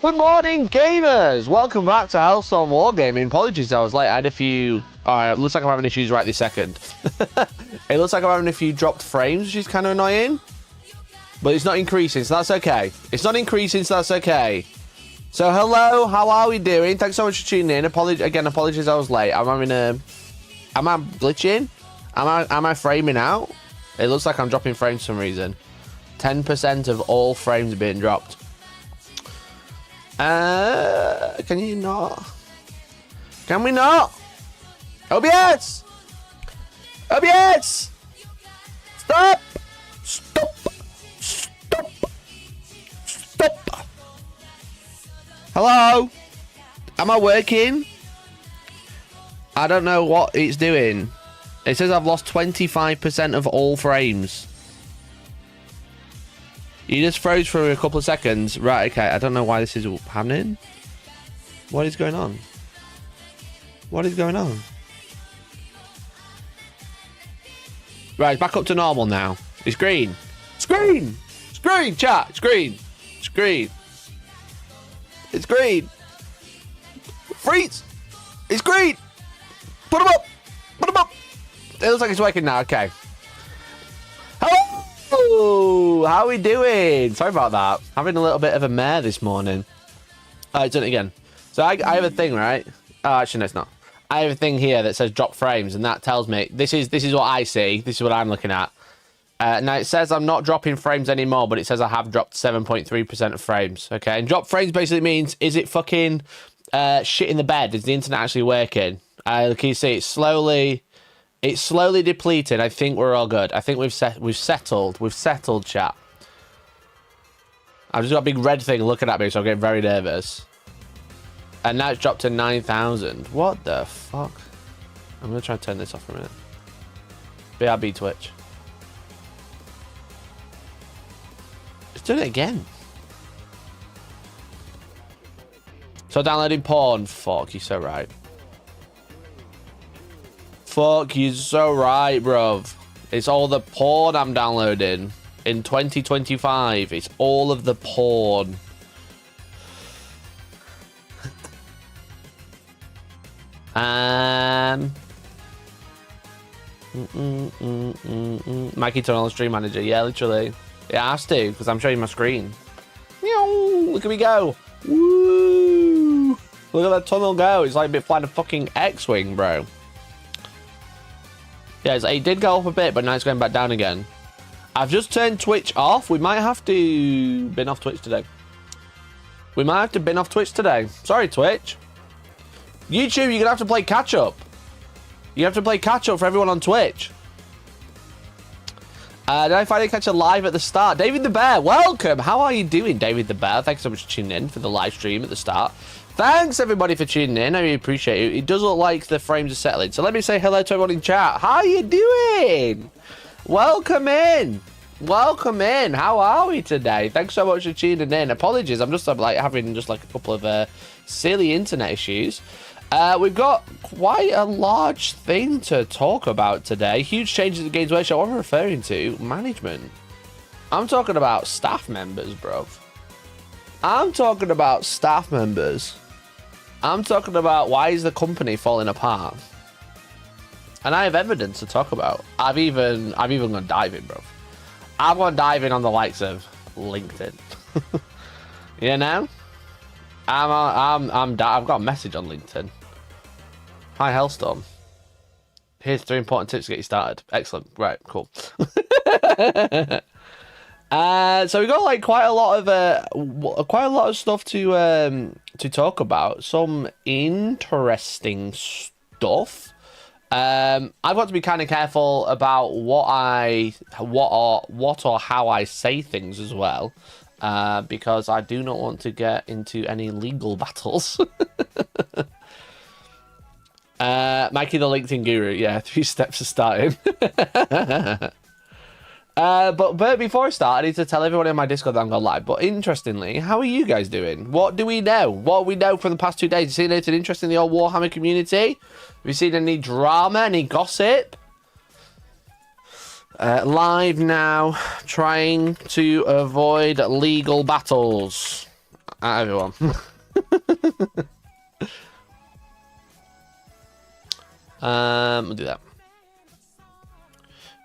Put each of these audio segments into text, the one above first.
Good morning, gamers! Welcome back to Hellstormwargaming. Apologies, I was late. I had a few... Alright, looks like I'm having issues right this second. It looks like I'm having a few dropped frames, which is kind of annoying. But it's not increasing, so that's okay. It's not increasing, so that's okay. So, hello, how are we doing? Thanks so much for tuning in. Apologies I was late. I'm having a... Am I glitching? Am I framing out? It looks like I'm dropping frames for some reason. 10% of all frames are being dropped. Can you not? Can we not? OBS! OBS! Stop! Stop! Stop! Stop! Hello? Am I working? I don't know what it's doing. It says I've lost 25% of all frames. You just froze for a couple of seconds. Right, okay. I don't know why this is happening. What is going on? What is going on? Right, it's back up to normal now. It's green. It's green! It's green, chat! It's green! It's green! It's green! Freeze! It's green! Put them up! Put them up! It looks like it's working now. Okay. Hello! How are we doing? Sorry about that. Having a little bit of a mare this morning. Alright, done it again. So I have a thing, right? Oh, actually, no, it's not. I have a thing here that says drop frames, and that tells me this is what I see. This is what I'm looking at. Now it says I'm not dropping frames anymore, but it says I have dropped 7.3% of frames. Okay, and drop frames basically means, is it fucking shit in the bed? Is the internet actually working? Can you see it's slowly depleting. I think we're all good. I think we've settled, chat. I've just got a big red thing looking at me, so I'm getting very nervous. And now it's dropped to 9,000. What the fuck? I'm gonna try and turn this off for a minute. BRB Twitch. It's doing it again. So downloading porn. Fuck, you're so right. Fuck, you're so right, bruv. It's all the porn I'm downloading in 2025. It's all of the porn. Mikey turned on the stream manager. Yeah, literally. It has to, because I'm showing my screen. Look at me go. Woo! Look at that tunnel go. It's like a bit flying a fucking X-wing, bro. Yeah, it did go up a bit, but now it's going back down again. I've just turned Twitch off. We might have to bin off Twitch today. Sorry, Twitch. YouTube, you're going to have to play catch-up. You have to play catch-up for everyone on Twitch. Did I finally catch a live at the start? David the Bear, welcome. How are you doing, David the Bear? Thanks so much for tuning in for the live stream at the start. Thanks, everybody, for tuning in. I really appreciate it. It does look like the frames are settling. So let me say hello to everyone in chat. How are you doing? Welcome in. Welcome in. How are we today? Thanks so much for tuning in. Apologies. I'm just like having just like a couple of silly internet issues. We've got quite a large thing to talk about today. Huge changes in Games Workshop. What am I referring to? Management. I'm talking about staff members, bro. I'm talking about staff members. I'm talking about why is the company falling apart. And I have evidence to talk about. I've even gone diving, bro. I've gone diving on the likes of LinkedIn. You know? I've got a message on LinkedIn. Hi, Hellstorm. Here's 3 important tips to get you started. Excellent. Right, cool. So we got like quite a lot of stuff to talk about. Some interesting stuff. I've got to be kind of careful about what or how I say things as well, because I do not want to get into any legal battles. Mikey the LinkedIn guru, yeah, 3 steps to starting. But before I start, I need to tell everyone in my Discord that I'm going live. But interestingly, how are you guys doing? What do we know? What do we know from the past 2 days? Have you seen anything interesting in the old Warhammer community? Have you seen any drama, any gossip? Live now, trying to avoid legal battles. everyone. We'll do that.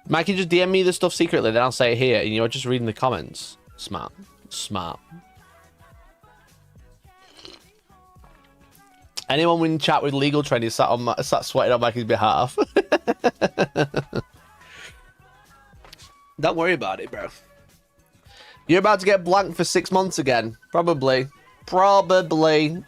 Mikey, just DM me the stuff secretly, then I'll say it here, and you're just reading the comments. Smart. Smart. Anyone in chat with legal training sat sweating on Mikey's behalf. Don't worry about it, bro. You're about to get blanked for 6 months again. Probably. Probably.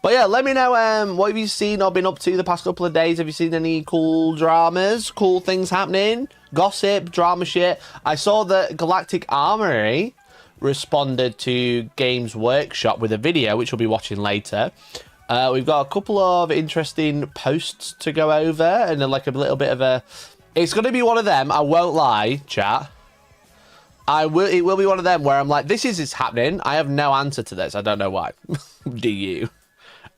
But yeah, let me know what have you seen or been up to the past couple of days. Have you seen any cool dramas, cool things happening, gossip, drama shit? I saw that Galactic Armory responded to Games Workshop with a video, which we'll be watching later. We've got a couple of interesting posts to go over, and then like a little bit of a... It's going to be one of them, I won't lie, chat. It will be one of them where I'm like, this is happening. I have no answer to this. I don't know why. Do you?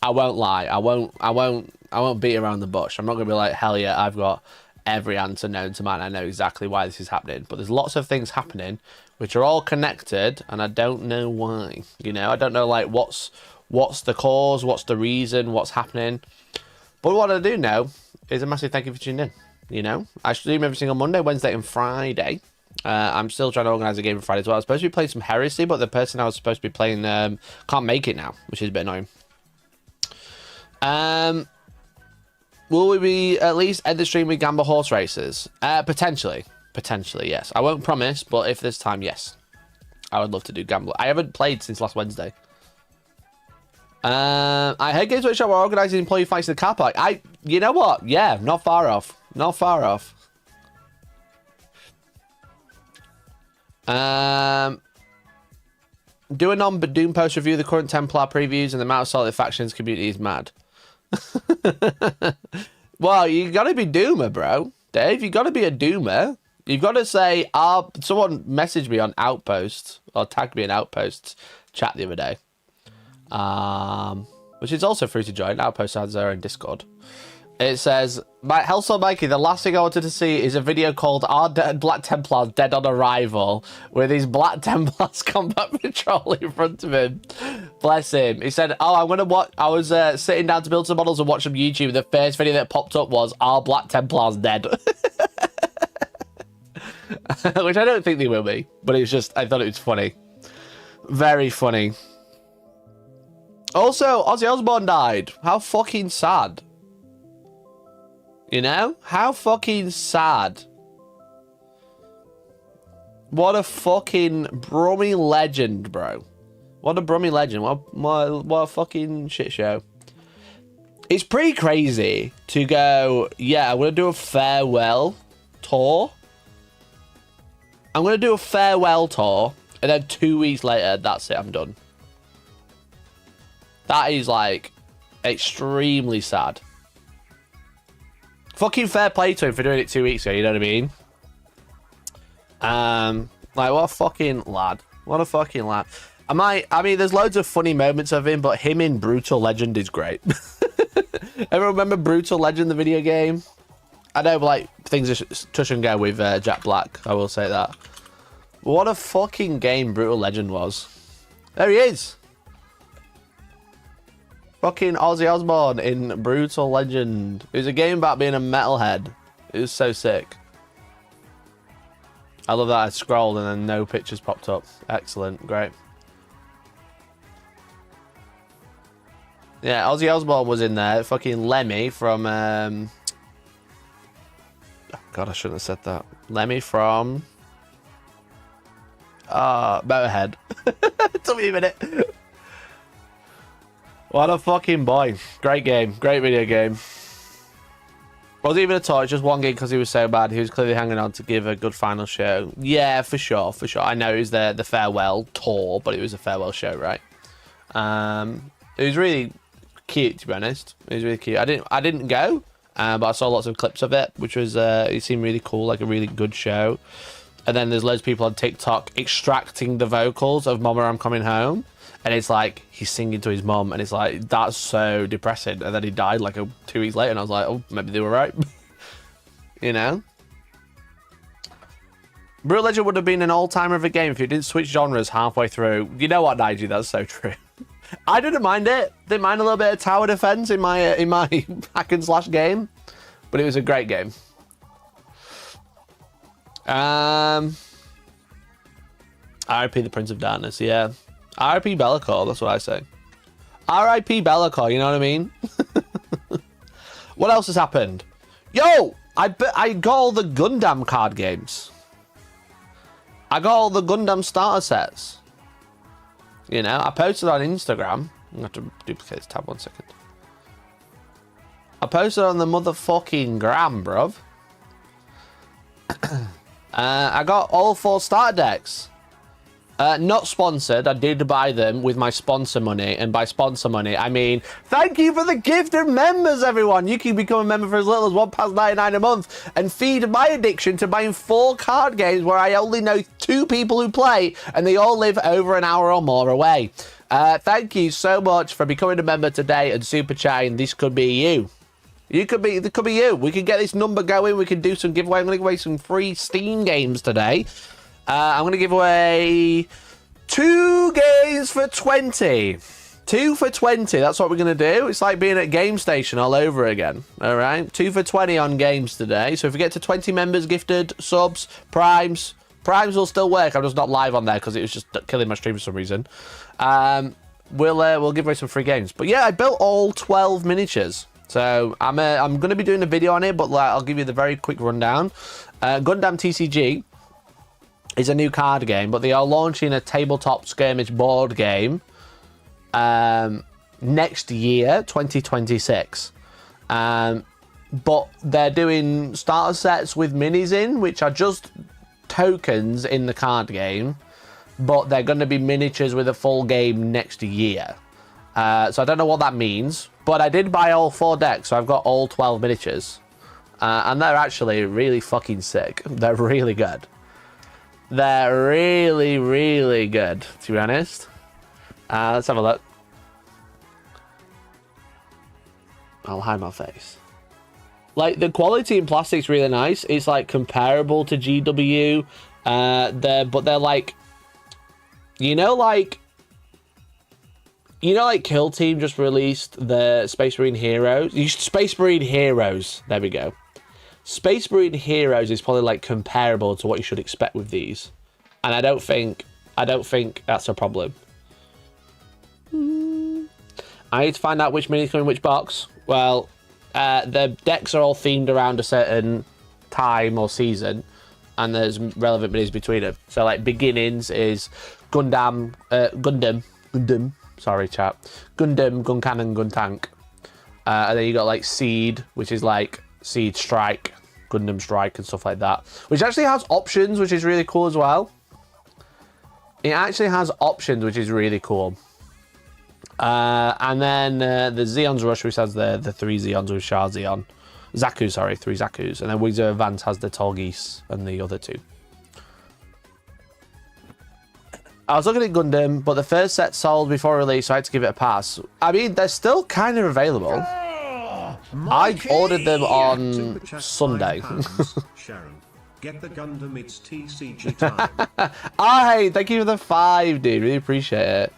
I won't lie. I won't beat around the bush. I'm not going to be like, hell yeah, I've got every answer known to man. I know exactly why this is happening. But there's lots of things happening which are all connected, and I don't know why. You know, I don't know like what's the cause, what's the reason, what's happening. But what I do know is a massive thank you for tuning in. You know, I stream every single Monday, Wednesday, and Friday. I'm still trying to organise a game on Friday as well. I was supposed to be playing some Heresy, but the person I was supposed to be playing can't make it now, which is a bit annoying. Will we be at least end the stream with Gamble horse races? Potentially, yes. I won't promise, but if there's time, yes. I would love to do Gamble. I haven't played since last Wednesday. I heard Games Workshop were organising employee fights in the car park. You know what? Yeah, not far off. Not far off. Do a non-Doom post review of the current Templar previews and the amount of solid factions community is mad. Well, you gotta be Doomer, bro. Dave, you gotta be a Doomer. You've got to say, someone messaged me on Outpost, or tagged me in Outpost chat the other day. Which is also free to join. Outpost has their own Discord. It says, Hellstorm Mikey, the last thing I wanted to see is a video called Are Black Templars Dead on Arrival, with his Black Templars combat patrol in front of him. Bless him. He said, I was sitting down to build some models and watch some YouTube. The first video that popped up was, Are Black Templars Dead? Which I don't think they will be, but it's just, I thought it was funny. Very funny. Also, Ozzy Osbourne died. How fucking sad. You know? How fucking sad. What a fucking Brummy legend, bro. What a Brummy legend. What a fucking shit show. It's pretty crazy to go, yeah, I'm going to do a farewell tour. I'm going to do a farewell tour, and then 2 weeks later, that's it, I'm done. That is, like, extremely sad. Fucking fair play to him for doing it 2 weeks ago, you know what I mean? Like, what a fucking lad. What a fucking lad. I mean, there's loads of funny moments of him, but him in Brutal Legend is great. Ever remember Brutal Legend, the video game? I know, like, things are touch and go with Jack Black, I will say that. What a fucking game Brutal Legend was. There he is. Fucking Ozzy Osbourne in Brutal Legend. It was a game about being a metalhead. It was so sick. I love that I scrolled and then no pictures popped up. Excellent. Great. Yeah, Ozzy Osbourne was in there. Fucking Lemmy from... Oh, God, I shouldn't have said that. Lemmy from... Motorhead. It took me a minute. What a fucking boy. Great game. Great video game. Wasn't even a torch, just one game because he was so bad. He was clearly hanging on to give a good final show. Yeah, for sure, for sure. I know it was the farewell tour, but it was a farewell show, right? It was really cute, to be honest. It was really cute. I didn't go, but I saw lots of clips of it, which was it seemed really cool, like a really good show. And then there's loads of people on TikTok extracting the vocals of Mama, I'm Coming Home. And it's like, he's singing to his mum, and it's like, that's so depressing. And then he died like 2 weeks later, and I was like, oh, maybe they were right. You know? Brutal Legend would have been an all-timer of a game if you didn't switch genres halfway through. You know what, Nigel? That's so true. I didn't mind it. Didn't mind a little bit of tower defense in my hack and slash game, but it was a great game. R.I.P. the Prince of Darkness, yeah. R.I.P. Be'lakor, that's what I say. R.I.P. Be'lakor, you know what I mean? What else has happened? Yo, I got all the Gundam card games. I got all the Gundam starter sets. You know, I posted on Instagram. I'm going to have to duplicate this tab 1 second. I posted on the motherfucking gram, bruv. I got all 4 starter decks. Not sponsored. I did buy them with my sponsor money. And by sponsor money, I mean, thank you for the gifted members, everyone. You can become a member for as little as £1.99 a month and feed my addiction to buying 4 card games where I only know 2 people who play and they all live over an hour or more away. Thank you so much for becoming a member today and super chatting. This could be you. It could be you. We can get this number going. We can do some giveaway. I'm going to give away some free Steam games today. I'm going to give away 2 games for 20. 2 for 20. That's what we're going to do. It's like being at Game Station all over again. All right. 2 for 20 on games today. So if we get to 20 members, gifted, subs, primes will still work. I'm just not live on there because it was just killing my stream for some reason. We'll give away some free games. But yeah, I built all 12 miniatures. So I'm going to be doing a video on it, but I'll give you the very quick rundown. Gundam TCG is a new card game, but they are launching a tabletop skirmish board game next year, 2026. But they're doing starter sets with minis in, which are just tokens in the card game, but they're going to be miniatures with a full game next year. So I don't know what that means, but I did buy all 4 decks, so I've got all 12 miniatures. And they're actually really fucking sick. They're really good. They're really, really good, to be honest. Let's have a look. I'll hide my face. Like, the quality in plastic's really nice. It's, like, comparable to GW. But they're, like... You know, like Kill Team just released the Space Marine Heroes? Space Marine Heroes. There we go. Space Marine Heroes is probably like comparable to what you should expect with these, and I don't think that's a problem. I need to find out which minis come in which box. Well, the decks are all themed around a certain time or season, and there's relevant minis between them. So like beginnings is Gundam. Sorry, chat. Gundam, Gun Cannon, Gun Tank, and then you got like Seed, which is like Seed Strike, Gundam Strike and stuff like that, which actually has options, which is really cool as well. It actually has options, which is really cool. And then the Zeon's Rush, which has the 3 Zeons with Shah Zeon. Zaku, sorry, 3 Zakus. And then Wings of Advance has the Tallgeese and the other 2. I was looking at Gundam, but the first set sold before release, so I had to give it a pass. I mean, they're still kind of available. I ordered them on Sunday. Sharon, get the Gundam, it's TCG time. Hey, thank you for the 5, dude. Really appreciate it.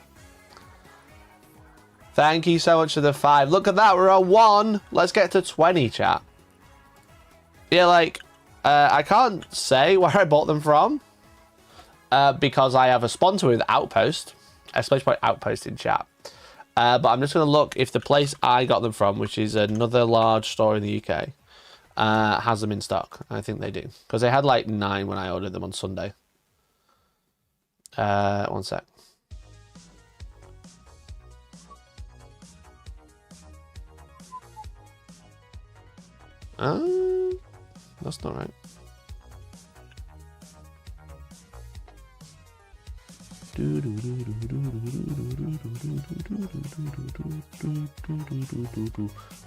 Thank you so much for the 5. Look at that, we're on 1. Let's get to 20, chat. Yeah, like, I can't say where I bought them from. Because I have a sponsor with Outpost. Especially Outpost in chat. But I'm just going to look if the place I got them from, which is another large store in the UK, has them in stock. I think they do. Because they had like 9 when I ordered them on Sunday. 1 sec. That's not right.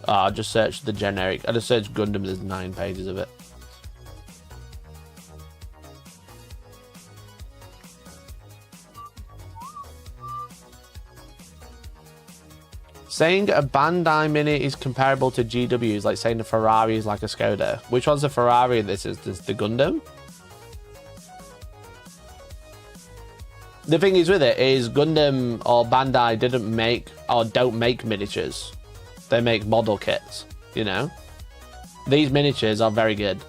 I just searched the generic. I just searched Gundam. There's 9 pages of it. Saying a Bandai Mini is comparable to GW is like saying a Ferrari is like a Skoda. Which one's a Ferrari? This is the Gundam. The thing is with it is Gundam or Bandai didn't make or don't make miniatures. They make model kits, you know? These miniatures are very good.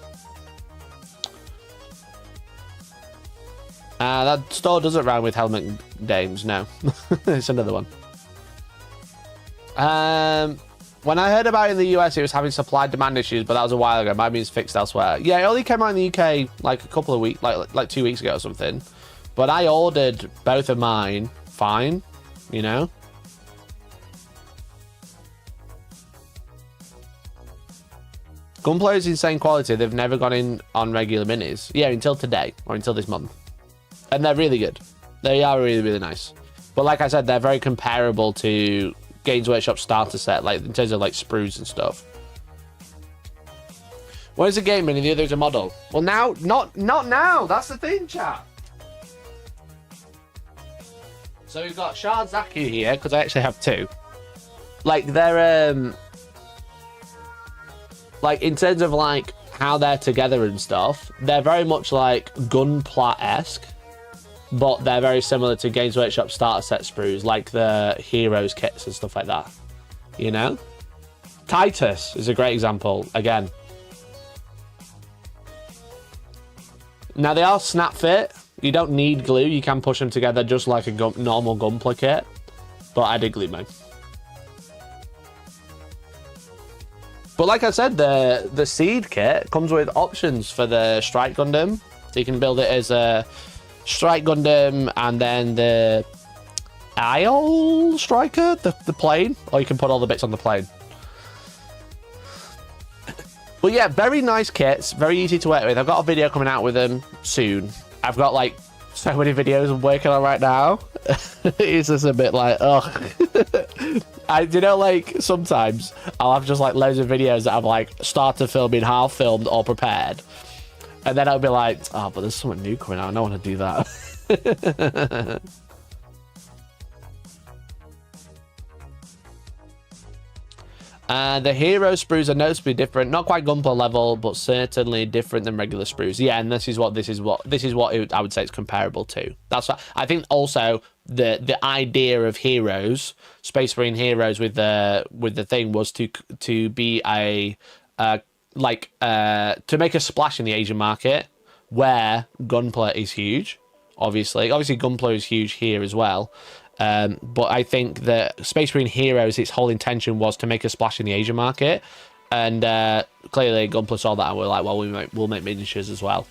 That store doesn't rhyme with Helmet Dames, no. It's another one. When I heard about it in the US, it was having supply-demand issues, but that was a while ago. It might be it's fixed elsewhere. Yeah, it only came out in the UK like a couple of weeks, like 2 weeks ago or something. But I ordered both of mine fine, you know? Gunpla is insane quality. They've never gone in on regular minis. Yeah, until today, or until this month. And they're really good. They are really, really nice. But like I said, they're very comparable to Games Workshop starter set, like in terms of like sprues and stuff. One is a game mini, the other is a model. Well, now, not now. That's the thing, chat. So we've got Shard Zaku here, because I actually have two. Like, they're, like, in terms of, like, how they're together and stuff, they're very much, like, Gunpla-esque, but they're very similar to Games Workshop starter set sprues, like the Heroes kits and stuff like that, you know? Titus is a great example, again. Now, they are snap fit. You don't need glue. You can push them together just like a normal Gunpla kit. But I did glue mine. But like I said, the Seed kit comes with options for the Strike Gundam. So you can build it as a Strike Gundam and then the Isle Striker, the plane. Or you can put all the bits on the plane. But yeah, very nice kits. Very easy to work with. I've got a video coming out with them soon. I've got like so many videos I'm working on right now. It's just a bit like, ugh. You know, like sometimes I'll have just like loads of videos that I've like started filming, half filmed or prepared. And then I'll be like, oh, but there's something new coming out. I don't want to do that. The hero sprues are noticeably different, not quite Gunpla level, but certainly different than regular sprues. Yeah, and this is what I would say it's comparable to. That's what I think. Also, the idea of heroes, Space Marine heroes with the thing was to be a to make a splash in the Asian market where Gunpla is huge. Obviously Gunpla is huge here as well. But I think that Space Marine Heroes, its whole intention was to make a splash in the Asian market, and clearly Gunpla saw that and we're like, well, we'll make miniatures as well.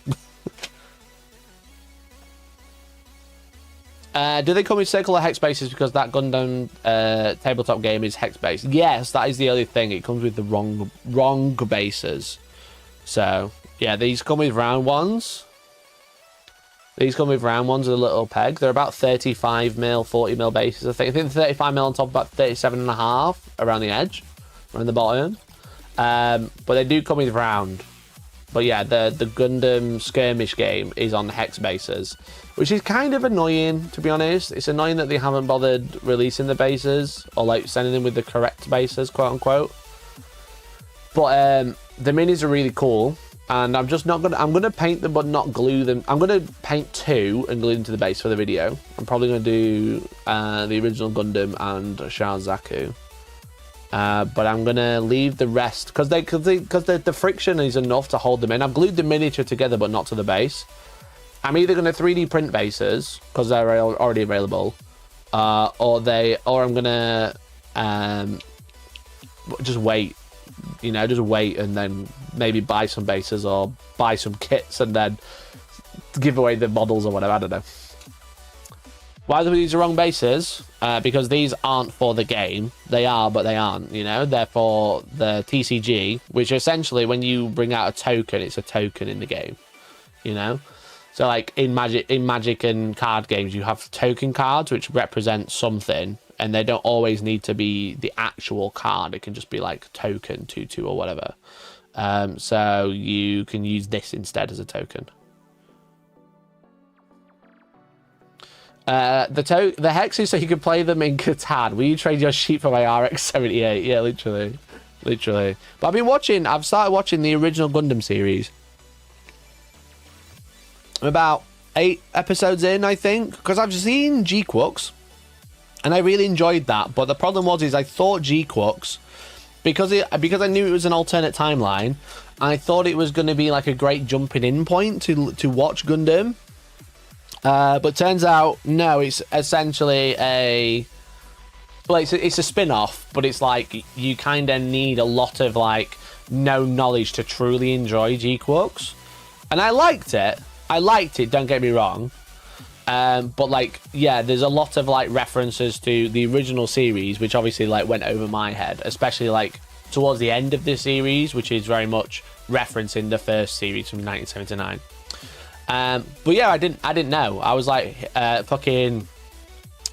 Do they come with circular hex bases because that Gundam tabletop game is hex based? Yes, that is the only thing. It comes with the wrong bases. So yeah, these come with round ones. These come with round ones with a little peg. They're about 35 mil, 40 mil bases. I think 35 mil on top, about 37.5 around the edge, around the bottom. But they do come with round. But yeah, the Gundam skirmish game is on hex bases, which is kind of annoying, to be honest. It's annoying that they haven't bothered releasing the bases or like sending them with the correct bases, quote unquote. But the minis are really cool. And I'm gonna paint them but not glue them. I'm gonna paint two and glue them to the base for the video. I'm probably gonna do the original Gundam and Shard Zaku. But I'm gonna leave the rest because the friction is enough to hold them in. I've glued the miniature together but not to the base. I'm either gonna 3D print bases because they're already available, or I'm gonna just wait. You know, just wait and then maybe buy some bases or buy some kits and then give away the models or whatever. I don't know. Why do we use the wrong bases? Because these aren't for the game. They are, but they aren't, you know? They're for the TCG, which essentially when you bring out a token, it's a token in the game, you know? So like in Magic and card games, you have token cards which represent something. And they don't always need to be the actual card. It can just be like token 2/2 or whatever. So you can use this instead as a token. The hexes so you can play them in Catan. Will you trade your sheep for my RX-78? Yeah, literally. But I've started watching the original Gundam series. I'm about 8 episodes in, I think, because I've seen G-Quooks, and I really enjoyed that. But the problem was, I thought G-Quooks, because I knew it was an alternate timeline, I thought it was going to be like a great jumping in point to watch Gundam. But turns out, no, it's essentially it's a spin-off, but it's like you kind of need a lot of like no knowledge to truly enjoy G-Quooks. And I liked it, don't get me wrong. But like, yeah, there's a lot of like references to the original series, which obviously like went over my head, especially like towards the end of the series, which is very much referencing the first series from 1979. But yeah, I didn't know. I was like, fucking,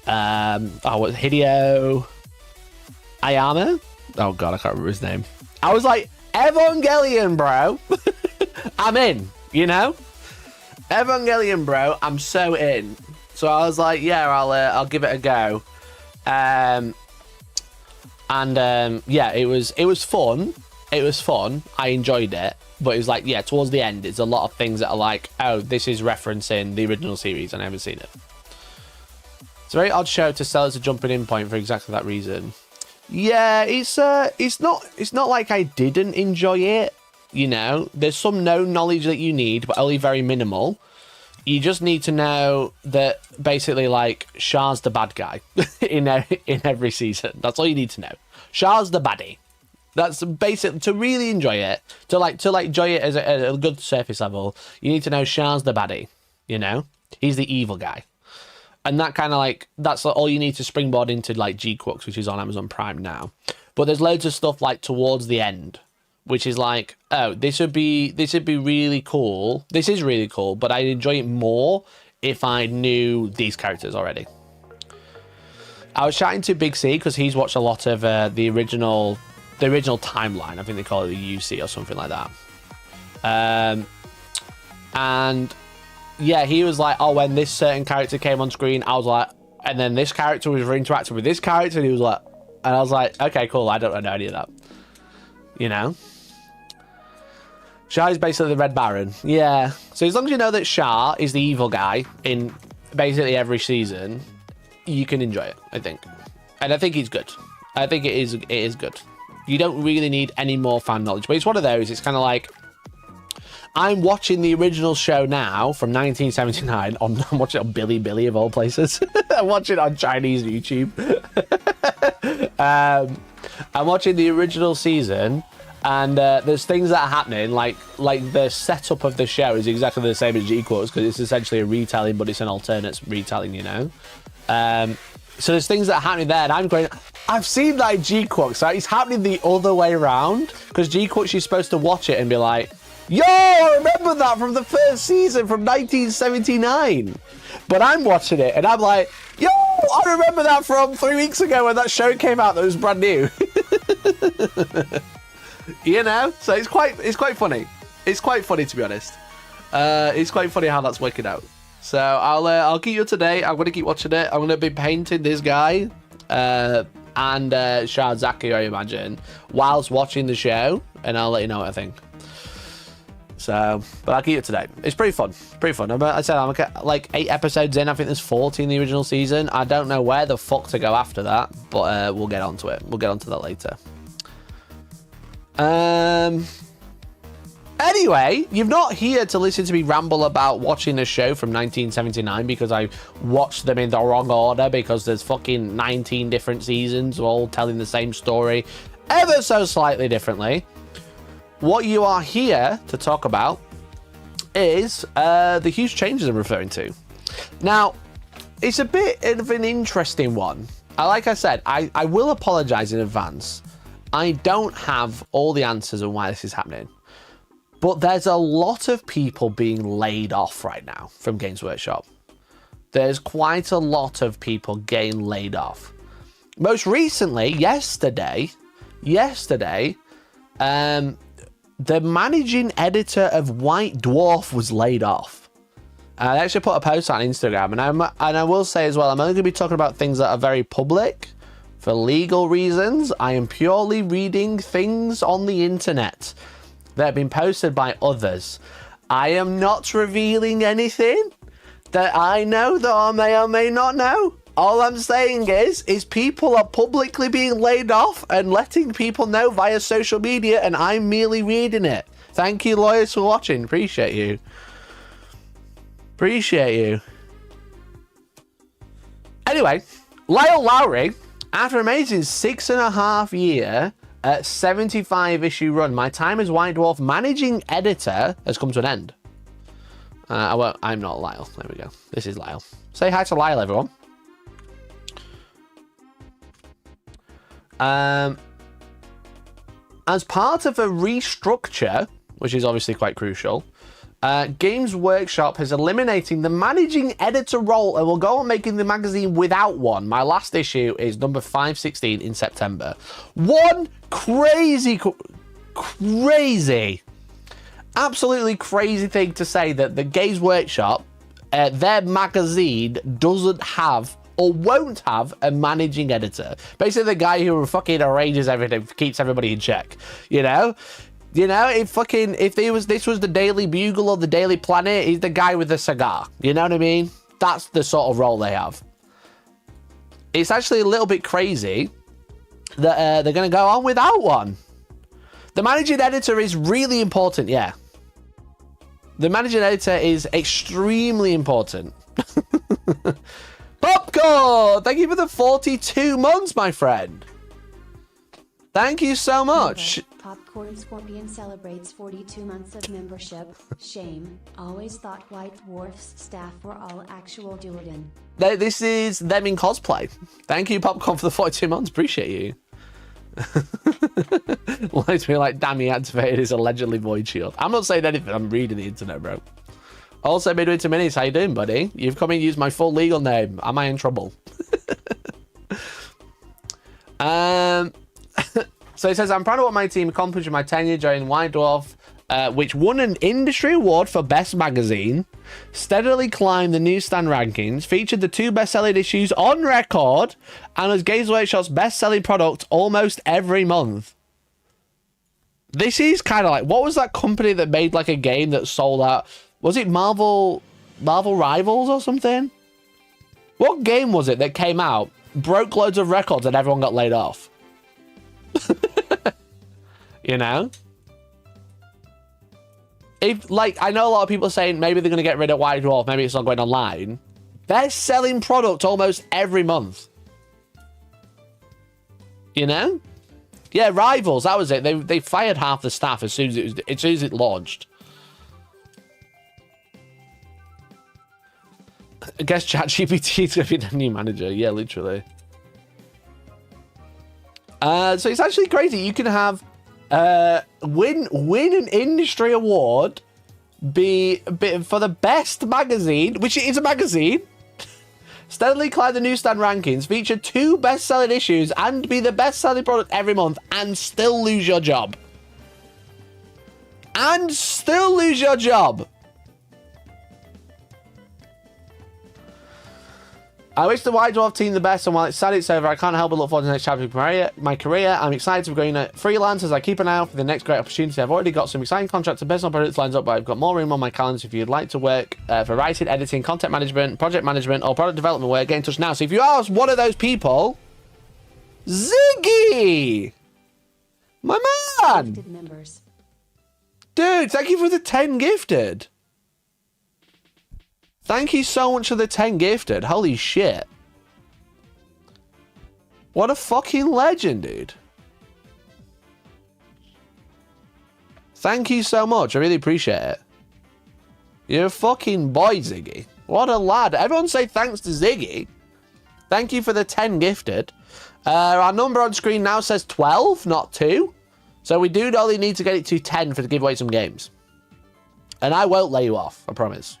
Hideo Ayama? Oh god, I can't remember his name. I was like, Evangelion, bro. I'm in, you know? Evangelion, bro. I'm so in. So I was like, yeah, I'll give it a go. Yeah, it was fun. It was fun. I enjoyed it. But it was like, yeah, towards the end, it's a lot of things that are like, oh, this is referencing the original series, and I haven't seen it. It's a very odd show to sell as a jumping in point for exactly that reason. Yeah, it's not like I didn't enjoy it. You know, there's some known knowledge that you need, but only very minimal. You just need to know that basically, like, Shah's the bad guy in every season. That's all you need to know. Shah's the baddie. That's basic. To really enjoy it, to enjoy it as a good surface level, you need to know Shah's the baddie. You know, he's the evil guy, and that kind of like that's all you need to springboard into like G-Quooks, which is on Amazon Prime now. But there's loads of stuff like towards the end, which is like, oh, this would be really cool. This is really cool, but I'd enjoy it more if I knew these characters already. I was chatting to Big C because he's watched a lot of the original timeline. I think they call it the UC or something like that. And yeah, he was like, oh, when this certain character came on screen, I was like, and then this character was interacting with this character, and he was like, and I was like, okay, cool, I don't know any of that. You know? Shah is basically the Red Baron. Yeah. So as long as you know that Shah is the evil guy in basically every season, you can enjoy it, I think. And I think he's good. I think it is good. You don't really need any more fan knowledge, but it's one of those. It's kind of like, I'm watching the original show now from 1979 I'm watching it on Billy of all places. I'm watching it on Chinese YouTube. I'm watching the original season, and there's things that are happening, like the setup of the show is exactly the same as G-Quooks, because it's essentially a retelling, but it's an alternate retelling, you know. So there's things that are happening there, and I'm going, I've seen that in G-Quooks, so it's happening the other way around, because G-Quooks, you're supposed to watch it and be like, yo, I remember that from the first season from 1979. But I'm watching it, and I'm like, yo, I remember that from 3 weeks ago when that show came out that was brand new. You know? So it's quite funny. It's quite funny, to be honest. It's quite funny how that's working out. So I'll keep you up to date. I'm going to keep watching it. I'm going to be painting this guy and Shahzaki, I imagine, whilst watching the show, and I'll let you know what I think. So, but I'll keep you up to date. It's pretty fun. Pretty fun. I said I'm like 8 episodes in. I think there's 40 in the original season. I don't know where the fuck to go after that, but we'll get onto it. We'll get onto that later. Anyway, you're not here to listen to me ramble about watching a show from 1979 because I watched them in the wrong order, because there's fucking 19 different seasons all telling the same story ever so slightly differently. What you are here to talk about is the huge changes I'm referring to. Now, it's a bit of an interesting one. Like I said, I will apologize in advance. I don't have all the answers on why this is happening. But there's a lot of people being laid off right now from Games Workshop. There's quite a lot of people getting laid off. Most recently, yesterday, the managing editor of White Dwarf was laid off. I actually put a post on Instagram, and I will say as well, I'm only going to be talking about things that are very public for legal reasons. I am purely reading things on the internet that have been posted by others. I am not revealing anything. that I know that I may or may not know. All I'm saying is people are publicly being laid off and letting people know via social media, and I'm merely reading it. Thank you, lawyers, for watching. Appreciate you. Appreciate you. Anyway, Lyle Lowry, after an amazing 6.5 year 75 issue run, my time as White Dwarf managing editor has come to an end. I'm not Lyle. There we go. This is Lyle. Say hi to Lyle, everyone. As part of a restructure, which is obviously quite crucial, Games Workshop is eliminating the managing editor role and will go on making the magazine without one. My last issue is number 516 in September. One crazy, absolutely crazy thing to say that the Games Workshop, their magazine doesn't have or won't have a managing editor. Basically the guy who fucking arranges everything, keeps everybody in check, you know? You know, if this was the Daily Bugle or the Daily Planet, he's the guy with the cigar. You know what I mean? That's the sort of role they have. It's actually a little bit crazy that they're going to go on without one. The managing editor is really important, yeah. The managing editor is extremely important. Popcorn! Thank you for the 42 months, my friend. Thank you so much. Popcorn Scorpion celebrates 42 months of membership. Shame. Always thought White Dwarf's staff were all actual Jordan. This is them in cosplay. Thank you, Popcorn, for the 42 months. Appreciate you. Lies me like, damn, he activated his allegedly void shield. I'm not saying anything. I'm reading the internet, bro. Also, Midwinter Minis, how you doing, buddy? You've come and used my full legal name. Am I in trouble? So it says, I'm proud of what my team accomplished in my tenure during White Dwarf, which won an industry award for Best Magazine, steadily climbed the newsstand rankings, featured the 2 best-selling issues on record, and was Games Workshop's best-selling product almost every month. This is kind of like, what was that company that made like a game that sold out? Was it Marvel Rivals or something? What game was it that came out, broke loads of records, and everyone got laid off? You know, if like, I know a lot of people are saying maybe they're going to get rid of White Dwarf, maybe it's not going online. Best selling product almost every month, you know. Yeah, Rivals, that was it. They fired half the staff as soon as it launched. I guess ChatGPT is going to be the new manager. Yeah, literally. So it's actually crazy. You can have win an industry award, be for the best magazine, which is a magazine, steadily climb the newsstand rankings, feature 2 best-selling issues, and be the best-selling product every month, and still lose your job. And still lose your job. I wish the White Dwarf team the best, and while it's sad it's over, I can't help but look forward to the next chapter of my career. I'm excited to be going freelance as I keep an eye out for the next great opportunity. I've already got some exciting contracts and personal projects lined up, but I've got more room on my calendar. If you'd like to work for writing, editing, content management, project management, or product development work, get in touch now. So if you are one of those people, Ziggy! My man! Dude, thank you for the 10 gifted. Thank you so much for the 10 gifted. Holy shit. What a fucking legend, dude. Thank you so much. I really appreciate it. You're a fucking boy, Ziggy. What a lad. Everyone say thanks to Ziggy. Thank you for the 10 gifted. Our number on screen now says 12, not 2. So we do only need to get it to 10 to give away some games. And I won't lay you off, I promise.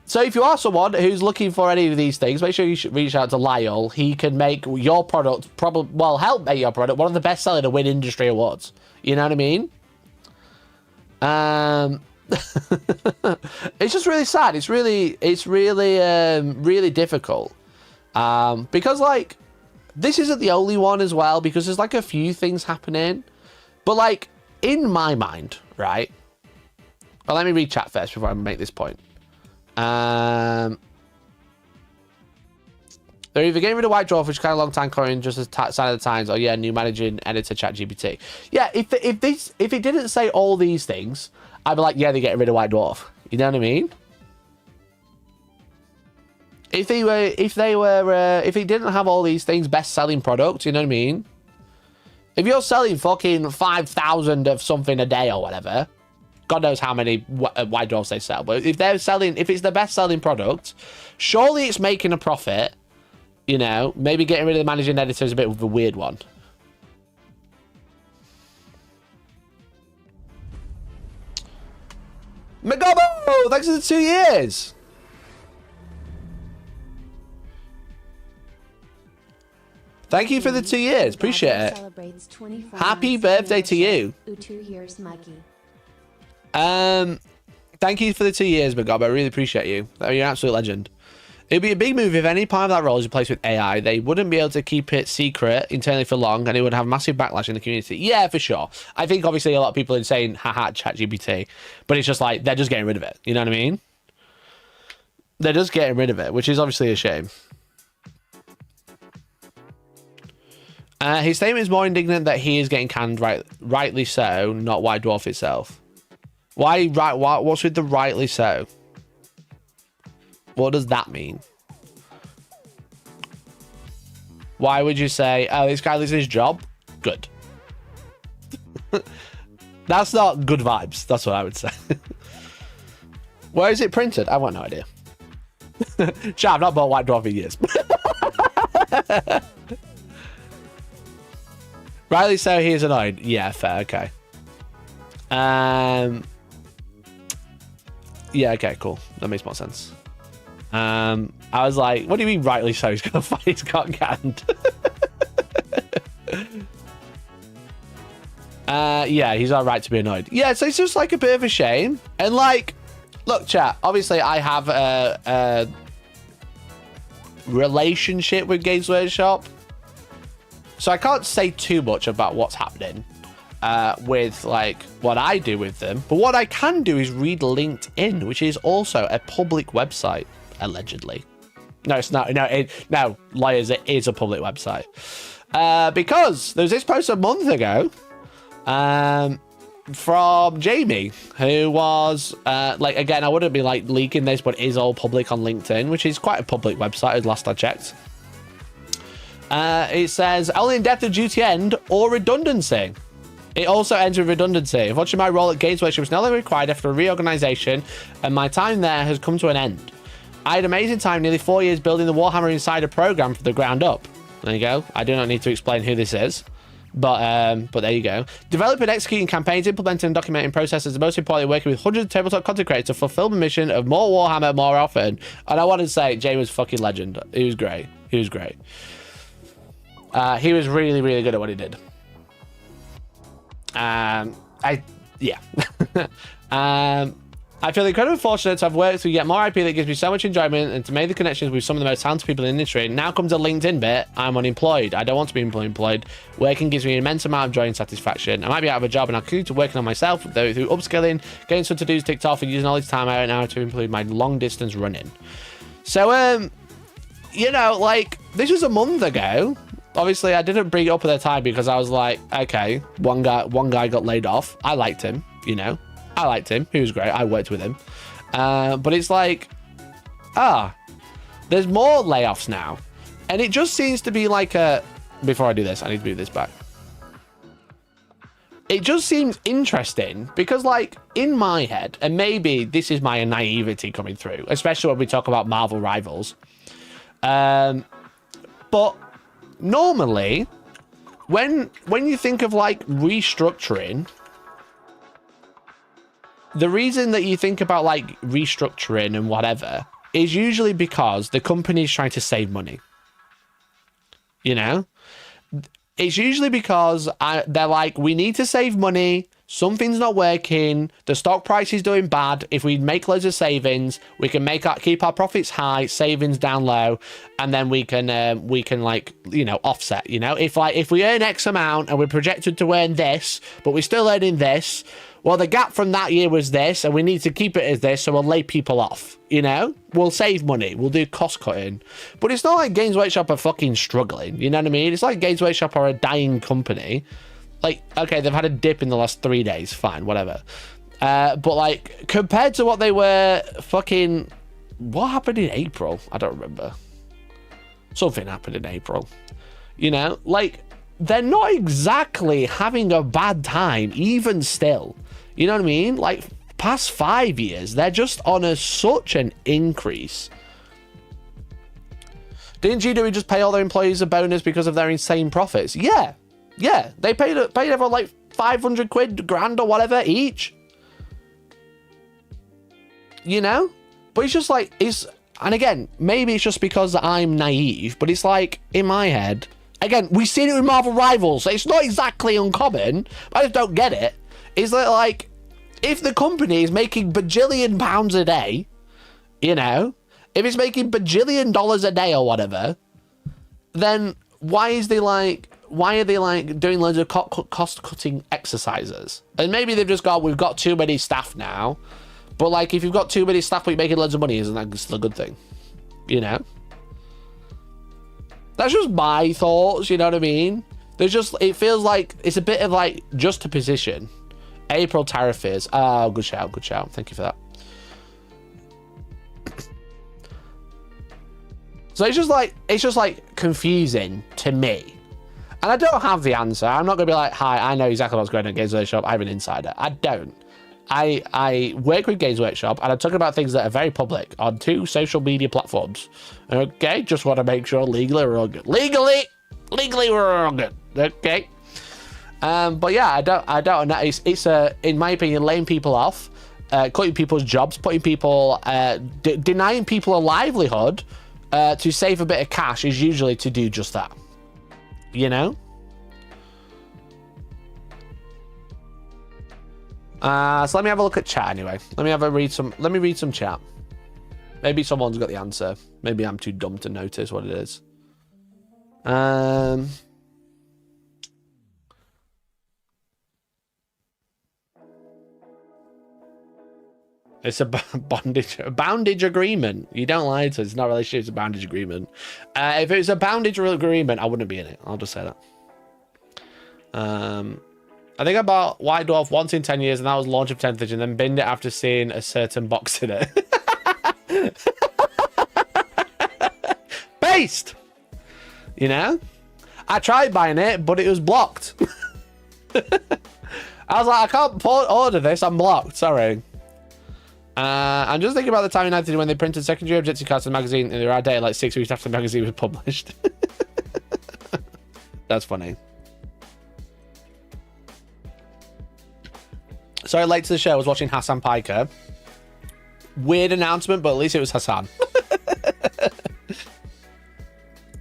So if you are someone who's looking for any of these things, make sure you should reach out to Lyle. He can make your product, help make your product one of the best selling to win industry awards. You know what I mean? It's just really sad. It's really difficult. Because like, this isn't the only one as well, because there's like a few things happening. But like, in my mind, right? Well, let me read chat first before I make this point. They're either getting rid of White Dwarf, which is kind of a long time coming, just as sign of the times, or yeah, new managing editor ChatGPT. Yeah, if it didn't say all these things, I'd be like, yeah, they're getting rid of White Dwarf. You know what I mean? If it didn't have all these things, best-selling product, you know what I mean? If you're selling fucking 5,000 of something a day or whatever, God knows how many White Dwarfs they sell, but if it's the best-selling product, surely it's making a profit. You know, maybe getting rid of the managing editor is a bit of a weird one. Megobo! Thanks for the 2 years! Thank you for the 2 years. Appreciate it. Happy birthday to you. 2 years, Mikey. Thank you for the 2 years, Megobo. I really appreciate you. You're an absolute legend. It'd be a big move if any part of that role is replaced with AI. They wouldn't be able to keep it secret internally for long, and it would have massive backlash in the community. Yeah, for sure. I think obviously a lot of people are saying, haha, ChatGPT, but it's just like, they're just getting rid of it. You know what I mean? They're just getting rid of it, which is obviously a shame. His statement is more indignant that he is getting canned, rightly so, not White Dwarf itself. What's with the rightly so? What does that mean? Why would you say, oh, this guy loses his job? Good. That's not good vibes. That's what I would say. Where is it printed? I've got no idea. Chat, I've not bought White Dwarf in years. Rightly so, he is annoyed. Yeah, fair, okay. Yeah, okay, cool. That makes more sense. I was like, what do you mean rightly so? He's gonna fight, he's got canned. Yeah, he's all right to be annoyed. Yeah, so it's just like a bit of a shame. And like, look, chat, obviously I have a relationship with Games Workshop, so I can't say too much about what's happening with like what I do with them. But what I can do is read LinkedIn, which is also a public website. Allegedly. No, it's not. No, liars, it is a public website. Because there was this post a month ago from Jamie, who was like, again, I wouldn't be like leaking this, but is all public on LinkedIn, which is quite a public website as last I checked. It says, only in death of duty end or redundancy. It also ends with redundancy. Unfortunately, my role at Games Workshop is no longer required after a reorganization, and my time there has come to an end. I had an amazing time, nearly 4 years, building the Warhammer Insider program from the ground up. There you go. I do not need to explain who this is, but there you go. Developing and executing campaigns, implementing and documenting processes, and most importantly, working with hundreds of tabletop content creators to fulfill the mission of more Warhammer more often. And I want to say, Jay was fucking legend. He was great. He was great. He was really, really good at what he did. I feel incredibly fortunate to have worked to get more IP that gives me so much enjoyment and to make the connections with some of the most talented people in the industry. Now comes a LinkedIn bit. I'm unemployed. I don't want to be employed. Working gives me an immense amount of joy and satisfaction. I might be out of a job and I'll continue to working on myself though, through upskilling, getting some to-dos ticked off and using all this time out now to include my long distance running. So, you know, like, this was a month ago. Obviously, I didn't bring it up at the time because I was like, okay, one guy got laid off. I liked him, you know. I liked him. He was great. I worked with him. But it's like, there's more layoffs now. And it just seems to be like a... Before I do this, I need to move this back. It just seems interesting because, like, in my head, and maybe this is my naivety coming through, especially when we talk about Marvel Rivals. But normally, when you think of, like, restructuring... The reason that you think about like restructuring and whatever is usually because the company is trying to save money. You know, it's usually because they're like, we need to save money. Something's not working. The stock price is doing bad. If we make loads of savings, we can keep our profits high, savings down low, and then we can like, you know, offset. You know, if we earn X amount and we're projected to earn this, but we're still earning this. well, the gap from that year was this, and we need to keep it as this, so we'll lay people off, you know? We'll save money. We'll do cost cutting. But it's not like Games Workshop are fucking struggling, you know what I mean? It's like Games Workshop are a dying company. Like, okay, they've had a dip in the last 3 days, fine, whatever. But, like, compared to what they were fucking... What happened in April? I don't remember. Something happened in April. You know? Like, they're not exactly having a bad time, even still. You know what I mean? Like, past 5 years, they're just on such an increase. Didn't GW just pay all their employees a bonus because of their insane profits? Yeah. Yeah. They paid everyone like 500 quid, grand or whatever each. You know? But it's just like, and again, maybe it's just because I'm naive, but it's like, in my head, again, we've seen it with Marvel Rivals, so it's not exactly uncommon, but I just don't get it. Is that like, if the company is making bajillion pounds a day, you know, if it's making bajillion dollars a day or whatever, then why are they like doing loads of cost cutting exercises? And maybe they've just got, we've got too many staff now. But, like, if you've got too many staff but you're making loads of money, isn't that still a good thing? You know? That's just my thoughts, you know what I mean? There's just, it feels like it's a bit of, like, just a position. April tariff fears. Oh, good shout, good shout. Thank you for that. So it's just like confusing to me. And I don't have the answer. I'm not going to be like, hi, I know exactly what's going on at Games Workshop. I'm an insider. I don't. I work with Games Workshop, and I'm talking about things that are very public on 2 social media platforms. Okay, just want to make sure legally we're all good. Legally we're all good. Okay. But yeah, I don't know. It's in my opinion, laying people off, cutting people's jobs, putting people, denying people a livelihood, to save a bit of cash is usually to do just that. You know. So let me have a look at chat anyway. Let me read some chat. Maybe someone's got the answer. Maybe I'm too dumb to notice what it is. It's a boundage agreement. You don't lie to it. It's not a relationship, it's a boundage agreement. If it was a boundage agreement, I wouldn't be in it. I'll just say that. I think I bought White Dwarf once in 10 years, and that was launch of 10th edition, then binned it after seeing a certain box in it. Based! You know? I tried buying it, but it was blocked. I was like, I can't order this, I'm blocked, sorry. I'm just thinking about the time in 19 when they printed secondary objective cards in the magazine, and they were outdated like 6 weeks after the magazine was published. That's funny. Sorry, late to the show. I was watching Hassan Piker. Weird announcement, but at least it was Hassan.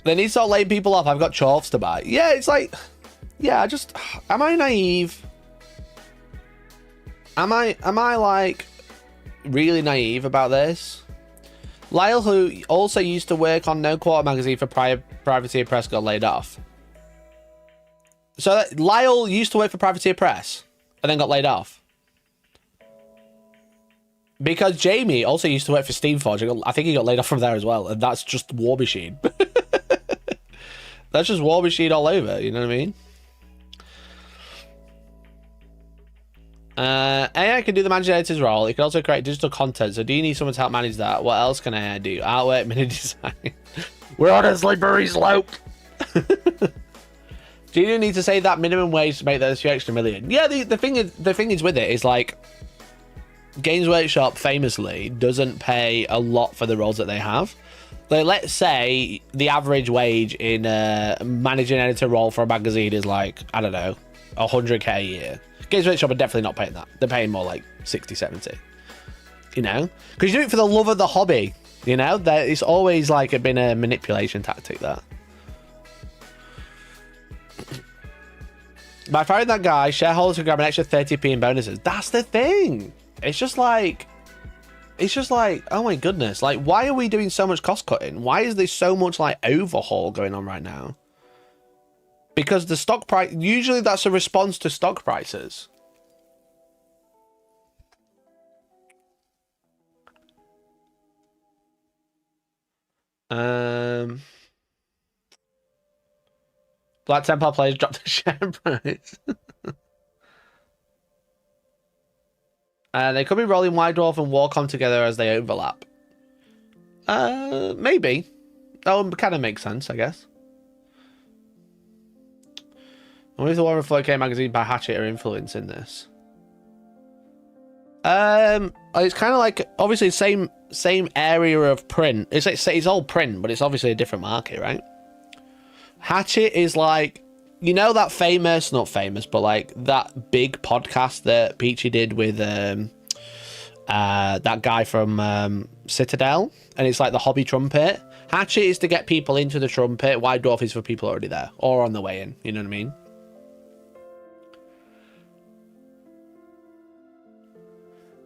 They need to start laying people off. I've got chorfs to buy. Yeah, it's like... Yeah, am I naive? Am I like really naive about this? Lyle, who also used to work on No Quarter magazine for Privateer Press, got laid off. So Lyle used to work for Privateer Press and then got laid off. Because Jamie also used to work for Steamforge. I think he got laid off from there as well. And that's just War Machine. That's just War Machine all over. You know what I mean? AI can do the managing editor's role. It can also create digital content. So do you need someone to help manage that? What else can AI do? Artwork, mini design. We're on a slippery slope. Do you need to save that minimum wage to make those few extra million? Yeah, the thing is with it is like Games Workshop famously doesn't pay a lot for the roles that they have. Like, let's say the average wage in a managing editor role for a magazine is like, I don't know, 100k a year. Games Workshop are definitely not paying that. They're paying more like 60, 70. You know? Because you do it for the love of the hobby. You know? It's always like been a manipulation tactic, that. By firing that guy, shareholders can grab an extra 30p in bonuses. That's the thing. It's just like, oh my goodness. Like, why are we doing so much cost cutting? Why is there so much like overhaul going on right now? Because the stock price, usually that's a response to stock prices. Black Temple players dropped the share price. They could be rolling White Dwarf and Warcom together as they overlap. Maybe. That would kind of make sense, I guess. I wonder if the Warhammer 40k magazine by Hachette are influencing this. It's kind of like, obviously same area of print. It's all print, but it's obviously a different market, right? Hachette is like, you know, that famous, not famous, but like that big podcast that Peachy did with that guy from Citadel, and it's like the hobby trumpet. Hachette is to get people into the trumpet. White Dwarf is for people already there or on the way in. You know what I mean?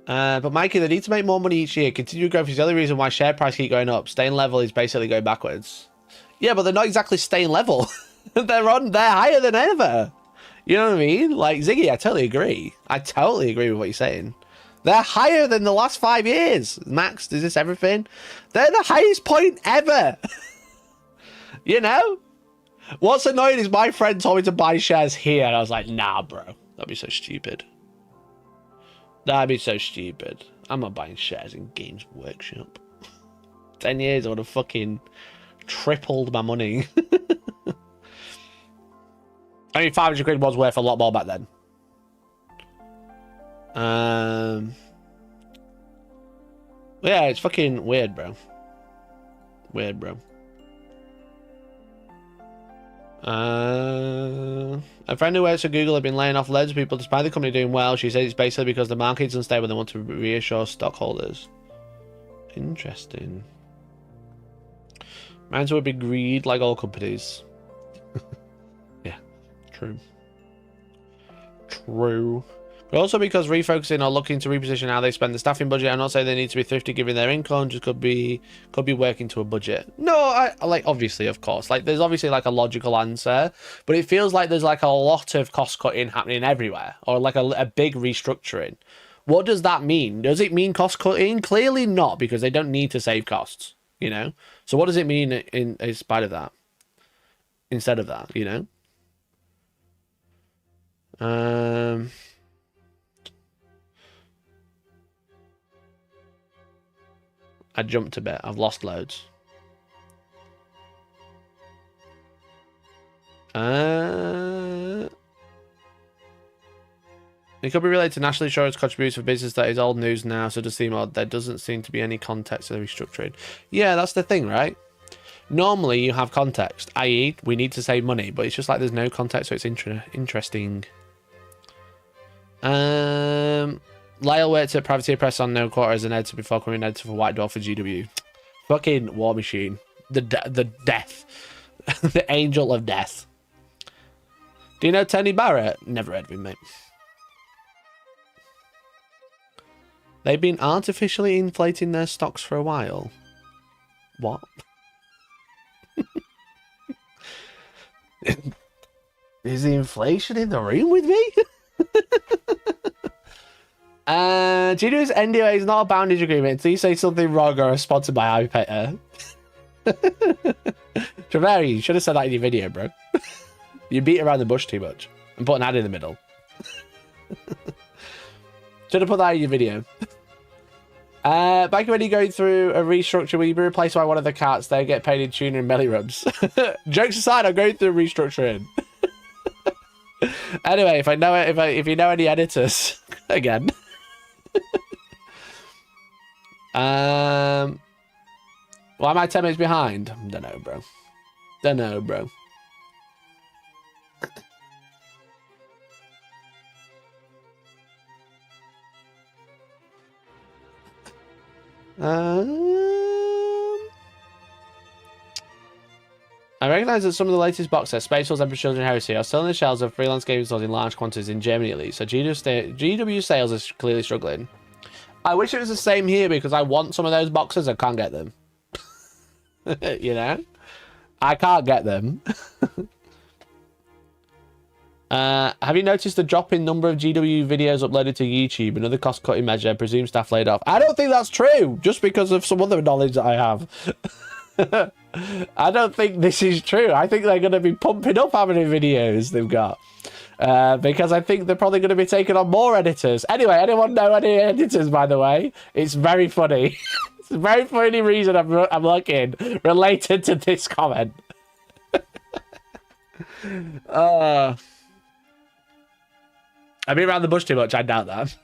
But Mikey, they need to make more money each year. Continued growth is the only reason why share price keep going up. Staying level is basically going backwards. Yeah, but they're not exactly staying level. They're higher than ever. You know what I mean? Like, Ziggy, I totally agree. I totally agree with what you're saying. They're higher than the last 5 years. Max, is this everything? They're the highest point ever. You know? What's annoying is my friend told me to buy shares here, and I was like, nah, bro. That'd be so stupid. That'd be so stupid. I'm not buying shares in Games Workshop. 10 years, I would have fucking tripled my money. I mean, 500 quid was worth a lot more back then. Yeah, it's fucking weird, bro. Weird, bro. A friend who works for Google have been laying off loads of people despite the company doing well. She says it's basically because the market's unstable and they want to reassure stockholders. Interesting. Mine's would be greed like all companies. Yeah, true. True. But also because refocusing or looking to reposition how they spend the staffing budget. I'm not saying they need to be thrifty given their income, just could be working to a budget. No, I like, obviously, of course. Like, there's obviously like a logical answer, but it feels like there's like a lot of cost cutting happening everywhere, or like a big restructuring. What does that mean? Does it mean cost cutting? Clearly not, because they don't need to save costs, you know? So what does it mean in spite of that? Instead of that, you know? I jumped a bit. I've lost loads. It could be related to national insurance contributions for business that is old news now, so it does seem odd. There doesn't seem to be any context to the restructuring. Yeah, that's the thing, right? Normally you have context, i.e. we need to save money, but it's just like there's no context, so it's interesting. Lyle worked at Privateer Press on No Quarter as an editor before coming editor for White Dwarf for GW. Fucking War Machine. The death. The angel of death. Do you know Tony Barrett? Never heard of him, mate. They've been artificially inflating their stocks for a while. What? Is the inflation in the room with me? GW's NDA is not a boundage agreement until you say something wrong or are sponsored by iPainter. Treveri, you should have said that in your video, bro. You beat around the bush too much and put an ad in the middle. Should have put that in your video. Back when you're going through a restructure, will you be replaced by one of the cats? They get paid in tuna and belly rubs. Jokes aside, I'm going through restructuring. Anyway, if you know any editors, again. Why am I 10 minutes behind? Don't know, bro. Don't know, bro. I recognise that some of the latest box sets, Space Wars, Emperor Children Heresy, are still in the shelves of freelance gaming stores in large quantities in Germany at least, so GW sales are clearly struggling. I wish it was the same here because I want some of those boxes, I can't get them. You know? I can't get them. Have you noticed the drop in number of GW videos uploaded to YouTube? Another cost-cutting measure, presume staff laid off. I don't think that's true, just because of some other knowledge that I have. I don't think this is true. I think they're going to be pumping up how many videos they've got. Because I think they're probably going to be taking on more editors. Anyway, anyone know any editors, by the way? It's very funny. It's a very funny reason I'm looking related to this comment. I've been around the bush too much. I doubt that.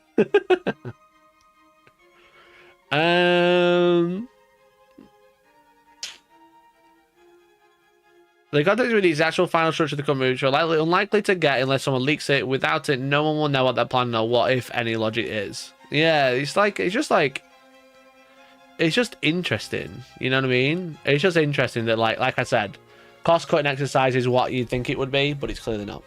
The context release the actual final structure of the company, which are likely unlikely to get unless someone leaks it. Without it, no one will know what their plan or what, if any, logic is. Yeah, it's just interesting. You know what I mean? It's just interesting that, like I said, cost cutting exercise is what you'd think it would be, but it's clearly not.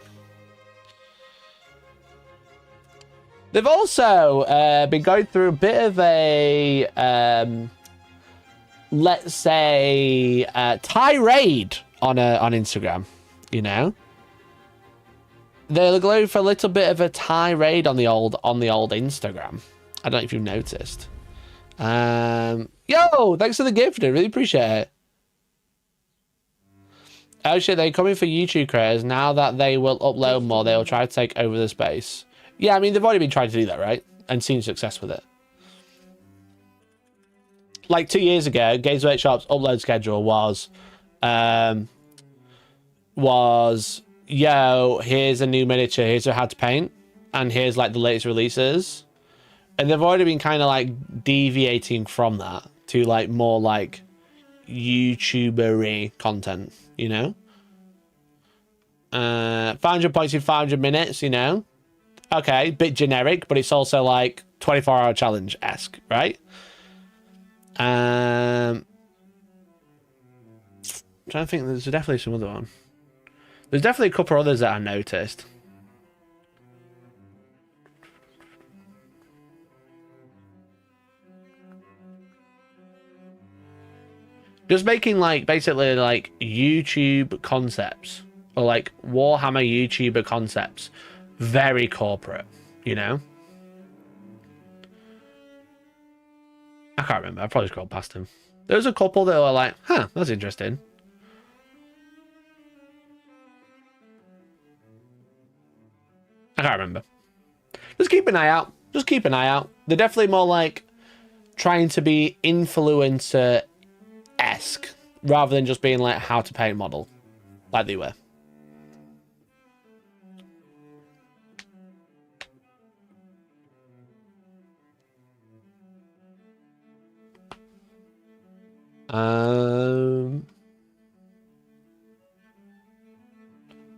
They've also been going through a bit of a, let's say, tirade on Instagram. You know, they're going for a little bit of a tirade on the old Instagram. I don't know if you've noticed. Yo, thanks for the gift. I really appreciate it. Oh shit, they're coming for YouTube creators. Now that they will upload more, they will try to take over the space. Yeah, I mean, they've already been trying to do that, right? And seen success with it. Like 2 years ago, Games Workshop's upload schedule was, yo, here's a new miniature, here's how to paint, and here's like the latest releases. And they've already been kind of like deviating from that to like more like YouTuber-y content, you know? 500 points in 500 minutes, you know? Okay, bit generic, but it's also like 24-hour challenge-esque, right? I'm trying to think, there's definitely some other one. There's definitely a couple others that I noticed. Just making like basically like YouTube concepts or like Warhammer YouTuber concepts very corporate, you know? I can't remember. I probably scrolled past him. There was a couple that were like, huh, that's interesting. I can't remember. Just keep an eye out. Just keep an eye out. They're definitely more like trying to be influencer-esque rather than just being like how to paint model like they were.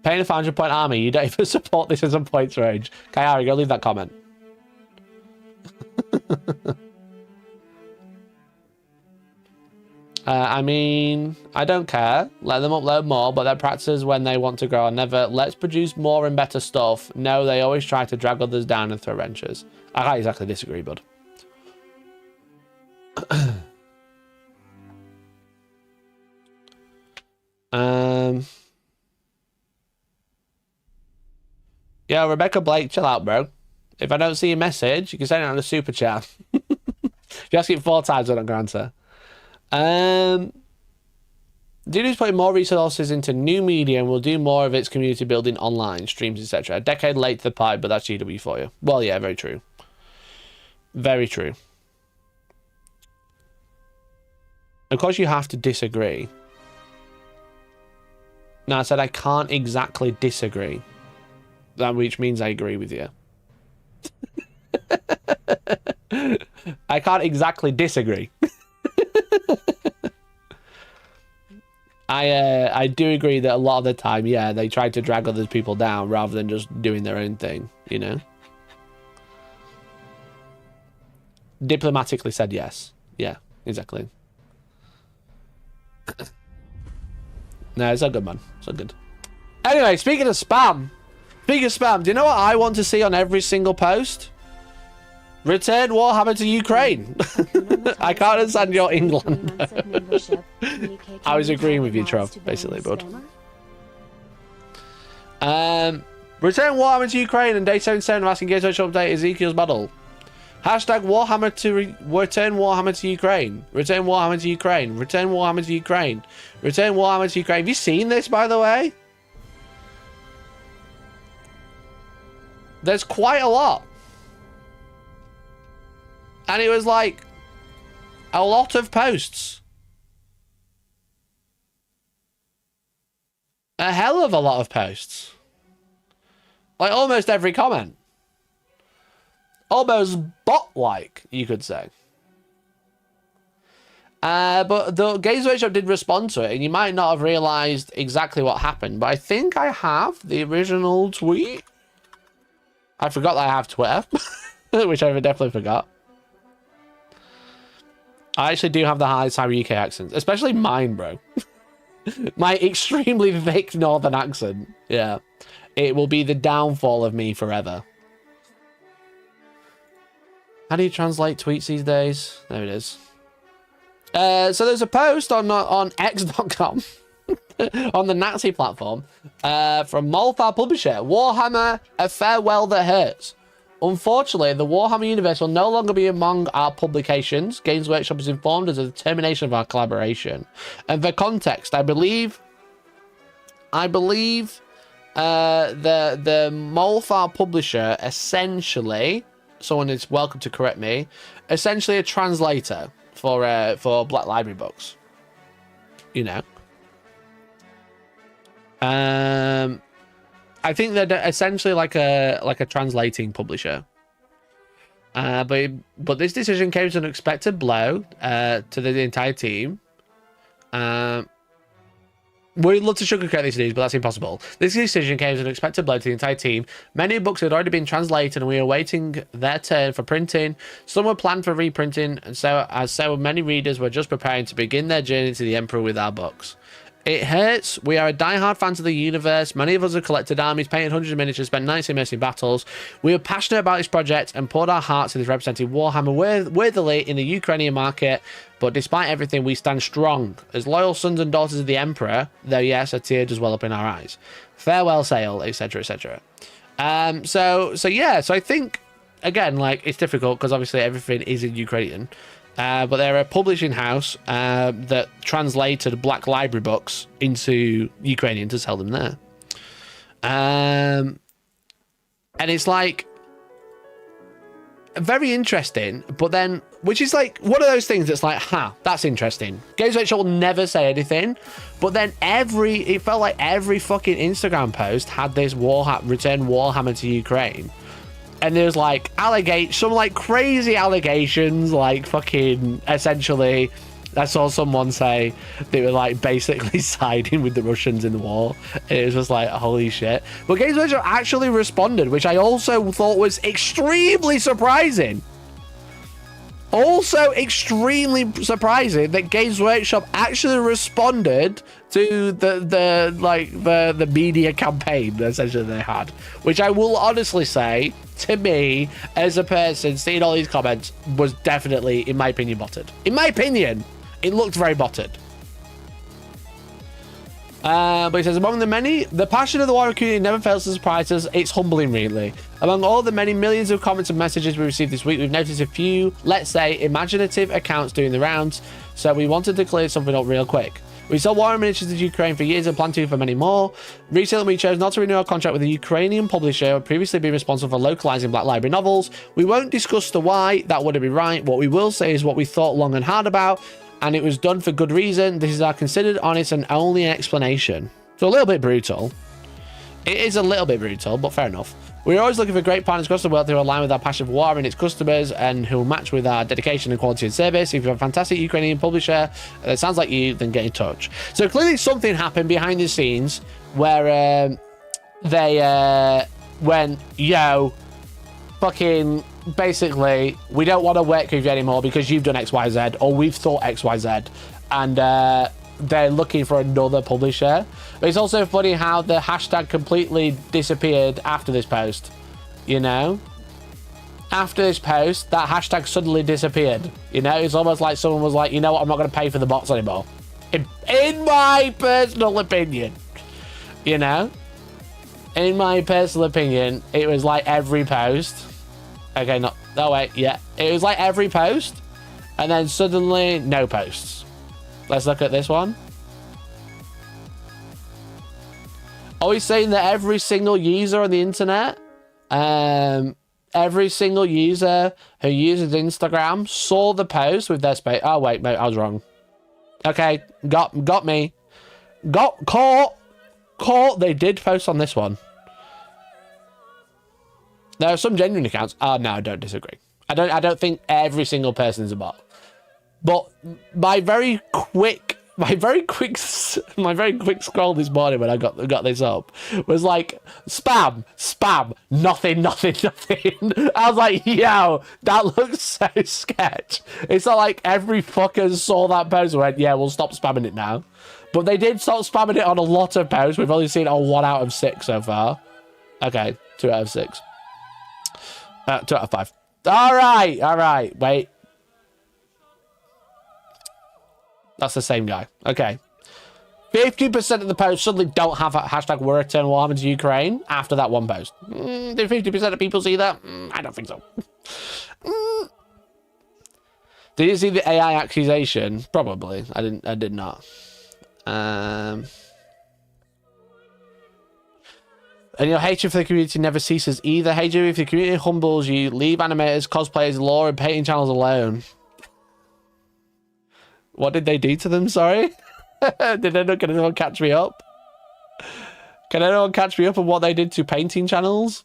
Paying a 500-point army, you don't even support this as a points range. Kayari, go leave that comment. I mean, I don't care. Let them upload more, but their practices when they want to grow are never, let's produce more and better stuff. No, they always try to drag others down and throw wrenches. I can't exactly disagree, bud. Yeah, Rebecca Blake, chill out, bro. If I don't see your message, you can send it on a super chat. If you ask it 4 times, I don't answer. Dude's putting more resources into new media and will do more of its community building online, streams, etc. A decade late to the pipe, but that's GW for you. Well, yeah, very true. Very true. Of course, you have to disagree. No, I said I can't exactly disagree. That which means I agree with you. I can't exactly disagree. I do agree that a lot of the time, yeah, they try to drag other people down rather than just doing their own thing, you know? Diplomatically said yes. Yeah, exactly. No, it's all good, man. It's all good. Anyway, speaking of spam, do you know what I want to see on every single post? Return Warhammer to Ukraine. I can't understand your England. I was agreeing with you, Trov, basically, bud. Return Warhammer to Ukraine and day 77 of asking Games Workshop update Ezekiel's model. Hashtag Warhammer to return Warhammer to Ukraine. Return Warhammer to Ukraine. Return Warhammer to Ukraine. Return Warhammer to Ukraine. Have you seen this, by the way? There's quite a lot. And it was like a lot of posts. A hell of a lot of posts. Like almost every comment. Almost bot-like, you could say. But the Games Workshop did respond to it, and you might not have realised exactly what happened, but I think I have the original tweet. I forgot that I have Twitter, which I definitely forgot. I actually do have the hardest UK accents, especially mine, bro. My extremely thick northern accent. Yeah. It will be the downfall of me forever. How do you translate tweets these days? There it is. So there's a post on x.com on the Nazi platform from Molfar Publisher. Warhammer, a farewell that hurts. Unfortunately, the Warhammer universe will no longer be among our publications. Games Workshop is informed as a termination of our collaboration. And for context, I believe the Molfar Publisher essentially, someone is welcome to correct me, essentially a translator for Black Library books. You know. I think they're essentially like a translating publisher. But this decision came as an unexpected blow to the entire team. We'd love to sugarcoat these news, but that's impossible. This decision came as an unexpected blow to the entire team. Many books had already been translated, and we were waiting their turn for printing. Some were planned for reprinting, and so many readers were just preparing to begin their journey to the Emperor with our books. It hurts. We are a die-hard fans of the universe. Many of us have collected armies, painted hundreds of miniatures, spent nights immersed in battles. We are passionate about this project and poured our hearts into representing Warhammer worthily in the Ukrainian market. But despite everything, we stand strong as loyal sons and daughters of the Emperor. Though yes, a tear does well up in our eyes. Farewell, sail, etc., etc. So I think again, like, it's difficult because obviously everything is in Ukrainian. But they're a publishing house that translated Black Library books into Ukrainian to sell them there. And it's like very interesting, but then, which is like one of those things that's like, that's interesting. Games Workshop will never say anything, but then it felt like every fucking Instagram post had this return Warhammer to Ukraine. And there's like some like crazy allegations, like fucking essentially, I saw someone say they were like basically siding with the Russians in the war. And it was just like, holy shit. But Games Workshop actually responded, which I also thought was extremely surprising. Also extremely surprising that Games Workshop actually responded to the media campaign essentially they had, which I will honestly say, to me as a person seeing all these comments, was definitely, in my opinion, botted. In my opinion, it looked very botted. But he says, among the many, the passion of the Warhammer community never fails to surprise us. It's humbling, really. Among all the many millions of comments and messages we received this week, we've noticed a few, let's say, imaginative accounts doing the rounds, so we wanted to clear something up real quick. We sold Warhammer miniatures to Ukraine for years and plan to for many more. Recently, we chose not to renew our contract with a Ukrainian publisher who had previously been responsible for localizing Black Library novels. We won't discuss the why, that wouldn't be right. What we will say is what we thought long and hard about, and it was done for good reason. This is our considered, honest, and only explanation. So a little bit brutal. It is a little bit brutal, but fair enough. We're always looking for great partners across the world who align with our passion for Warhammer and its customers and who will match with our dedication and quality and service. If you have a fantastic Ukrainian publisher that sounds like you, then get in touch. So clearly something happened behind the scenes where they went, yo, fucking basically, we don't want to work with you anymore because you've done XYZ, or we've thought XYZ, and they're looking for another publisher. But it's also funny how the hashtag completely disappeared after this post, you know? After this post, that hashtag suddenly disappeared, you know? It's almost like someone was like, you know what, I'm not going to pay for the bots anymore. In my personal opinion, you know? In my personal opinion, it was like every post. Okay, not Oh, wait, yeah. It was like every post, and then suddenly no posts. Let's look at this one. Are we saying that every single user on the internet, every single user who uses Instagram saw the post with their space? Oh, wait, mate, I was wrong. Okay, got me. Got caught. They did post on this one. There are some genuine accounts. Oh, no, I don't disagree. I don't think every single person is a bot. But my very quick scroll this morning when I got this up was like spam, nothing. I was like, yo, that looks so sketch. It's not like every fucker saw that post and went, yeah, we'll stop spamming it now. But they did stop spamming it on a lot of posts. We've only seen it on 1 out of 6 so far. Okay, 2 out of 6. 2 out of 5. All right. Wait. That's the same guy. Okay. 50% of the posts suddenly don't have a hashtag we're returning Warhammer to Ukraine after that one post. Did 50% of people see that? I don't think so. Did you see the AI accusation? Probably. I did not. And your hatred for the community never ceases either. Hatred if the community humbles you, leave animators, cosplayers, lore, and painting channels alone. What did they do to them? Sorry? Can anyone catch me up? Can anyone catch me up on what they did to painting channels?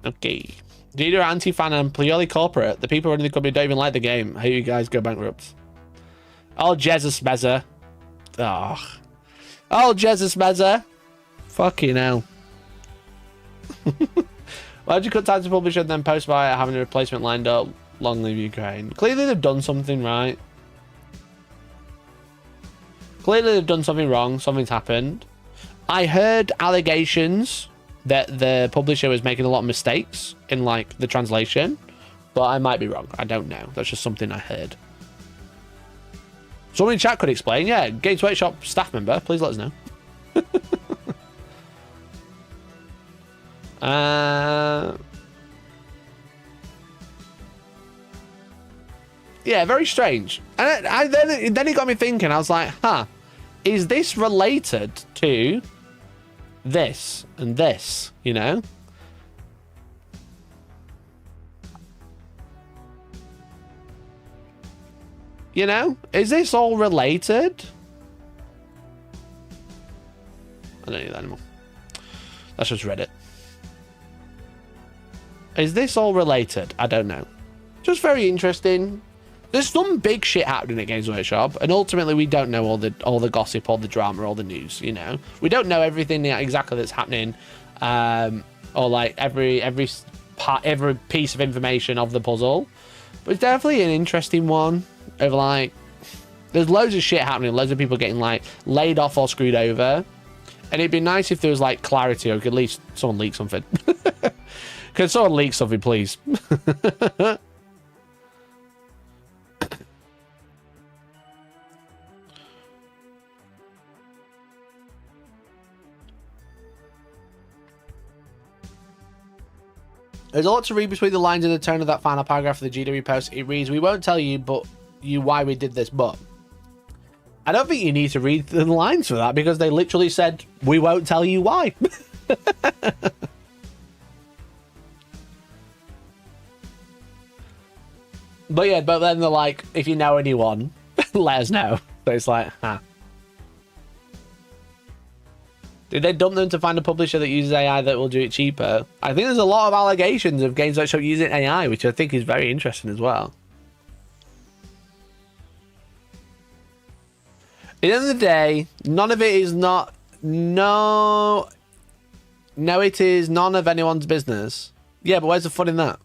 Okay. Due to anti-fan and purely corporate, the people running the company don't even like the game. How you guys go bankrupt? Oh, Jesus Mezza. Oh, Jesus Mezza. Fucking hell. Why'd you cut time to publish and then post by having a replacement lined up? Long live Ukraine. Clearly they've done something right. Clearly they've done something wrong. Something's happened. I heard allegations that the publisher was making a lot of mistakes in like the translation, but I might be wrong. I don't know. That's just something I heard. Someone in chat could explain. Yeah, Games Workshop staff member, please let us know. Yeah, very strange. And then it got me thinking. I was like, is this related to this and this, you know? You know? Is this all related? I don't need that anymore. That's just Reddit. Is this all related? I don't know. Just very interesting. There's some big shit happening at Games Workshop, and ultimately we don't know all the gossip, all the drama, all the news. You know, we don't know everything exactly that's happening, or like every piece of information of the puzzle. But it's definitely an interesting one. Of like, there's loads of shit happening, loads of people getting like laid off or screwed over, and it'd be nice if there was like clarity, or at least someone leak something. Can someone leak something, please? There's a lot to read between the lines in the tone of that final paragraph of the GW post. It reads, "We won't tell you why we did this, but..." I don't think you need to read the lines for that, because they literally said, "We won't tell you why." But yeah, but then they're like, if you know anyone, let us know. So it's like, Did they dump them to find a publisher that uses AI that will do it cheaper? I think there's a lot of allegations of Games Workshop using AI, which I think is very interesting as well. At the end of the day, none of it is not... No, it is none of anyone's business. Yeah, but where's the fun in that?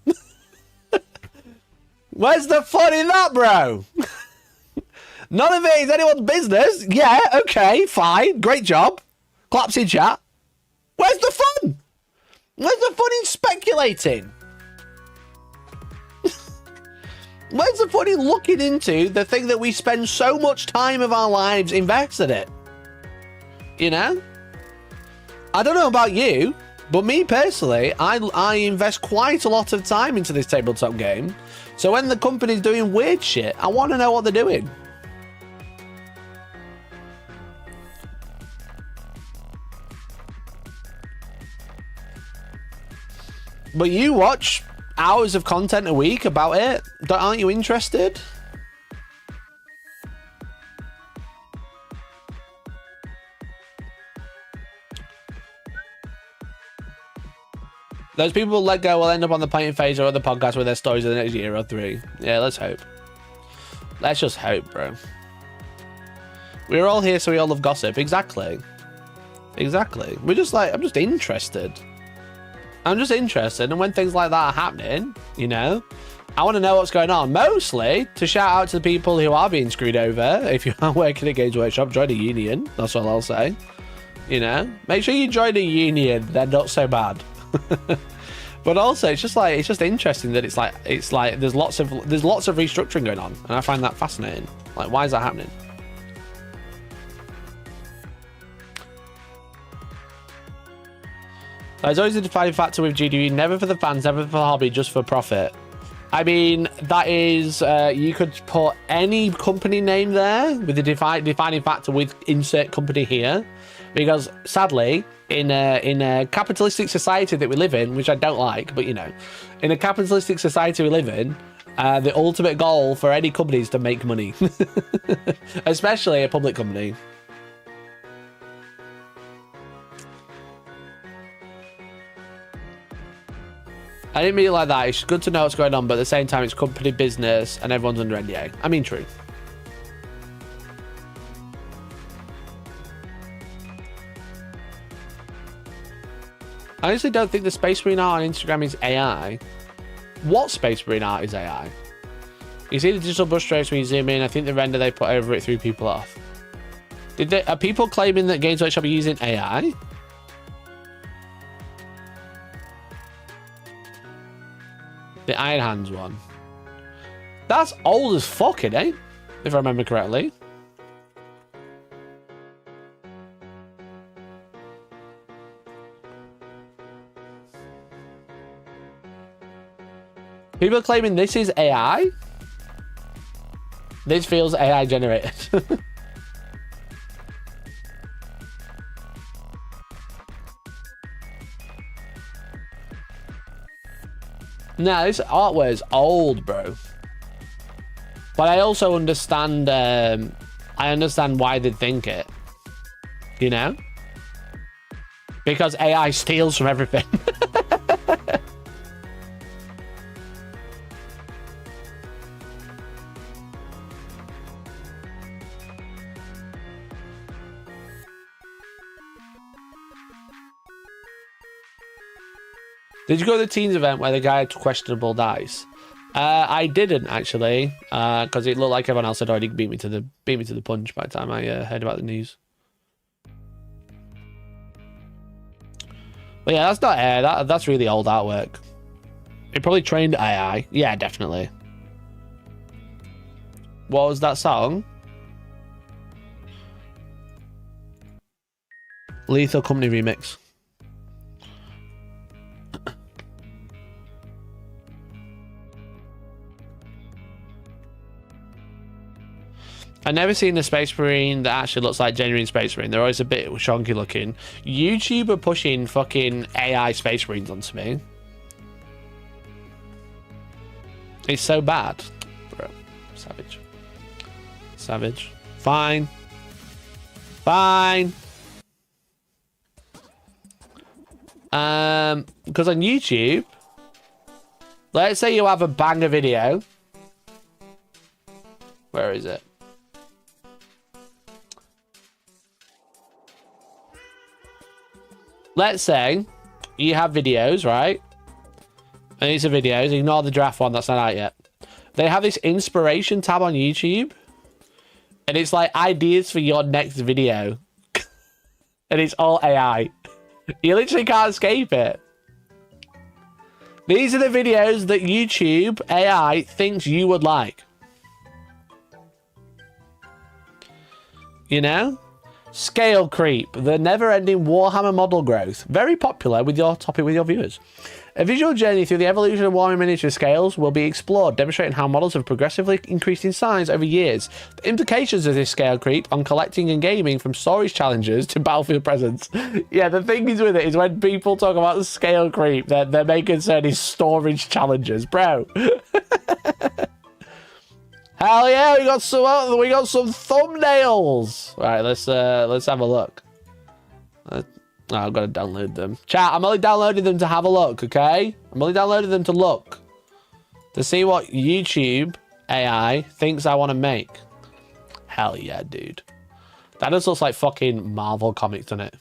Where's the fun in that, bro? None of it is anyone's business. Yeah, okay, fine. Great job. Claps in chat. Where's the fun? Where's the fun in speculating? Where's the fun in looking into the thing that we spend so much time of our lives invested in? You know? I don't know about you, But me personally, I invest quite a lot of time into this tabletop game. So when the company's doing weird shit, I want to know what they're doing. But you watch hours of content a week about it. Aren't you interested? Those people let go will end up on the painting phase or other podcasts with their stories in the next year or 3. Yeah, let's hope. Let's just hope, bro. We're all here so we all love gossip. Exactly. Exactly. We're just like, I'm just interested. I'm just interested. And when things like that are happening, you know, I want to know what's going on. Mostly to shout out to the people who are being screwed over. If you are working at Games Workshop, join a union. That's all I'll say. You know, make sure you join a union. They're not so bad. But also it's just interesting that it's like there's lots of restructuring going on, and I find that fascinating. Like, why is that happening? There's always a defining factor with GDU, never for the fans, never for the hobby, just for profit. I mean, that is, you could put any company name there with the defining factor with insert company here, because sadly, in a capitalistic society that we live in, which I don't like, but you know, in a capitalistic society we live in, the ultimate goal for any company is to make money, especially a public company. I didn't mean it like that. It's good to know what's going on, but at the same time, it's company business and everyone's under NDA. I mean, true. I honestly don't think the Space Marine art on Instagram is AI. What Space Marine art is AI? You see the digital brush strokes when you zoom in. I think the render they put over it threw people off. Are people claiming that Games Workshop are using AI? The Iron Hands one. That's old as fuck, eh? If I remember correctly. People are claiming this is AI? This feels AI generated. No, this artwork is old, bro. But I also understand, I understand why they think it. You know? Because AI steals from everything. Did you go to the teens event where the guy had questionable dice? I didn't actually, because it looked like everyone else had already beat me to the punch by the time I heard about the news. But yeah, that's not AI. That's really old artwork. It probably trained AI. Yeah, definitely. What was that song? Lethal Company remix. I've never seen a Space Marine that actually looks like genuine Space Marine. They're always a bit shonky looking. YouTube are pushing fucking AI Space Marines onto me. It's so bad. Bro, savage. Savage. Fine. Fine. Because on YouTube, let's say you have a banger video. Where is it? Let's say you have videos, right? And these are videos. Ignore the draft one. That's not out yet. They have this inspiration tab on YouTube. And it's like ideas for your next video. And it's all AI. You literally can't escape it. These are the videos that YouTube AI thinks you would like. You know? Scale creep, the never-ending Warhammer model growth. Very popular with your topic with your viewers. A visual journey through the evolution of Warhammer miniature scales will be explored, demonstrating how models have progressively increased in size over years. The implications of this scale creep on collecting and gaming, from storage challenges to battlefield presence. Yeah, the thing is with it is when people talk about the scale creep, their main concern is storage challenges, bro. Hell yeah, we got some thumbnails. All right, let's have a look. Oh, I've got to download them. Chat, I'm only downloading them to have a look, okay? I'm only downloading them to look. To see what YouTube AI thinks I want to make. Hell yeah, dude. That just looks like fucking Marvel comics, doesn't it?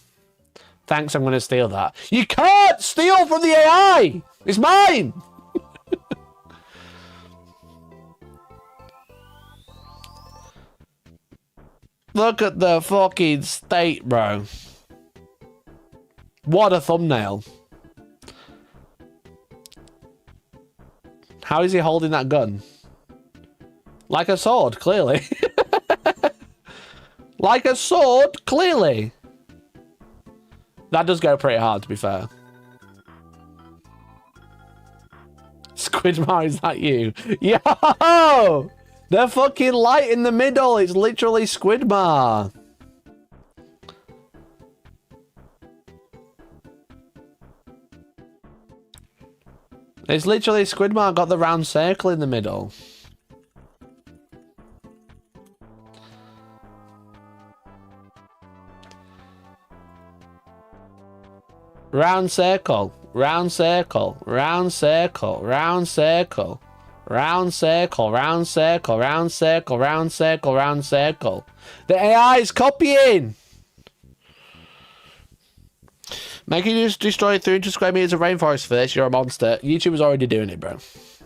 Thanks, I'm going to steal that. You can't steal from the AI! It's mine! Look at the fucking state, bro. What a thumbnail. How is he holding that gun? Like a sword, clearly. Like a sword, clearly. That does go pretty hard, to be fair. Squidmar, is that you? Yo! The fucking light in the middle is literally Squidmar. It's literally Squidmar got the round circle in the middle. Round circle, round circle, round circle, round circle, round circle, round circle, round circle, round circle, round circle. The AI is copying. Making you destroy 300 square meters of rainforest for this, you're a monster. YouTube was already doing it, bro.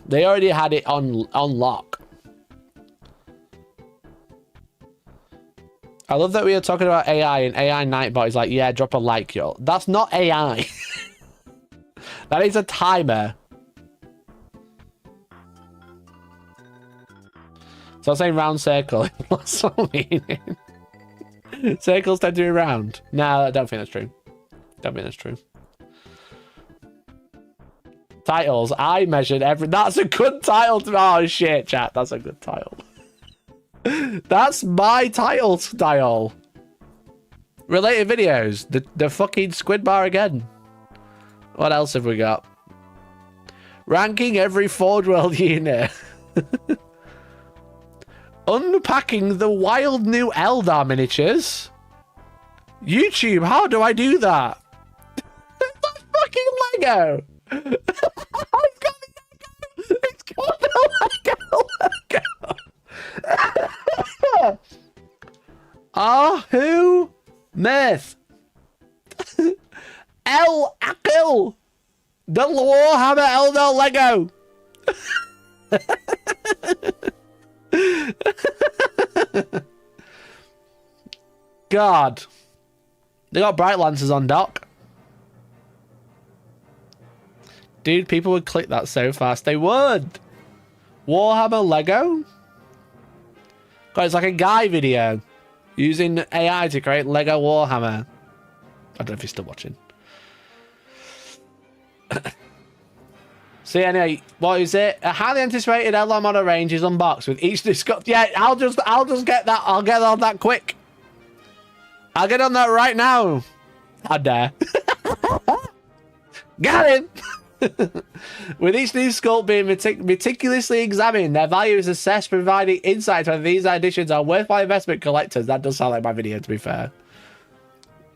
They already had it on lock. I love that we are talking about AI and AI Nightbot is like, yeah, drop a like, yo. That's not AI. That is a timer. So I'm saying round circle. What's that meaning? Circles tend to be round. No, I don't think that's true. Don't think that's true. Titles. I measured every... That's a good title. Oh, shit, chat. That's a good title. That's my title style. Related videos. The fucking Squidmar again. What else have we got? Ranking every Forge World unit. Unpacking the wild new Eldar miniatures. YouTube, how do I do that? That's fucking Lego. It's got the Lego. Who? Myth. El Akil. The Warhammer Eldar Lego. God. They got bright lancers on dock. Dude, people would click that so fast. They would. Warhammer Lego? God, it's like a guy video using AI to create Lego Warhammer. I don't know if he's still watching. See, anyway, what is it? A highly anticipated Eldar model range is unboxed with each discussed. Yeah, I'll just get that. I'll get on that quick. I'll get on that right now. I dare. Got him. With each new sculpt being meticulously examined, their value is assessed, providing insights whether these additions are worthwhile investment collectors. That does sound like my video, to be fair.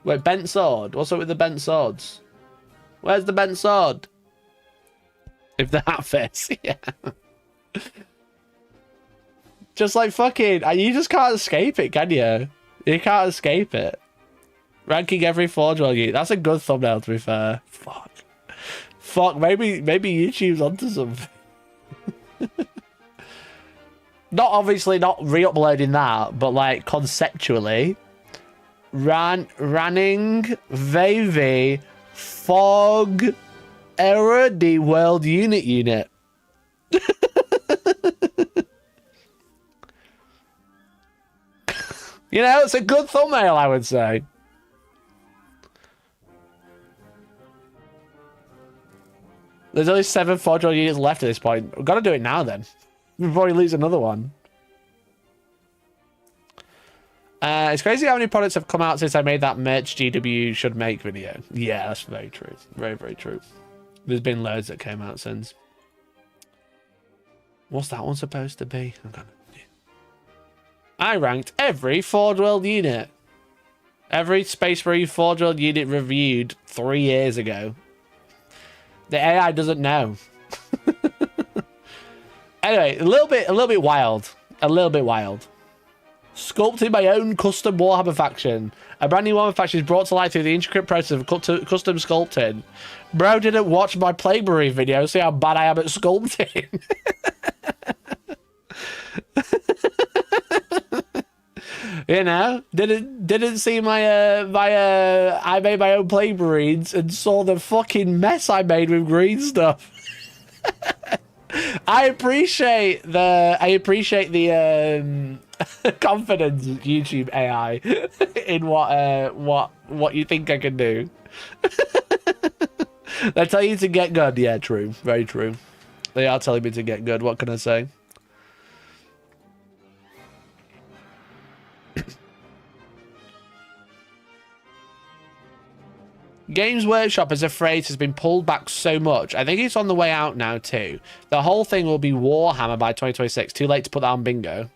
Wait, bent sword? What's up with the bent swords? Where's the bent sword? If the hat fits, yeah. Just like fucking... You just can't escape it, can you? You can't escape it. Ranking every Forge World unit. That's a good thumbnail, to be fair. Fuck. Fuck, maybe YouTube's onto something. Obviously not re-uploading that, but like conceptually. Ranning Vavi Fog Erudi World Unit. You know, it's a good thumbnail, I would say. There's only 7 4-year-old units left at this point. We've got to do it now, then. Before he loses another one. It's crazy how many products have come out since I made that merch GW should make video. Yeah, that's very true. Very, very true. There's been loads that came out since. What's that one supposed to be? I ranked every Forge World unit. Every Space Marine Forge World unit reviewed 3 years ago. The AI doesn't know. Anyway, a little bit wild. A little bit wild. Sculpting my own custom Warhammer faction. A brand new Warhammer faction is brought to life through the intricate process of custom sculpting. Bro didn't watch my Plague Marine video, see how bad I am at sculpting. You know, didn't see my I made my own Plague Marines and saw the fucking mess I made with green stuff. I appreciate the confidence YouTube AI in what you think I can do. They tell you to get good. Yeah, true. Very true. They are telling me to get good. What can I say? Games Workshop as a phrase has been pulled back so much. I think it's on the way out now too. The whole thing will be Warhammer by 2026. Too late to put that on bingo.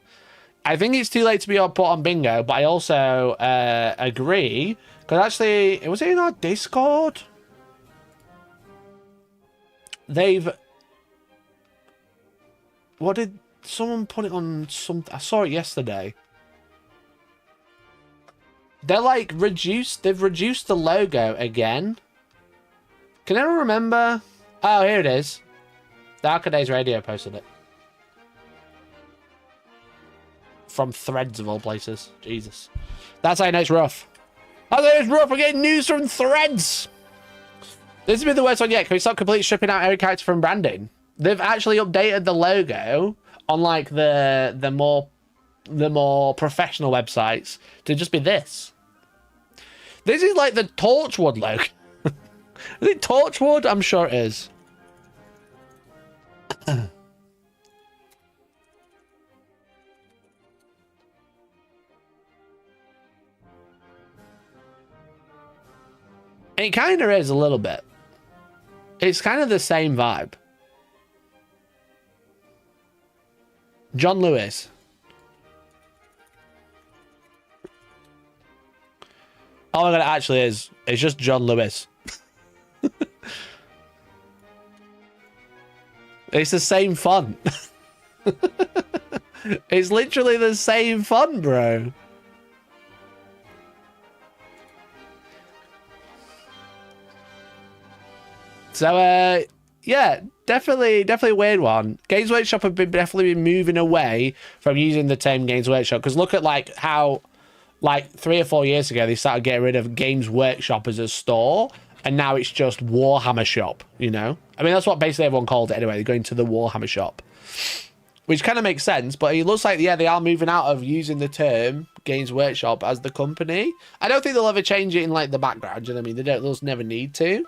I think it's too late to be put on bingo, but I also agree. Because actually, was it in our Discord? What did someone put it on? I saw it yesterday. They're like they've reduced the logo again. Can anyone remember? Oh, here it is. The Arcades Radio posted it. From Threads of all places. Jesus. That's how I know it's rough. That's how I know it's rough. We're getting news from Threads. This has been the worst one yet. Can we stop completely stripping out every character from branding? They've actually updated the logo on like the more professional websites to just be this. This is like the Torchwood logo. Is it Torchwood? I'm sure it is. It kind of is a little bit. It's kind of the same vibe. John Lewis. Oh my god, it actually is. It's just John Lewis. It's the same font. It's literally the same font, bro. So, yeah, definitely a weird one. Games Workshop have definitely been moving away from using the term Games Workshop. Because look at like how, like 3 or 4 years ago, they started getting rid of Games Workshop as a store. And now it's just Warhammer Shop, you know? I mean, that's what basically everyone called it anyway. They're going to the Warhammer Shop. Which kind of makes sense. But it looks like, yeah, they are moving out of using the term Games Workshop as the company. I don't think they'll ever change it in, like, the background. You know what I mean? They'll just never need to.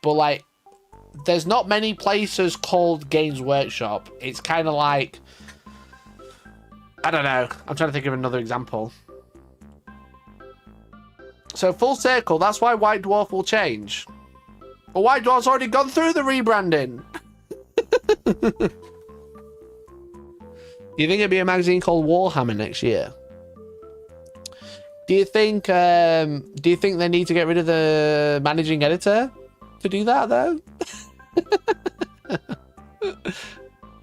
But, like, there's not many places called Games Workshop. It's kind of like... I don't know. I'm trying to think of another example. So, full circle, that's why White Dwarf will change. But White Dwarf's already gone through the rebranding. You think it'd be a magazine called Warhammer next year? Do you think they need to get rid of the managing editor to do that, though?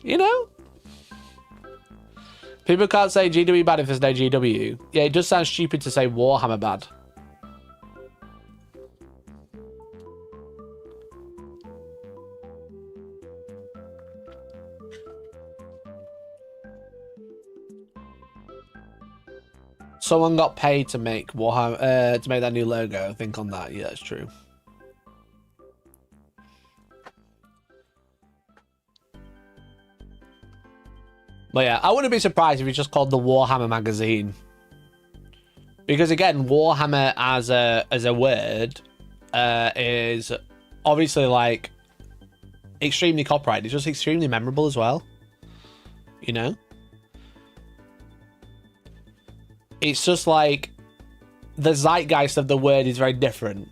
You know? People can't say GW bad if there's no GW. Yeah, it does sound stupid to say Warhammer bad. Someone got paid to make Warhammer, to make that new logo. I think on that, yeah, it's true. But yeah, I wouldn't be surprised if it's just called the Warhammer magazine. Because again, Warhammer as a word is obviously like extremely copyrighted. It's just extremely memorable as well. You know? It's just like the zeitgeist of the word is very different.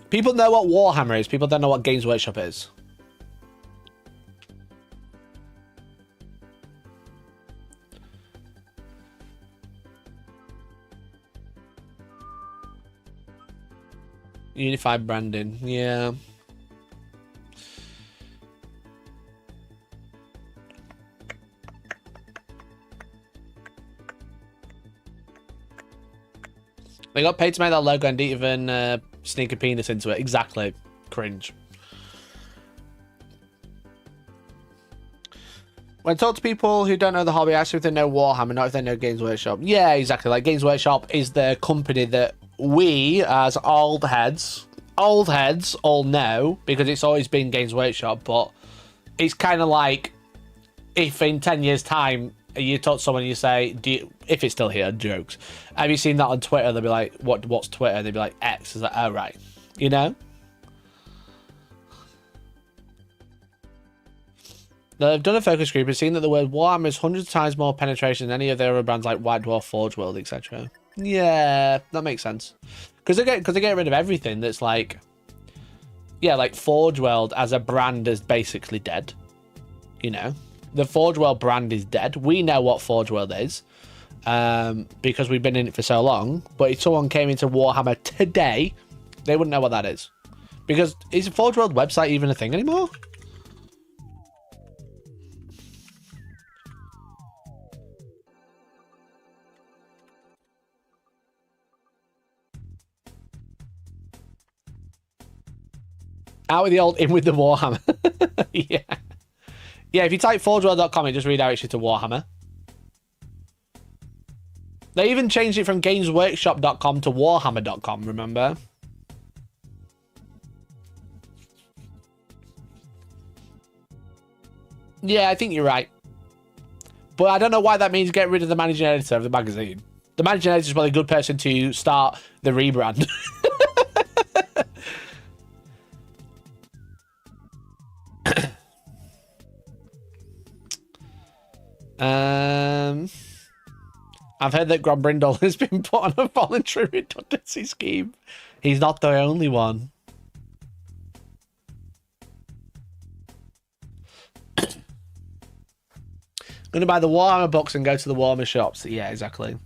People know what Warhammer is. People don't know what Games Workshop is. Unified branding, yeah. They got paid to make that logo and didn't even sneak a penis into it. Exactly. Cringe. When I talk to people who don't know the hobby, I ask if they know Warhammer, not if they know Games Workshop. Yeah, exactly. Like Games Workshop is the company that we, as old heads all know, because it's always been Games Workshop, but it's kind of like if in 10 years' time you talk to someone and you say, if it's still here, jokes, have you seen that on Twitter? They'll be like, what's Twitter? They'll be like, X. Is like, oh, right. You know? They've done a focus group and seen that the word Warhammer is hundreds of times more penetration than any of their other brands like White Dwarf, Forge World, etc. Yeah, that makes sense. Because they get rid of everything that's like, yeah, like Forge World as a brand is basically dead. You know? The Forge World brand is dead. We know what Forge World is because we've been in it for so long. But if someone came into Warhammer today, they wouldn't know what that is. Because is the Forge World website even a thing anymore? Out with the old, in with the Warhammer. Yeah. Yeah, if you type forgeworld.com, it just redirects you to Warhammer. They even changed it from gamesworkshop.com to warhammer.com, remember? Yeah, I think you're right. But I don't know why that means get rid of the managing editor of the magazine. The managing editor is probably a good person to start the rebrand. I've heard that Grombrindle has been put on a voluntary redundancy scheme. He's not the only one. Gonna buy the Warhammer books and go to the Warhammer shops. Yeah, exactly.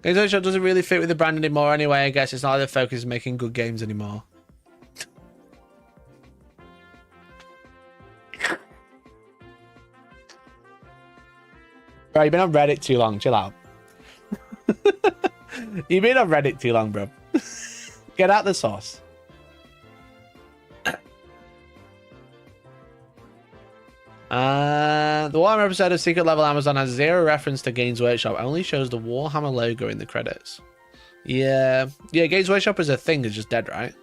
Games Workshop doesn't really fit with the brand anymore anyway. I guess it's not their focus on making good games anymore. Bro, you've been on Reddit too long. Chill out. You've been on Reddit too long, bro. Get out the sauce. The Warhammer episode of Secret Level Amazon has zero reference to Games Workshop. It only shows the Warhammer logo in the credits. Yeah, Games Workshop is a thing. It's just dead, right?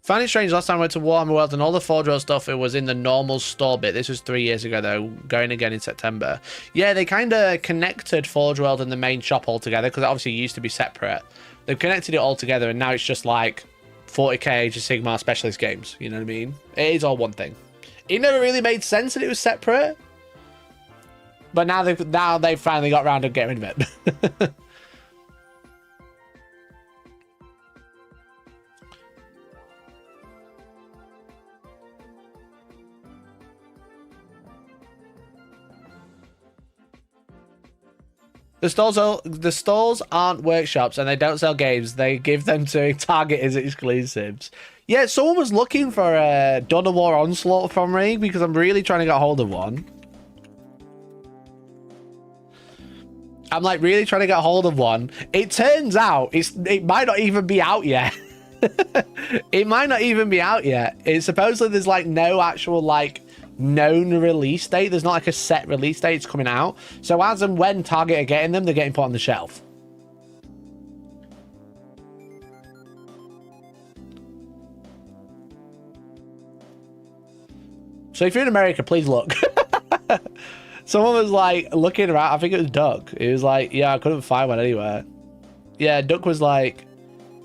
Found it strange last time I went to Warhammer World and all the Forge World stuff, it was in the normal store bit. This was 3 years ago though, going again in September. Yeah, they kind of connected Forge World and the main shop all together because it obviously used to be separate. They've connected it all together and now it's just like 40k Age of Sigmar specialist games. You know what I mean? It is all one thing. It never really made sense that it was separate. But now they've finally got around to getting rid of it. The stores aren't workshops and they don't sell games. They give them to Target as exclusives. Yeah, someone was looking for a Dawn of War Onslaught from me because I'm really trying to get hold of one. I'm like really trying to get hold of one. It turns out it might not even be out yet. It might not even be out yet. It's supposedly there's like no actual like known release date. There's not like a set release date. It's coming out. So as and when Target are getting them, they're getting put on the shelf. So if you're in America, please look. Someone was like looking around. I think it was Duck. He was like, yeah, I couldn't find one anywhere. Yeah, Duck was like,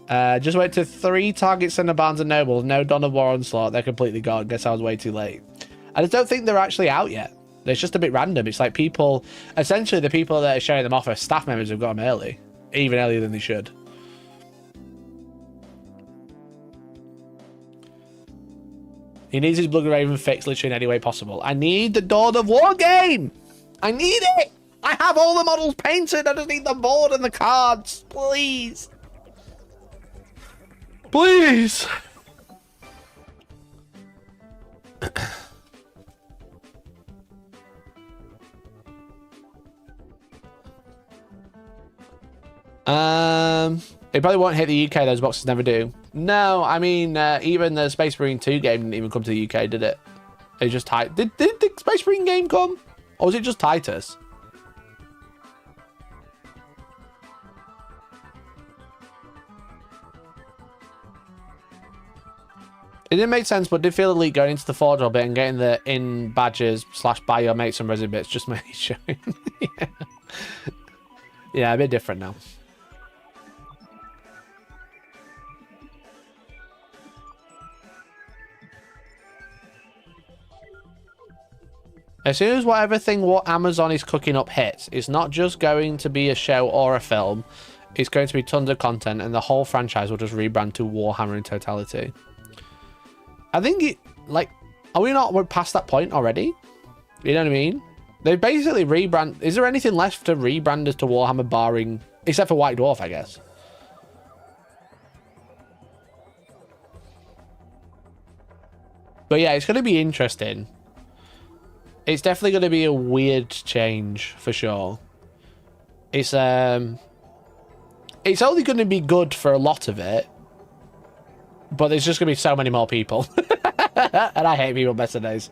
just went to 3 Target Center Barnes and Noble. No Dawn of War Onslaught. They're completely gone. Guess I was way too late. I just don't think they're actually out yet. It's just a bit random. It's like people, essentially the people that are showing them off are staff members who've got them early. Even earlier than they should. He needs his Blood Raven fixed literally in any way possible. I need the Dawn of War game! I need it! I have all the models painted. I just need the board and the cards. Please. Please. It probably won't hit the UK. Those boxes never do. No, I mean, even the Space Marine 2 game didn't even come to the UK, did it? It just did the Space Marine game come? Or was it just Titus? It didn't make sense, but did feel elite going into the Forge bit and getting the in badges / buy your mates some resin bits just made sure. Yeah. Yeah, a bit different now. As soon as whatever thing what Amazon is cooking up hits, it's not just going to be a show or a film. It's going to be tons of content, and the whole franchise will just rebrand to Warhammer in totality. I think it, like, are we not past that point already? You know what I mean? They basically rebrand. Is there anything left to rebrand as to Warhammer barring, except for White Dwarf, I guess? But yeah, it's going to be interesting. It's definitely going to be a weird change for sure. It's only going to be good for a lot of it, but there's just going to be so many more people. And I hate people better days.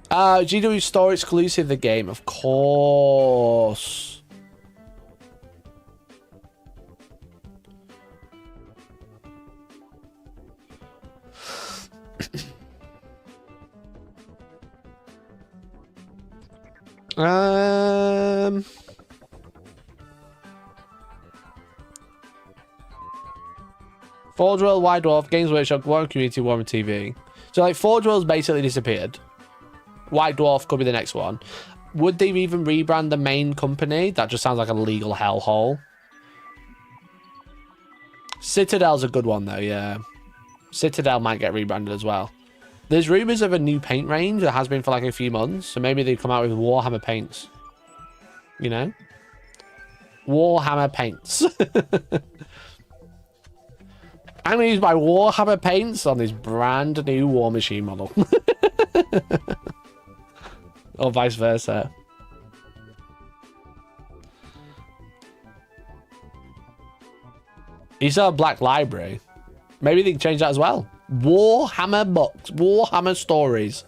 GW Store exclusive, the game, of course. Forge World, White Dwarf, Games Workshop, Warhammer Community, Warhammer TV. So like Forge World's basically disappeared. White Dwarf could be the next one. Would they even rebrand the main company? That just sounds like a legal hellhole. Citadel's a good one though, yeah. Citadel might get rebranded as well. There's rumors of a new paint range that has been for like a few months, so maybe they come out with Warhammer paints. You know? Warhammer paints. I'm going to use my Warhammer paints on this brand new War Machine model. Or vice versa. You saw a Black Library. Maybe they can change that as well. Warhammer books. Warhammer stories.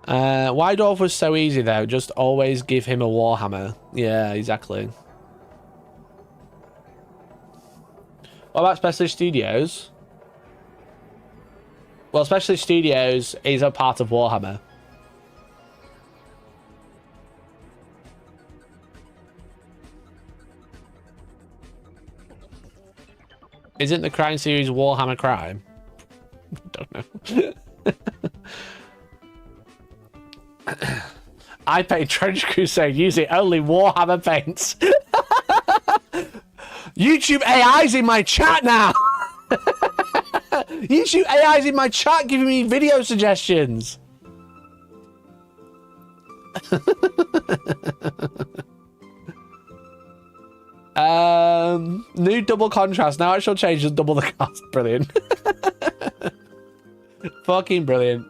White Dwarf was so easy though. Just always give him a Warhammer. Yeah, exactly. What about Specialist Studios? Well, Specialist Studios is a part of Warhammer. Isn't the crime series Warhammer Crime? Don't know. I paid Trench Crusade using only Warhammer paints. YouTube AI's in my chat now. YouTube AI's in my chat giving me video suggestions. New double contrast. Now actual change is double the cost. Brilliant. Fucking brilliant.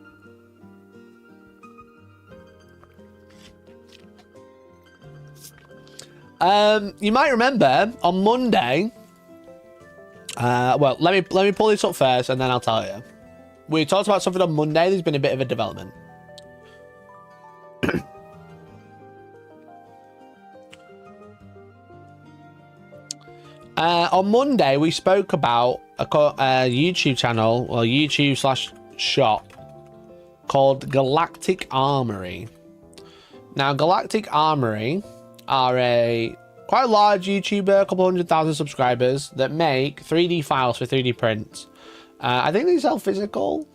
You might remember on Monday. Well, let me pull this up first, and then I'll tell you. We talked about something on Monday. There's been a bit of a development. On Monday, we spoke about a YouTube channel, or YouTube/shop, called Galactic Armory. Now, Galactic Armory are a quite large YouTuber, a couple 100,000 subscribers, that make 3D files for 3D prints. I think they sell physical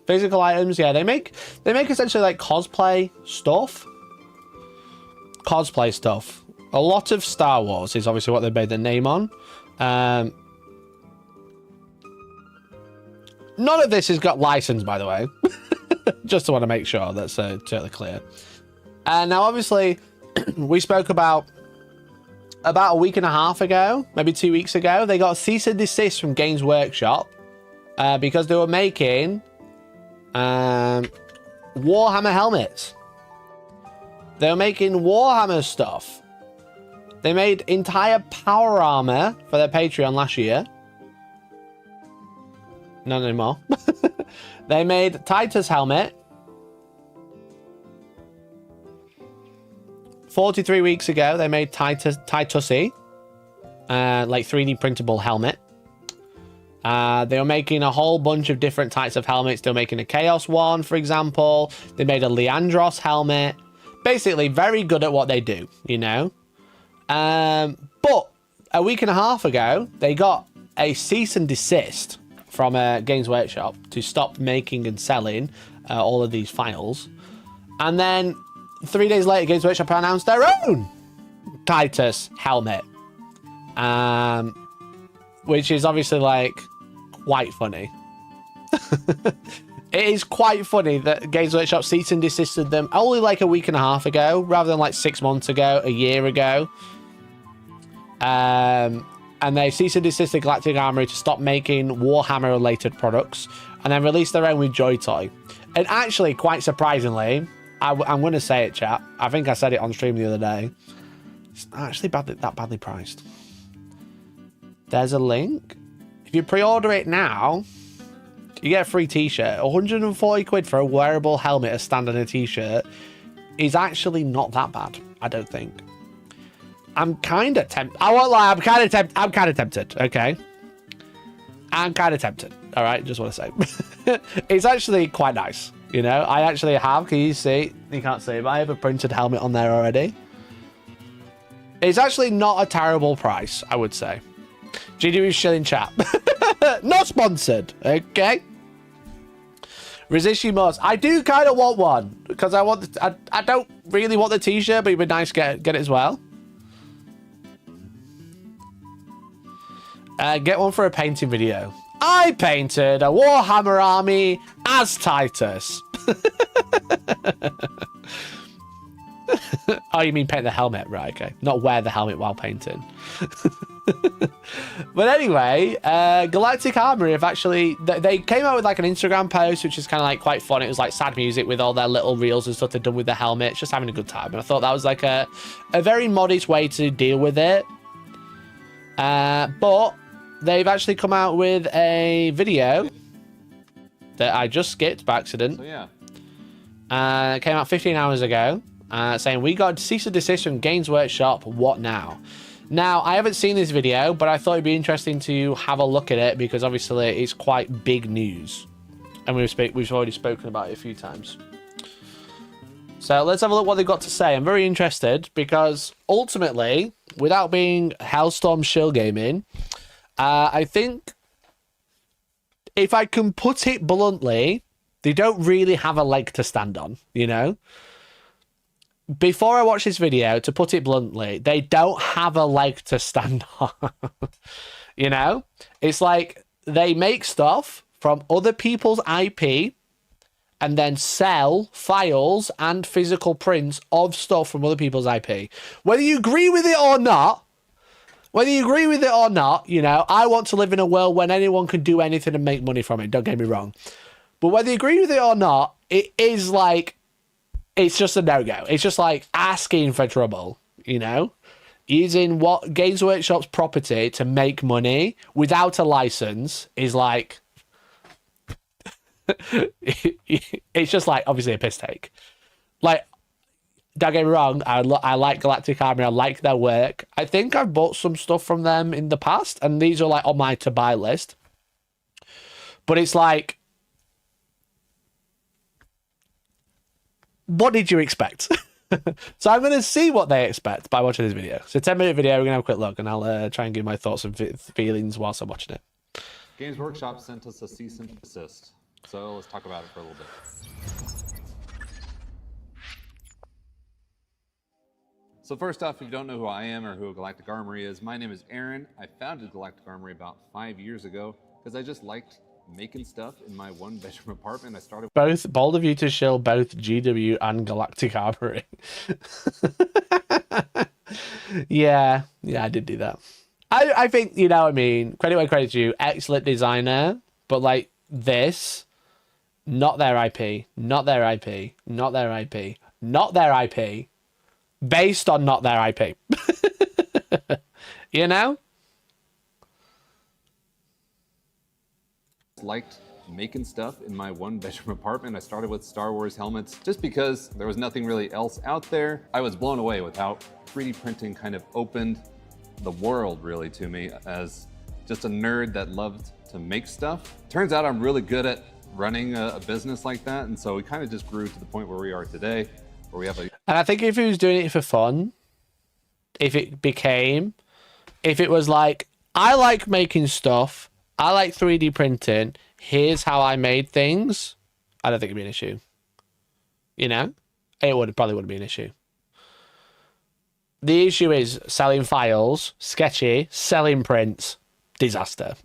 items. Yeah, they make essentially like cosplay stuff. A lot of Star Wars is obviously what they made their name on. None of this has got license, by the way. Just to want to make sure that's totally clear. And now, obviously, we spoke about a week and a half ago, maybe 2 weeks ago, they got a cease and desist from Games Workshop because they were making Warhammer helmets. They were making Warhammer stuff. They made entire power armor for their Patreon last year. Not anymore. They made Titus helmet. 43 weeks ago, they made Titusy, like 3D printable helmet. They were making a whole bunch of different types of helmets. They were making a Chaos one, for example. They made a Leandros helmet. Basically, very good at what they do, you know. But a week and a half ago, they got a cease and desist from Games Workshop to stop making and selling all of these files. And then 3 days later, Games Workshop announced their own Titus helmet, which is obviously like quite funny. It is quite funny that Games Workshop cease and desisted them only like a week and a half ago, rather than like 6 months ago, a year ago. And they cease and desisted Galactic Armory to stop making Warhammer related products, and then released their own with Joy Toy. And actually, quite surprisingly, I'm going to say it, chat. I think I said it on stream the other day. It's actually that badly priced. There's a link. If you pre-order it now, you get a free t-shirt. 140 quid for a wearable helmet, a stand and a t-shirt is actually not that bad, I don't think. I'm kind of tempted. I won't lie, I'm kind of tempted, okay? I'm kind of tempted, all right? Just want to say. It's actually quite nice, you know? I actually have, can you see? You can't see, but I have a printed helmet on there already. It's actually not a terrible price, I would say. GW shilling chat. Not sponsored, okay? Resist you must. I do kind of want one, because I don't really want the t-shirt, but it'd be nice to get it as well. Get one for a painting video. I painted a Warhammer army as Titus. Oh, you mean paint the helmet? Right, okay. Not wear the helmet while painting. But anyway, Galactic Armory have actually... They came out with like an Instagram post, which is kind of like quite fun. It was like sad music with all their little reels and stuff they've done with the helmets. Just having a good time. And I thought that was like a very modest way to deal with it. But they've actually come out with a video that I just skipped by accident. So yeah. It came out 15 hours ago, saying, we got cease and desist from Games Workshop, what now? Now, I haven't seen this video, but I thought it'd be interesting to have a look at it, because obviously it's quite big news. And we've already spoken about it a few times. So let's have a look what they've got to say. I'm very interested, because ultimately, without being Hellstorm shill gaming, I think, if I can put it bluntly, they don't really have a leg to stand on, you know? Before I watch this video, to put it bluntly, they don't have a leg to stand on. You know? It's like they make stuff from other people's IP and then sell files and physical prints of stuff from other people's IP. Whether you agree with it or not, Whether you agree with it or not, you know, I want to live in a world when anyone can do anything and make money from it. Don't get me wrong. But whether you agree with it or not, it is like, it's just a no-go. It's just like asking for trouble, you know? Using what Games Workshop's property to make money without a license is like... it's just like, obviously, a piss take. Like, don't get me wrong, I like Galactic Armory, I like their work. I think I've bought some stuff from them in the past, and these are like on my to-buy list. But it's like... what did you expect? So I'm going to see what they expect by watching this video. It's a 10-minute video. We're going to have a quick look, and I'll try and give my thoughts and feelings whilst I'm watching it. Games Workshop sent us a cease and desist, so let's talk about it for a little bit. So first off, if you don't know who I am or who Galactic Armory is, my name is Aaron. I founded Galactic Armory about 5 years ago because I just liked making stuff in my one-bedroom apartment. I started both bold of you to shill both GW and Galactic Armory. yeah, I did do that. I think, you know what I mean, credit where credit's due, excellent designer, but like this, not their IP, not their IP, not their IP, not their IP, based on not their IP. You know? Liked making stuff in my one-bedroom apartment. I started with Star Wars helmets just because there was nothing really else out there. I was blown away with how 3D printing kind of opened the world really to me as just a nerd that loved to make stuff. Turns out I'm really good at running a business like that, and so we kind of just grew to the point where we are today, where we have a... And I think if he was doing it for fun, if it was like, I like making stuff, I like 3D printing, here's how I made things, I don't think it'd be an issue. You know? It probably wouldn't be an issue. The issue is selling files, sketchy, selling prints, disaster.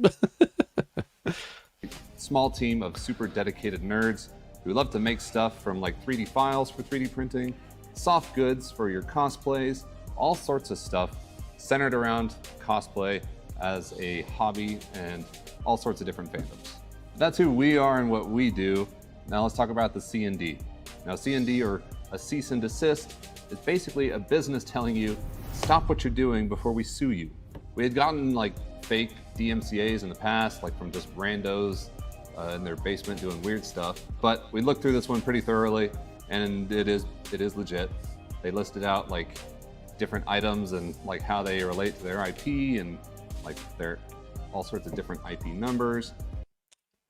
Small team of super dedicated nerds who love to make stuff from like 3D files for 3D printing, soft goods for your cosplays, all sorts of stuff centered around cosplay as a hobby and all sorts of different fandoms. That's who we are and what we do. Now let's talk about the C&D. Now C&D, or a cease and desist, is basically a business telling you, stop what you're doing before we sue you. We had gotten like fake DMCAs in the past, like from just randos in their basement doing weird stuff. But we looked through this one pretty thoroughly, and it is legit. They listed out like different items and like how they relate to their IP and like their all sorts of different IP numbers.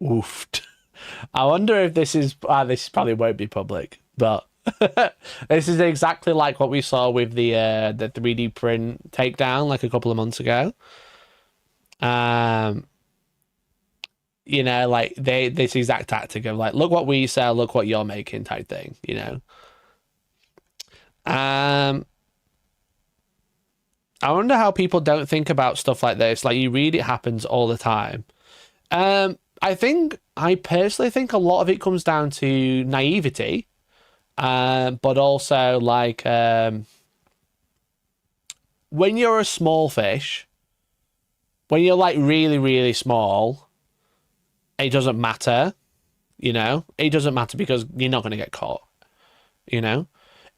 Oofed. I wonder if this is this probably won't be public, but this is exactly like what we saw with the 3D print takedown like a couple of months ago. You know, like this exact tactic of like, look what we sell, look what you're making type thing, you know. I wonder how people don't think about stuff like this. Like, you read it happens all the time. I personally think a lot of it comes down to naivety, but also like when you're a small fish, when you're like really, really small, it doesn't matter, you know? It doesn't matter because you're not going to get caught, you know?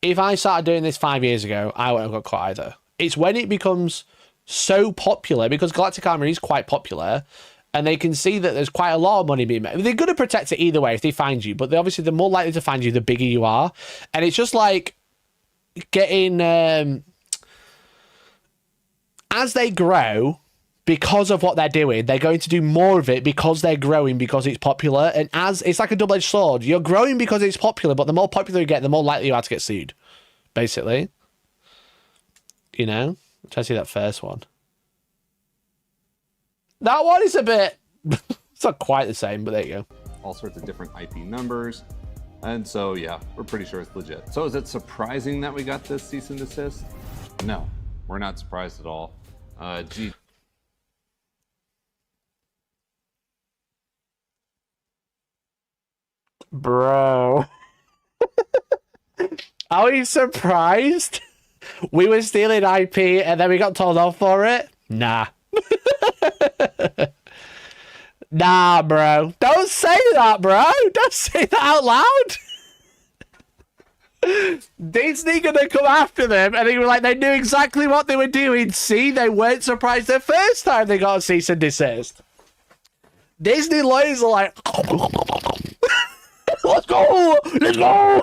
If I started doing this 5 years ago, I wouldn't have got caught either. It's when it becomes so popular, because Galactic Armory is quite popular, and they can see that there's quite a lot of money being made. They're going to protect it either way if they find you, but they're more likely to find you the bigger you are. And it's just like getting... as they grow, because of what they're doing, they're going to do more of it because they're growing, because it's popular. And as it's like a double-edged sword. You're growing because it's popular, but the more popular you get, the more likely you are to get sued, basically. You know? Try to see that first one. That one is a bit... it's not quite the same, but there you go. All sorts of different IP numbers. And so, yeah, we're pretty sure it's legit. So is it surprising that we got this cease and desist? No, we're not surprised at all. Gee. Bro. Are we surprised? We were stealing IP and then we got told off for it? Nah. Nah, bro. Don't say that, bro. Don't say that out loud. Disney gonna come after them, and they were like, they knew exactly what they were doing. See, they weren't surprised the first time they got a cease and desist. Disney lawyers are like, let's go, let's go.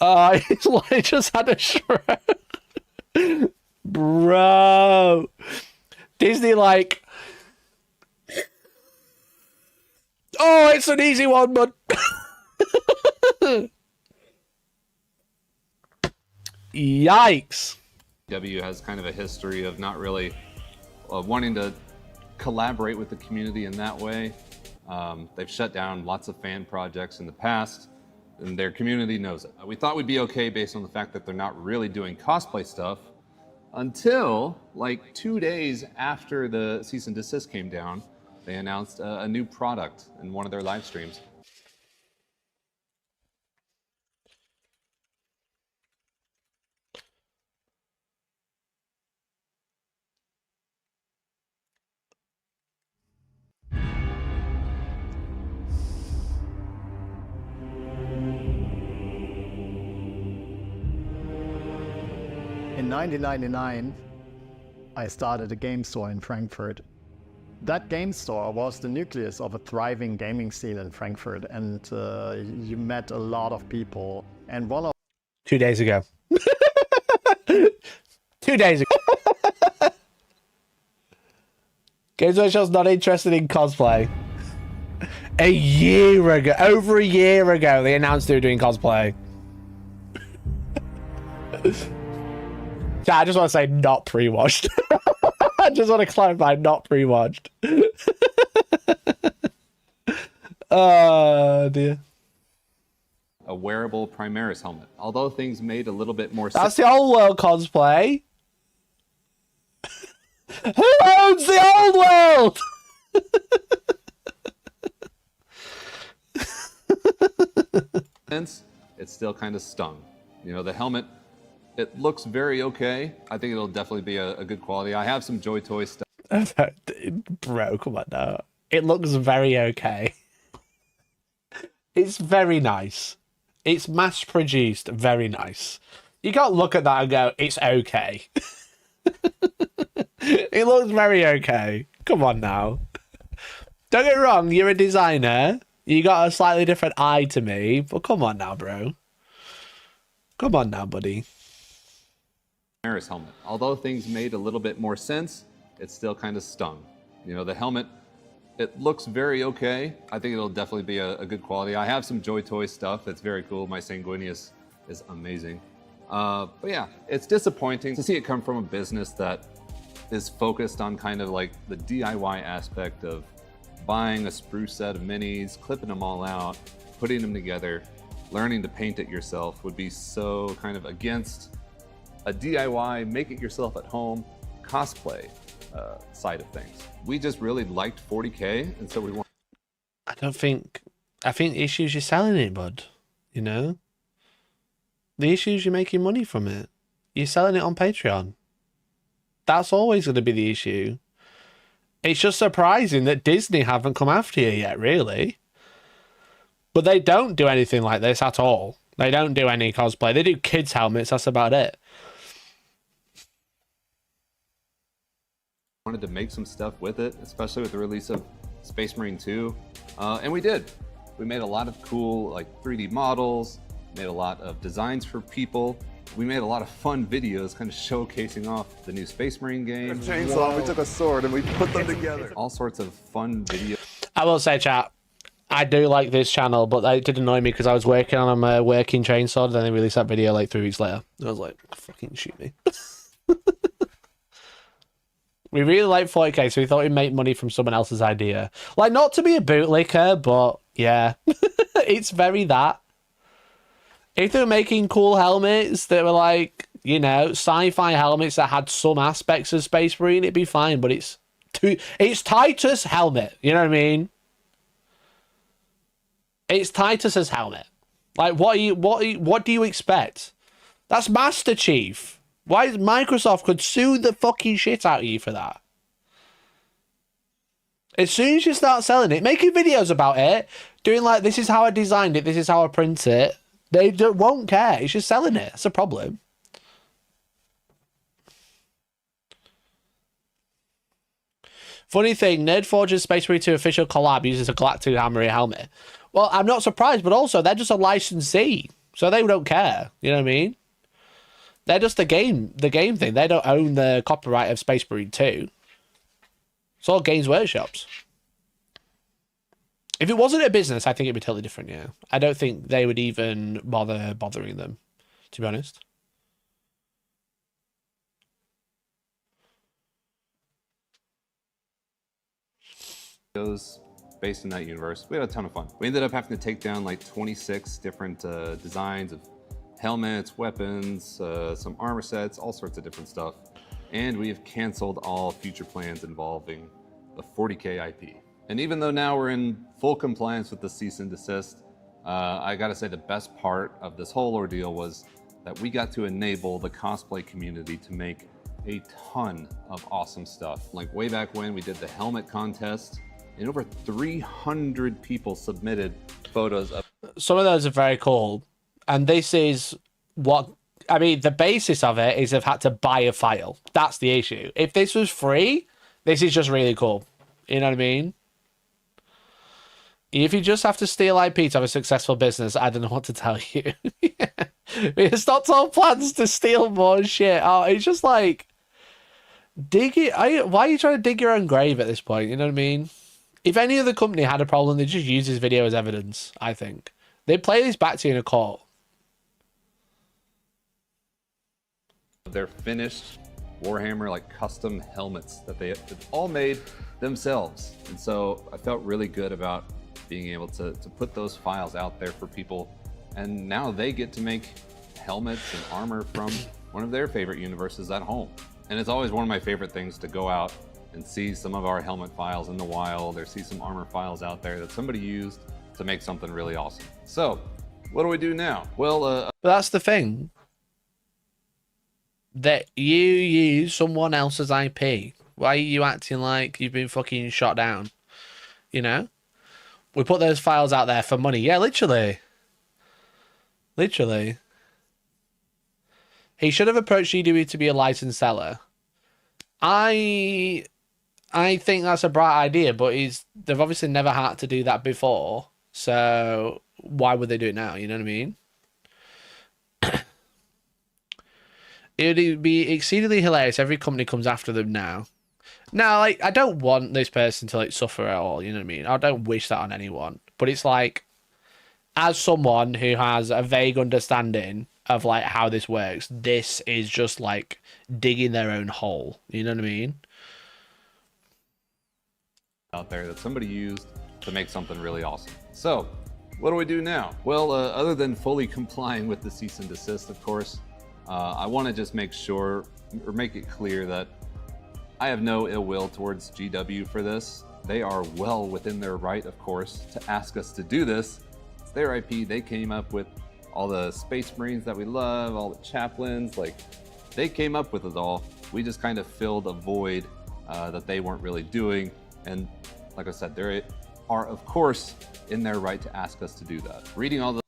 It's like just had a shrug, bro. Disney like, oh, it's an easy one, but. Yikes. W has kind of a history of not really wanting to collaborate with the community in that way. They've shut down lots of fan projects in the past, and their community knows it. We thought we'd be okay based on the fact that they're not really doing cosplay stuff until like 2 days after the cease and desist came down. They announced a new product in one of their live streams. In 1999, I started a game store in Frankfurt. That game store was the nucleus of a thriving gaming scene in Frankfurt, and you met a lot of people. And one of 2 days ago. 2 days ago. Games Workshop's not interested in cosplay. A year ago, over a year ago, they announced they were doing cosplay. I just want to say not pre-watched. I just want to clarify, not pre-watched. Oh, dear. A wearable Primaris helmet. Although things made a little bit more sense. That's the old world cosplay. Who owns the old world? It still kind of stung. You know, the helmet, it looks very okay. I think it'll definitely be a good quality. I have some Joy Toy stuff. Bro, come on now. It looks very okay. It's very nice. It's mass produced, very nice. You gotta look at that and go, it's okay. It looks very okay. Come on now. Don't get me wrong, you're a designer. You got a slightly different eye to me, but come on now, bro. Come on now, buddy. Helmet. Although things made a little bit more sense, it still kind of stung. You know, the helmet, it looks very okay. I think it'll definitely be a good quality. I have some Joy Toy stuff that's very cool. My Sanguinius is amazing. But yeah, it's disappointing to see it come from a business that is focused on kind of like the DIY aspect of buying a spruce set of minis, clipping them all out, putting them together, learning to paint it yourself would be so kind of against a DIY, make it yourself at home, cosplay side of things. We just really liked 40K, and so we want. I think the issue is you're selling it, bud. You know? The issue is you're making money from it. You're selling it on Patreon. That's always going to be the issue. It's just surprising that Disney haven't come after you yet, really. But they don't do anything like this at all. They don't do any cosplay. They do kids' helmets, that's about it. Wanted to make some stuff with it, especially with the release of Space Marine 2. And we did. We made a lot of cool like 3D models, made a lot of designs for people. We made a lot of fun videos kind of showcasing off the new Space Marine game. Chainsaw, we took a sword and we put them together. All sorts of fun videos. I will say, chat, I do like this channel, but it did annoy me because I was working on a working chainsaw, and then they released that video like 3 weeks later. I was like, fucking shoot me. We really like 40K, so we thought we'd make money from someone else's idea. Like, not to be a bootlicker, but yeah. It's very that. If they were making cool helmets that were like, you know, sci-fi helmets that had some aspects of Space Marine, it'd be fine, but it's Titus helmet, you know what I mean? It's Titus's helmet. Like, what do you expect? That's Master Chief. Why is Microsoft could sue the fucking shit out of you for that? As soon as you start selling it, making videos about it, doing like, this is how I designed it, this is how I print it, they won't care. It's just selling it. That's a problem. Funny thing, Nerdforge's Space Marine 2 official collab uses a Galactic Armory helmet. Well, I'm not surprised, but also they're just a licensee, so they don't care. You know what I mean? They're just the game thing. They don't own the copyright of Space Marine 2. It's all Games Workshops. If it wasn't a business, I think it'd be totally different, yeah. I don't think they would even bothering them, to be honest. Based in that universe. We had a ton of fun. We ended up having to take down like 26 different designs of helmets, weapons, some armor sets, all sorts of different stuff. And we have canceled all future plans involving the 40K IP. And even though now we're in full compliance with the cease and desist, I gotta say the best part of this whole ordeal was that we got to enable the cosplay community to make a ton of awesome stuff. Like way back when we did the helmet contest, and over 300 people submitted photos of. Some of those are very cool. And this is what, I mean, the basis of it is they've had to buy a file. That's the issue. If this was free, this is just really cool. You know what I mean? If you just have to steal IP to have a successful business, I don't know what to tell you. It's not all plans to steal more shit. Oh, it's just like, dig it. Why are you trying to dig your own grave at this point? You know what I mean? If any other company had a problem, they'd just use this video as evidence, I think. They'd play this back to you in a court. Their finished Warhammer like custom helmets that they all made themselves. And so I felt really good about being able to put those files out there for people. And now they get to make helmets and armor from one of their favorite universes at home. And it's always one of my favorite things to go out and see some of our helmet files in the wild, or see some armor files out there that somebody used to make something really awesome. So what do we do now? Well, but that's the thing. That you use someone else's IP. Why are you acting like you've been fucking shot down? You know? We put those files out there for money. Yeah, literally. Literally. He should have approached GW to be a licensed seller. I think that's a bright idea, but they've obviously never had to do that before. So why would they do it now? You know what I mean? It would be exceedingly hilarious. Every company comes after them now. Now, like, I don't want this person to like suffer at all. You know what I mean? I don't wish that on anyone. But it's like, as someone who has a vague understanding of like how this works, this is just like digging their own hole. You know what I mean? Out there that somebody used to make something really awesome. So what do we do now? Well, other than fully complying with the cease and desist, of course, I want to just make sure, or make it clear, that I have no ill will towards GW for this. They are well within their right, of course, to ask us to do this. It's their IP. They came up with all the Space Marines that we love, all the chaplains, like, they came up with it all. We just kind of filled a void that they weren't really doing. And like I said, they are, of course, in their right to ask us to do that. Reading all the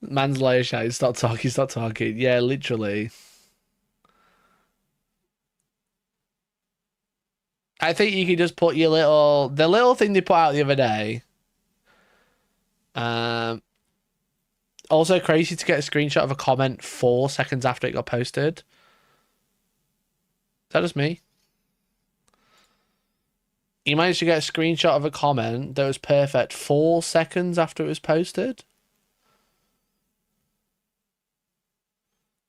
man's layer shouting, stop talking. Yeah, literally. I think you could just put the little thing they put out the other day. Also crazy to get a screenshot of a comment 4 seconds after it got posted. Is that just me? You managed to get a screenshot of a comment that was perfect 4 seconds after it was posted?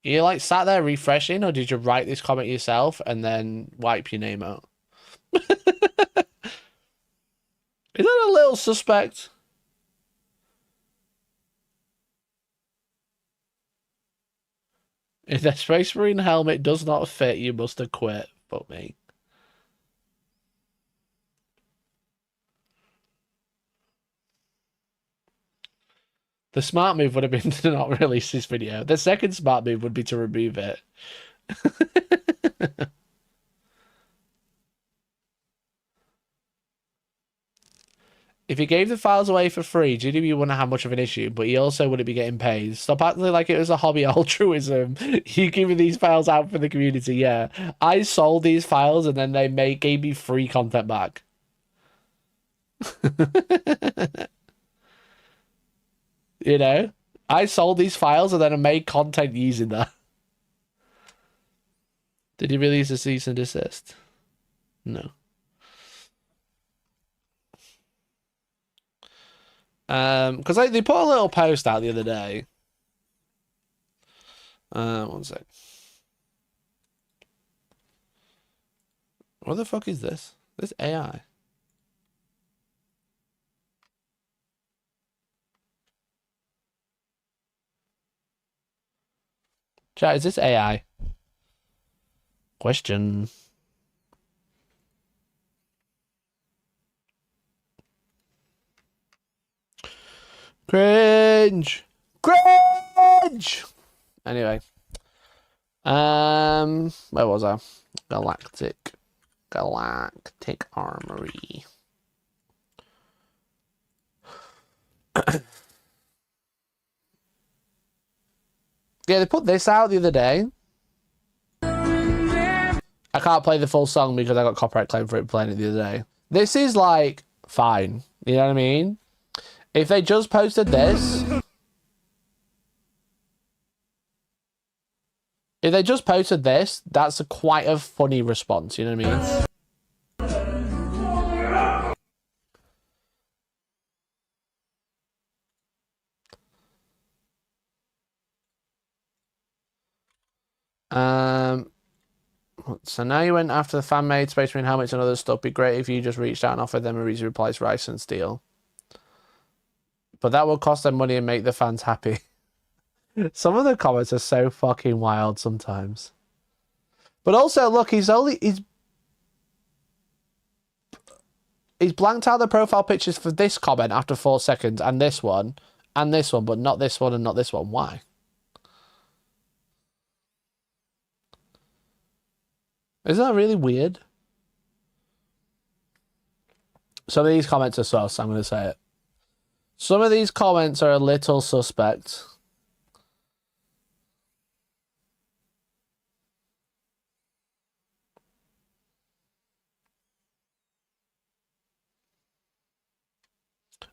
You like sat there refreshing, or did you write this comment yourself and then wipe your name out? Is that a little suspect? If the Space Marine helmet does not fit, you must have quit. Fuck me. The smart move would have been to not release this video. The second smart move would be to remove it. If you gave the files away for free, GW wouldn't have much of an issue, but he also wouldn't be getting paid. Stop acting like it was a hobby altruism. You giving these files out for the community, yeah. I sold these files and then they gave me free content back. You know? I sold these files and then I made content using that. Did you release a cease and desist? No. Because they put a little post out the other day. One sec. What the fuck is this? This AI. Chat, is this AI? Question. Cringe! Cringe! Anyway. Where was I? Galactic Armory. Yeah, they put this out the other day. I can't play the full song because I got copyright claim for it playing it the other day. This is like fine. You know what I mean? If they just posted this, that's quite a funny response. You know what I mean? So now you went after the fan-made Space Marine helmets and other stuff. Be great if you just reached out and offered them a reason to replace rice and steel. But that will cost them money and make the fans happy. Some of the comments are so fucking wild sometimes. But also, look, he's blanked out the profile pictures for this comment after 4 seconds, and this one, but not this one and not this one. Why? Isn't that really weird? Some of these comments are sus, I'm going to say it. Some of these comments are a little suspect.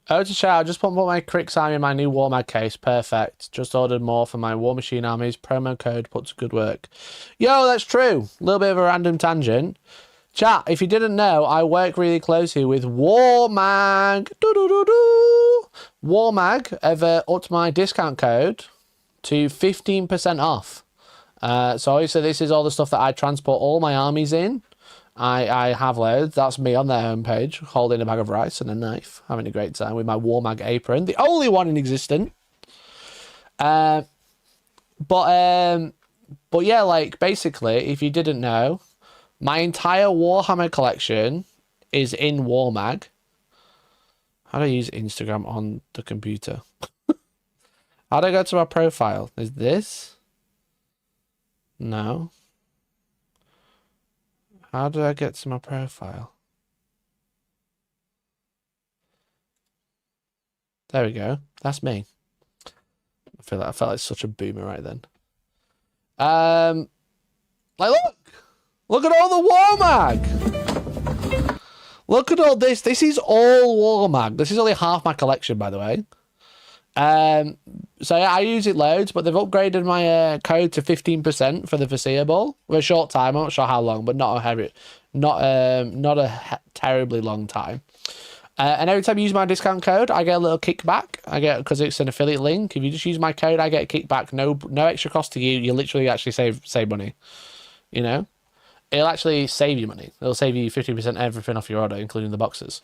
Oh, to shout, I just put my Crix army in my new Warmag case. Perfect. Just ordered more for my War Machine armies. Promo code puts good work. Yo, that's true. A little bit of a random tangent. Chat, if you didn't know, I work really closely with Warmag. Warmag have upped my discount code to 15% off. So obviously this is all the stuff that I transport all my armies in. I have loads. That's me on their homepage, holding a bag of rice and a knife, having a great time with my Warmag apron, the only one in existence. But yeah, like basically, if you didn't know, my entire Warhammer collection is in Warmag. How do I use Instagram on the computer? How do I go to my profile? Is this? No. How do I get to my profile? There we go. That's me. I felt like such a boomer right then. Like look at all the Warmag. Look at all this. This is all Warmag. This is only half my collection, by the way. So yeah, I use it loads, but they've upgraded my code to 15% for the foreseeable for a short time. I'm not sure how long, but not a terribly long time. And every time you use my discount code, I get a little kickback. I get, because it's an affiliate link. If you just use my code, I get a kickback. No extra cost to you. You literally actually save money. You know, it'll actually save you money. It'll save you 50% everything off your order, including the boxes.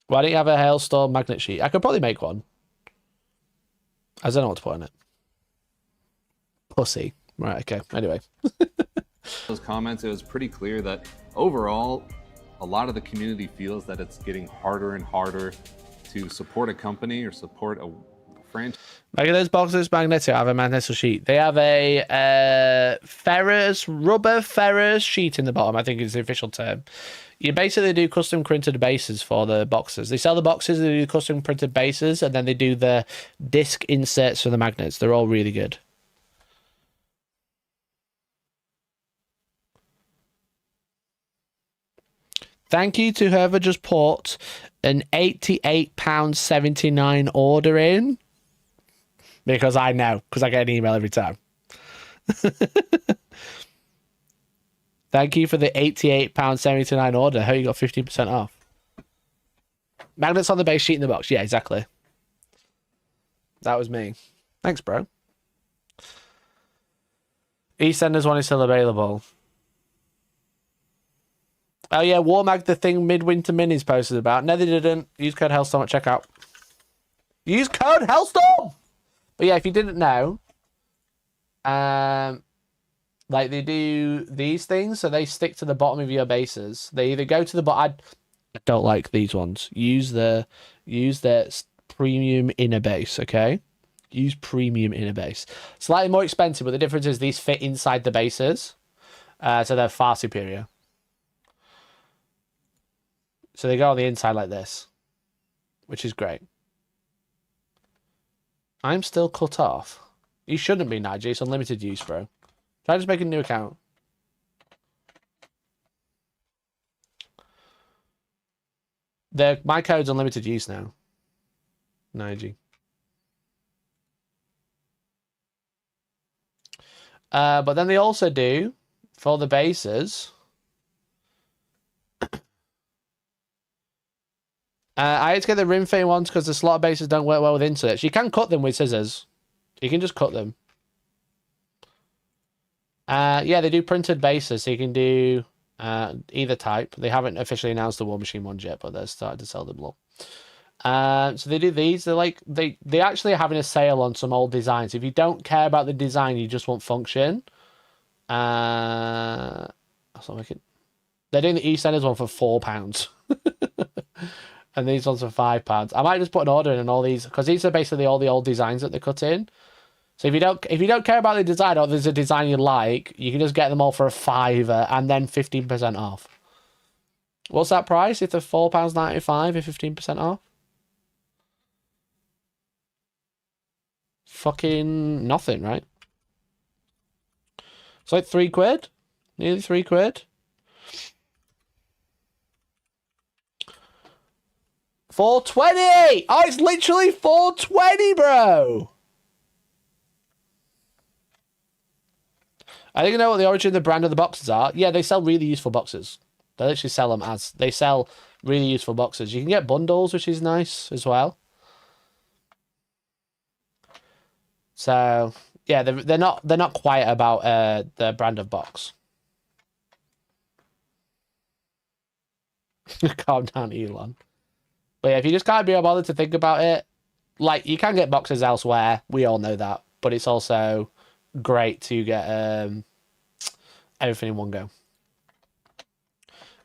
Why don't you have a Hellstorm magnet sheet? I could probably make one. I don't know what to put on it. Pussy. Right, okay. Anyway. Those comments, it was pretty clear that overall, a lot of the community feels that it's getting harder and harder to support a company or support a franchise. Make those boxes magnetic. Have a magnetic sheet. They have a rubber ferrous sheet in the bottom. I think is the official term. You basically do custom printed bases for the boxes. They sell the boxes, they do custom printed bases, and then they do the disc inserts for the magnets. They're all really good. Thank you to whoever just put an £88.79 order in. Because I know, because I get an email every time. Thank you for the £88.79 order. How you got 15% off? Magnets on the base sheet in the box. Yeah, exactly. That was me. Thanks, bro. EastEnders one is still available. Oh yeah, Warmag the thing Midwinter Minis posted about. No, they didn't. Use code Hellstorm at checkout. Use code Hellstorm! But yeah, if you didn't know, like they do these things, so they stick to the bottom of your bases. They either go to the bottom. I don't like these ones. Use the premium inner base, okay? Use premium inner base. Slightly more expensive, but the difference is these fit inside the bases, so they're far superior. So they go on the inside like this, which is great. I'm still cut off. You shouldn't be, Nigel. It's unlimited use, bro. Try just make a new account. My code's unlimited use now. Nigel. But then they also do, for the bases... I had to get the rim fitting ones because the slot bases don't work well with inserts. You can cut them with scissors. You can just cut them. Yeah, they do printed bases, so you can do either type. They haven't officially announced the War Machine ones yet, but they're starting to sell them all. So they do these. They're like they actually are having a sale on some old designs. If you don't care about the design, you just want function. That's not making. They're doing the EastEnders one for £4. And these ones are £5. I might just put an order in on all these because these are basically all the old designs that they cut in. So if you don't care about the design or there's a design you like, you can just get them all for £5 and then 15% off. What's that price if they're £4.95 if 15% off? Fucking nothing, right? It's like £3, nearly £3. 420! Oh, it's literally 420, bro! I think I know what the origin of the brand of the boxes are. Yeah, they sell really useful boxes. They literally sell them as... They sell really useful boxes. You can get bundles, which is nice as well. So, yeah, they're not quiet about the brand of box. Calm down, Elon. But yeah, if you just can't be bothered to think about it, like, you can get boxes elsewhere. We all know that. But it's also great to get everything in one go.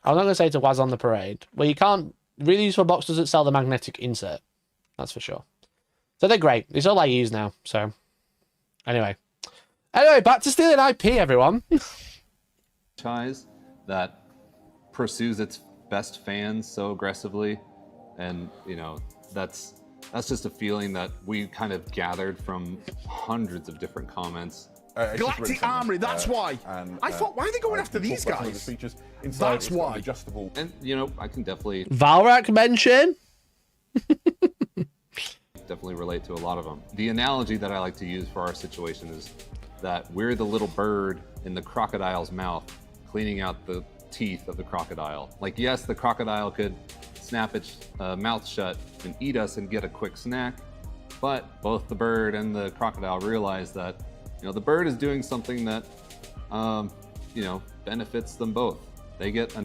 I'm not going to say to Waz on the parade. Well, you can't... Really useful box doesn't sell the magnetic insert. That's for sure. So they're great. It's all I use now. So, anyway. Anyway, back to stealing IP, everyone. Franchise that pursues its best fans so aggressively. And, you know, that's just a feeling that we kind of gathered from hundreds of different comments. Galactic Armory, that's why. I thought, why are they going after these guys? That's why. Adjustable. And, you know, I can definitely... Valrak mention? definitely relate to a lot of them. The analogy that I like to use for our situation is that we're the little bird in the crocodile's mouth, cleaning out the teeth of the crocodile. Like, yes, the crocodile could snap its mouth shut and eat us and get a quick snack, but both the bird and the crocodile realize that, you know, the bird is doing something that, you know, benefits them both. They get a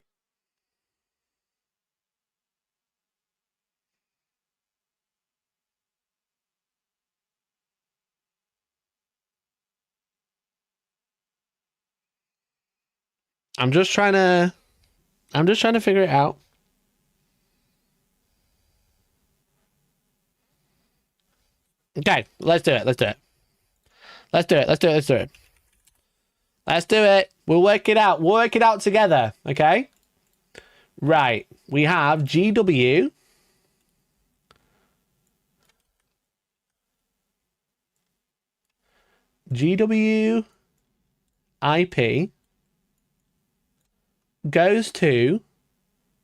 I'm just trying to figure it out. Okay, let's do it. Let's do it. Let's do it. Let's do it. Let's do it. Let's do it. We'll work it out. We'll work it out together. Okay? Right. We have GW. GW IP goes to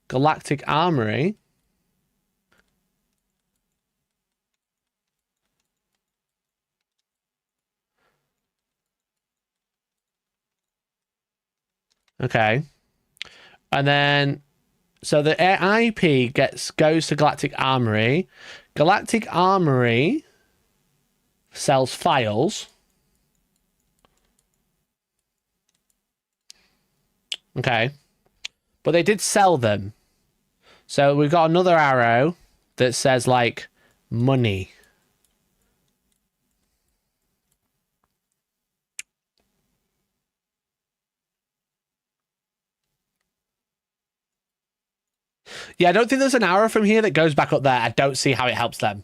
Galactic Armory. Okay. And then so the IP goes to Galactic Armory. Galactic Armory sells files. Okay. But they did sell them. So we've got another arrow that says, like, money. Yeah, I don't think there's an arrow from here that goes back up there. I don't see how it helps them.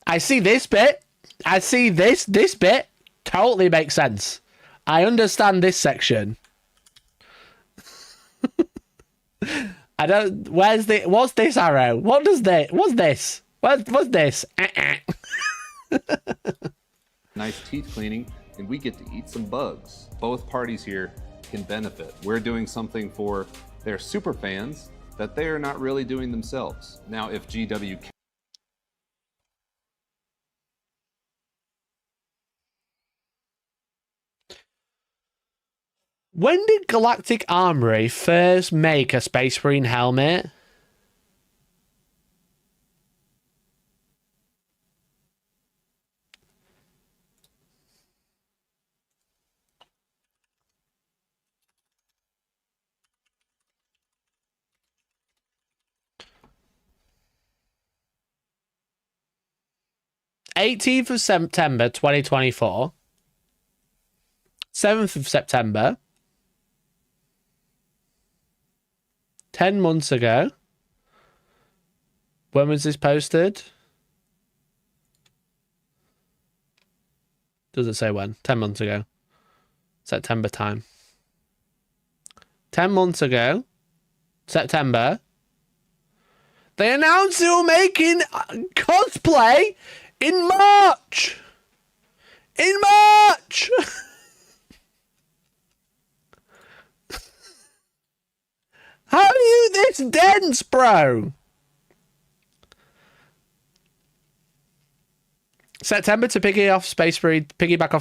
I see this bit. I see this bit. Totally makes sense. I understand this section. I don't. What's this arrow? What does this? What's this? What's this? Nice teeth cleaning, and we get to eat some bugs. Both parties here can benefit. We're doing something for their super fans that they are not really doing themselves. Now, if GW When did Galactic Armory first make a Space Marine helmet? Eighteenth of September 2024. 7th of September. 10 months ago. When was this posted? Does it say when? 10 months ago. September time. 10 months ago. September. They announced they were making cosplay in March. In March. How are you this dense, bro? September to piggyback off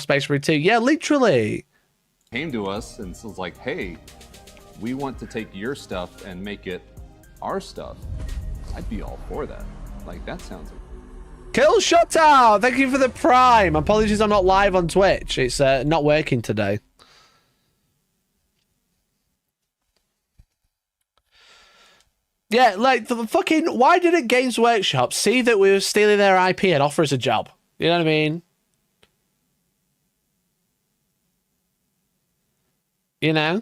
Space Marine 2. Yeah, literally. came to us and was like, hey, we want to take your stuff and make it our stuff, I'd be all for that. Like, that sounds... Kill Shutout! Thank you for the Prime. Apologies I'm not live on Twitch. It's not working today. Yeah, like, the fucking... Why didn't Games Workshop see that we were stealing their IP and offer us a job? You know what I mean? You know?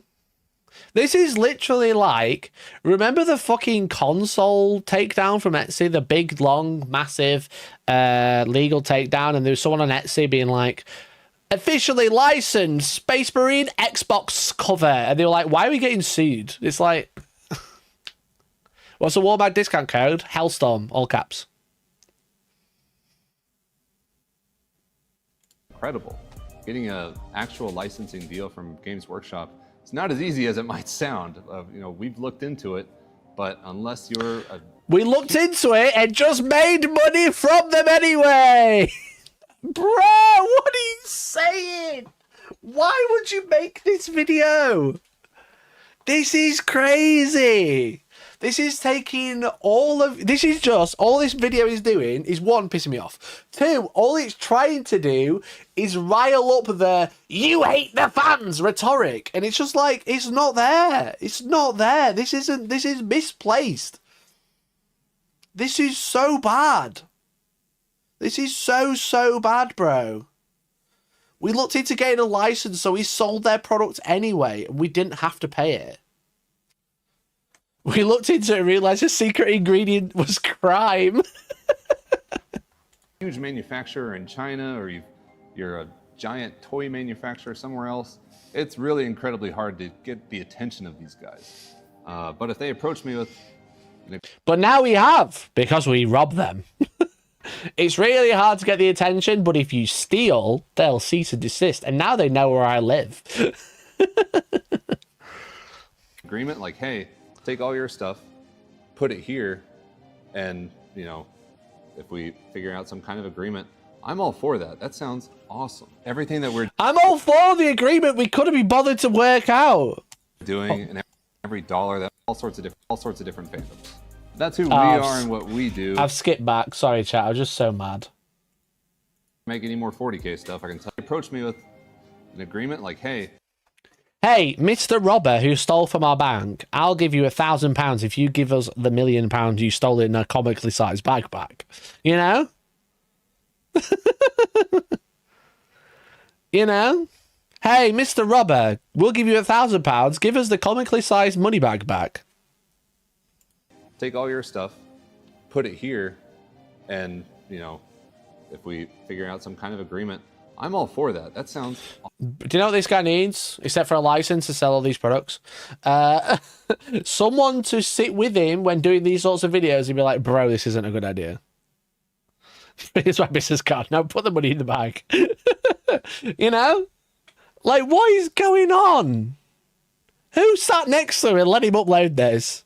This is literally like... Remember the fucking console takedown from Etsy? The big, long, massive legal takedown? And there was someone on Etsy being like... Officially licensed Space Marine Xbox cover. And they were like, why are we getting sued? It's like... What's the Warbag discount code? Hellstorm, all caps. Incredible. Getting an actual licensing deal from Games Workshop, it's not as easy as it might sound. You know, we've looked into it, but unless you're a... We looked into it and just made money from them anyway. Bro, what are you saying? Why would you make this video? This is crazy. This is taking all of... This is just... All this video is doing is, one, pissing me off. Two, all it's trying to do is rile up the "you hate the fans" rhetoric. And it's just like, it's not there. It's not there. This isn't... This is misplaced. This is so bad. This is so bad, bro. We looked into getting a license, so we sold their product anyway, and we didn't have to pay it. We looked into it and realized the secret ingredient was crime. Huge manufacturer in China, or you're a giant toy manufacturer somewhere else, it's really incredibly hard to get the attention of these guys. But if they approach me with... But now we have, because we rob them. It's really hard to get the attention, but if you steal, they'll cease and desist. And now they know where I live. agreement, like, hey, take all your stuff, put it here, and, you know, if we figure out some kind of agreement, I'm all for that. That sounds awesome. Everything that we're I'm all for the agreement we couldn't be bothered to work out. doing, and every dollar, that all sorts of different fandoms. That's who we are and what we do. I've skipped back. Sorry, chat. I was just so mad. Make any more 40k stuff, I can tell you. Approach me with an agreement, like, hey, Mr. Robber who stole from our bank, I'll give you £1,000 if you give us the £1 million you stole in a comically sized bag back. You know? You know? Hey, Mr. Robber, we'll give you £1,000. Give us the comically sized money bag back. take all your stuff, put it here, and, you know, if we figure out some kind of agreement, I'm all for that. That sounds... Do you know what this guy needs, except for a license to sell all these products? Someone to sit with him when doing these sorts of videos and be like, bro, this isn't a good idea. Here's my business card. Now put the money in the bag. You know? Like, what is going on? Who sat next to him and let him upload this?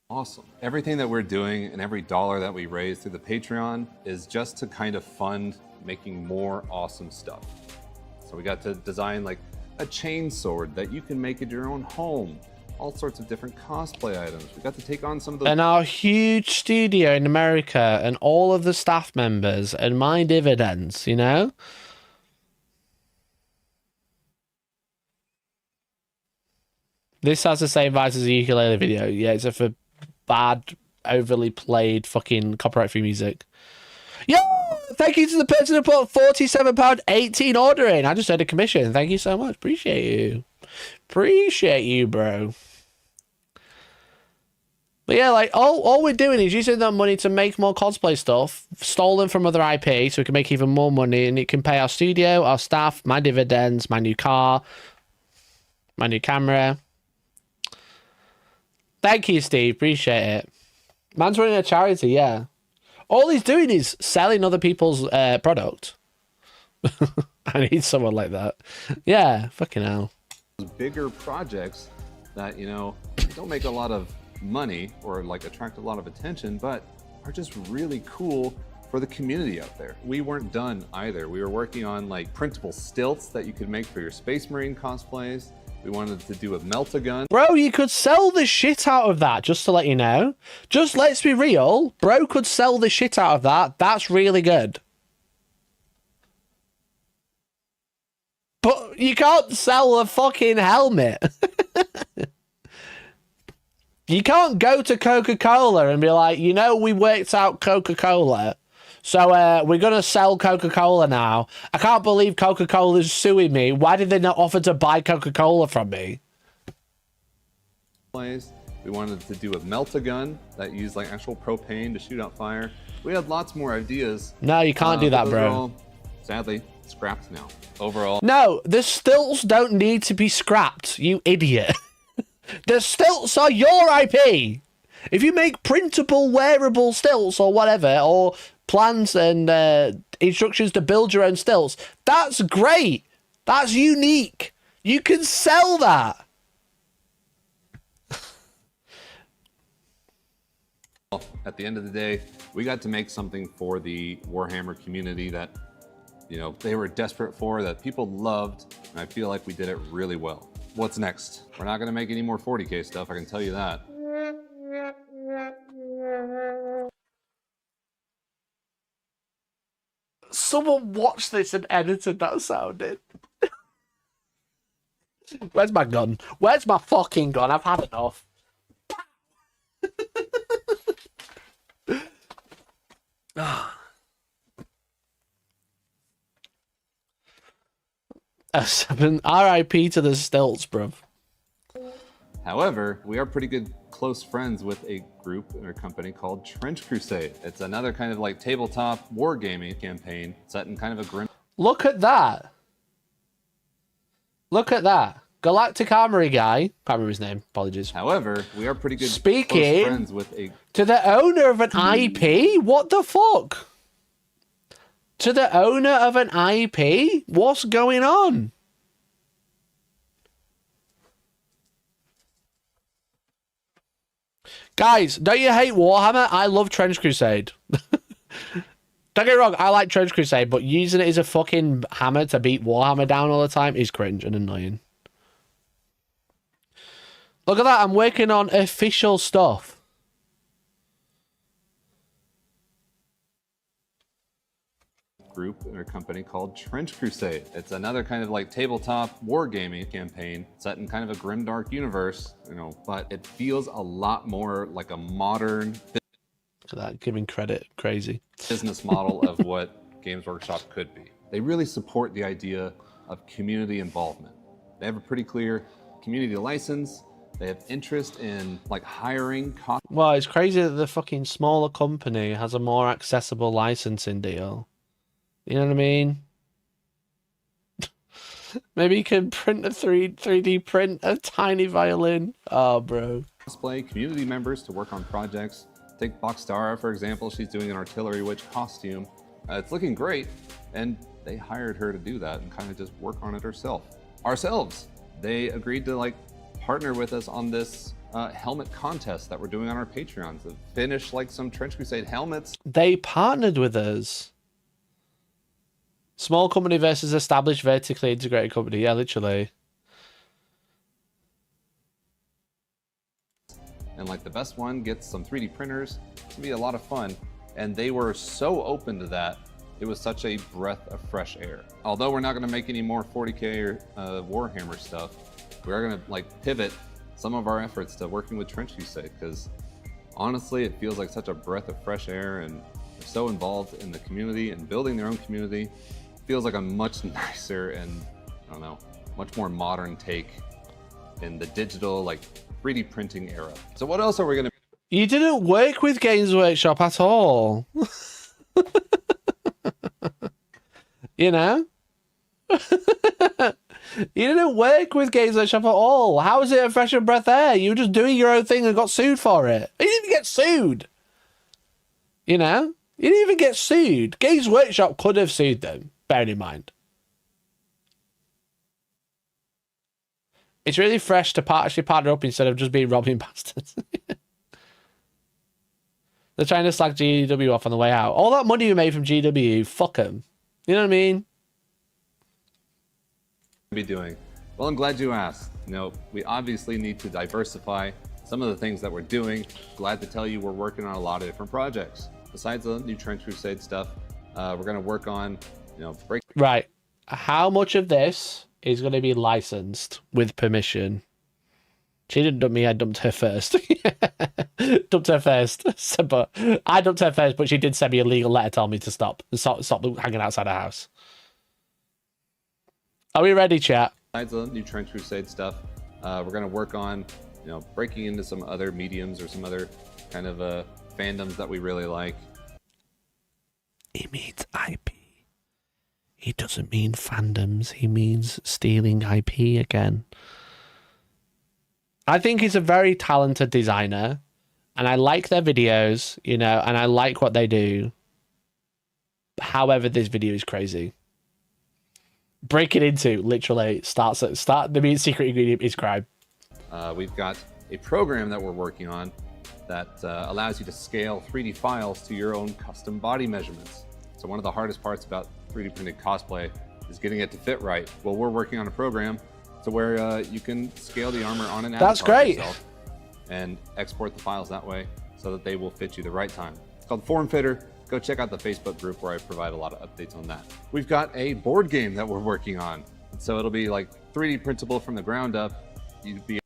Awesome. Everything that we're doing and every dollar that we raise through the Patreon is just to kind of fund making more awesome stuff. So we got to design like a chain sword that you can make at your own home. All sorts of different cosplay items. We got to take on some of those. And our huge studio in America and all of the staff members and my dividends, you know? This has the same vibes as a ukulele video. Yeah, except for bad, overly played fucking copyright-free music. Yo! Thank you to the person who put £47.18 ordering. I just earned a commission. Thank you so much. Appreciate you. Appreciate you, bro. But yeah, like, all we're doing is using that money to make more cosplay stuff, stolen from other IP, so we can make even more money, and it can pay our studio, our staff, my dividends, my new car, my new camera. Thank you, Steve. Appreciate it. Man's running a charity, yeah. All he's doing is selling other people's product. I need someone like that. Yeah, fucking hell. Bigger projects that, you know, don't make a lot of money or like attract a lot of attention, but are just really cool for the community out there. We weren't done either. We were working on like printable stilts that you could make for your Space Marine cosplays. We wanted to do a melt-a-gun. Bro, you could sell the shit out of that, just to let you know. Just let's be real. Bro could sell the shit out of that. That's really good. But you can't sell a fucking helmet. You can't go to Coca-Cola and be like, you know, we worked out Coca-Cola, so we're going to sell Coca-Cola now. I can't believe Coca-Cola's suing me. Why did they not offer to buy Coca-Cola from me? We wanted to do a melt-a-gun that used like actual propane to shoot out fire. We had lots more ideas. No, you can't do that, bro. All, sadly, scrapped now. Overall. No, the stilts don't need to be scrapped, you idiot. The stilts are your IP. If you make printable, wearable stilts or whatever, or plans and instructions to build your own stilts, that's great. That's unique. You can sell that. At the end of the day, we got to make something for the Warhammer community that, you know, they were desperate for, that people loved, and I feel like we did it really well. What's next? We're not going to make any more 40k stuff, I can tell you that. Someone watched this and edited that sound in. Where's my gun? Where's my fucking gun? I've had enough. A 7 RIP to the stilts, bruv. However, we are pretty good close friends with a group or company called Trench Crusade. It's another kind of like tabletop wargaming campaign set in kind of a grim. Look at that. Look at that. Galactic Armory guy. Can't remember his name. Apologies. However, we are pretty good Speaking close friends with a... To the owner of an IP? What the fuck? To the owner of an IP? What's going on? Guys, don't you hate Warhammer? I love Trench Crusade. Don't get me wrong, I like Trench Crusade, but using it as a fucking hammer to beat Warhammer down all the time is cringe and annoying. Look at that, I'm working on official stuff. Group or company called Trench Crusade. It's another kind of like tabletop wargaming campaign set in kind of a grimdark universe, you know, but it feels a lot more like a modern Look at that, giving credit, crazy. business model of what Games Workshop could be. They really support the idea of community involvement. They have a pretty clear community license. They have interest in like hiring cost. Well, it's crazy that the fucking smaller company has a more accessible licensing deal. You know what I mean? Maybe you can print a 3D print a tiny violin. Oh, bro. Cosplay community members to work on projects. Take Boxdara, for example. She's doing an artillery witch costume. It's looking great, and they hired her to do that and kind of just work on it ourselves. They agreed to like partner with us on this helmet contest that we're doing on our Patreon to finish like some Trench Crusade helmets. They partnered with us. Small company versus established vertically integrated company. Yeah, literally. And like the best one gets some 3D printers. It's gonna be a lot of fun. And they were so open to that. It was such a breath of fresh air. Although we're not gonna make any more 40K Warhammer stuff, we are gonna like pivot some of our efforts to working with Trench Crusade, because honestly, it feels like such a breath of fresh air, and they're so involved in the community and building their own community. Feels like a much nicer and, I don't know, much more modern take in the digital, like 3D printing era. So what else are we gonna... You didn't work with Games Workshop at all. You know? You didn't work with Games Workshop at all. How is it a fresh breath air? You were just doing your own thing and got sued for it. You didn't even get sued. You know? You didn't even get sued. Games Workshop could have sued them, bearing in mind. It's really fresh to actually partner up instead of just being robbing bastards. They're trying to slag GW off on the way out. All that money you made from GW, fuck them. You know what I mean? Be doing? Well, I'm glad you asked. You know, we obviously need to diversify some of the things that we're doing. Glad to tell you we're working on a lot of different projects. Besides the new Trench Crusade stuff, we're going to work on, you know, Right. How much of this is going to be licensed with permission? She didn't dump me, I dumped her first. Dumped her first. So, but I dumped her first, but she did send me a legal letter telling me to stop hanging outside her house. Are we ready, chat? Besides the new Trench Crusade stuff, we're going to work on, you know, breaking into some other mediums or some other kind of fandoms that we really like. He means IP. He doesn't mean fandoms. He means stealing IP again. I think he's a very talented designer, and I like their videos, you know, and I like what they do. However, this video is crazy. Break it into literally start the main secret ingredient is crime. We've got a program that we're working on that allows you to scale 3D files to your own custom body measurements. So one of the hardest parts about 3D printed cosplay is getting it to fit right. Well, we're working on a program to where you can scale the armor on an avatar. That's great. Yourself and export the files that way so that they will fit you the right time. It's called Form Fitter. Go check out the Facebook group where I provide a lot of updates on that. We've got a board game that we're working on. So it'll be like 3D printable from the ground up. You'd be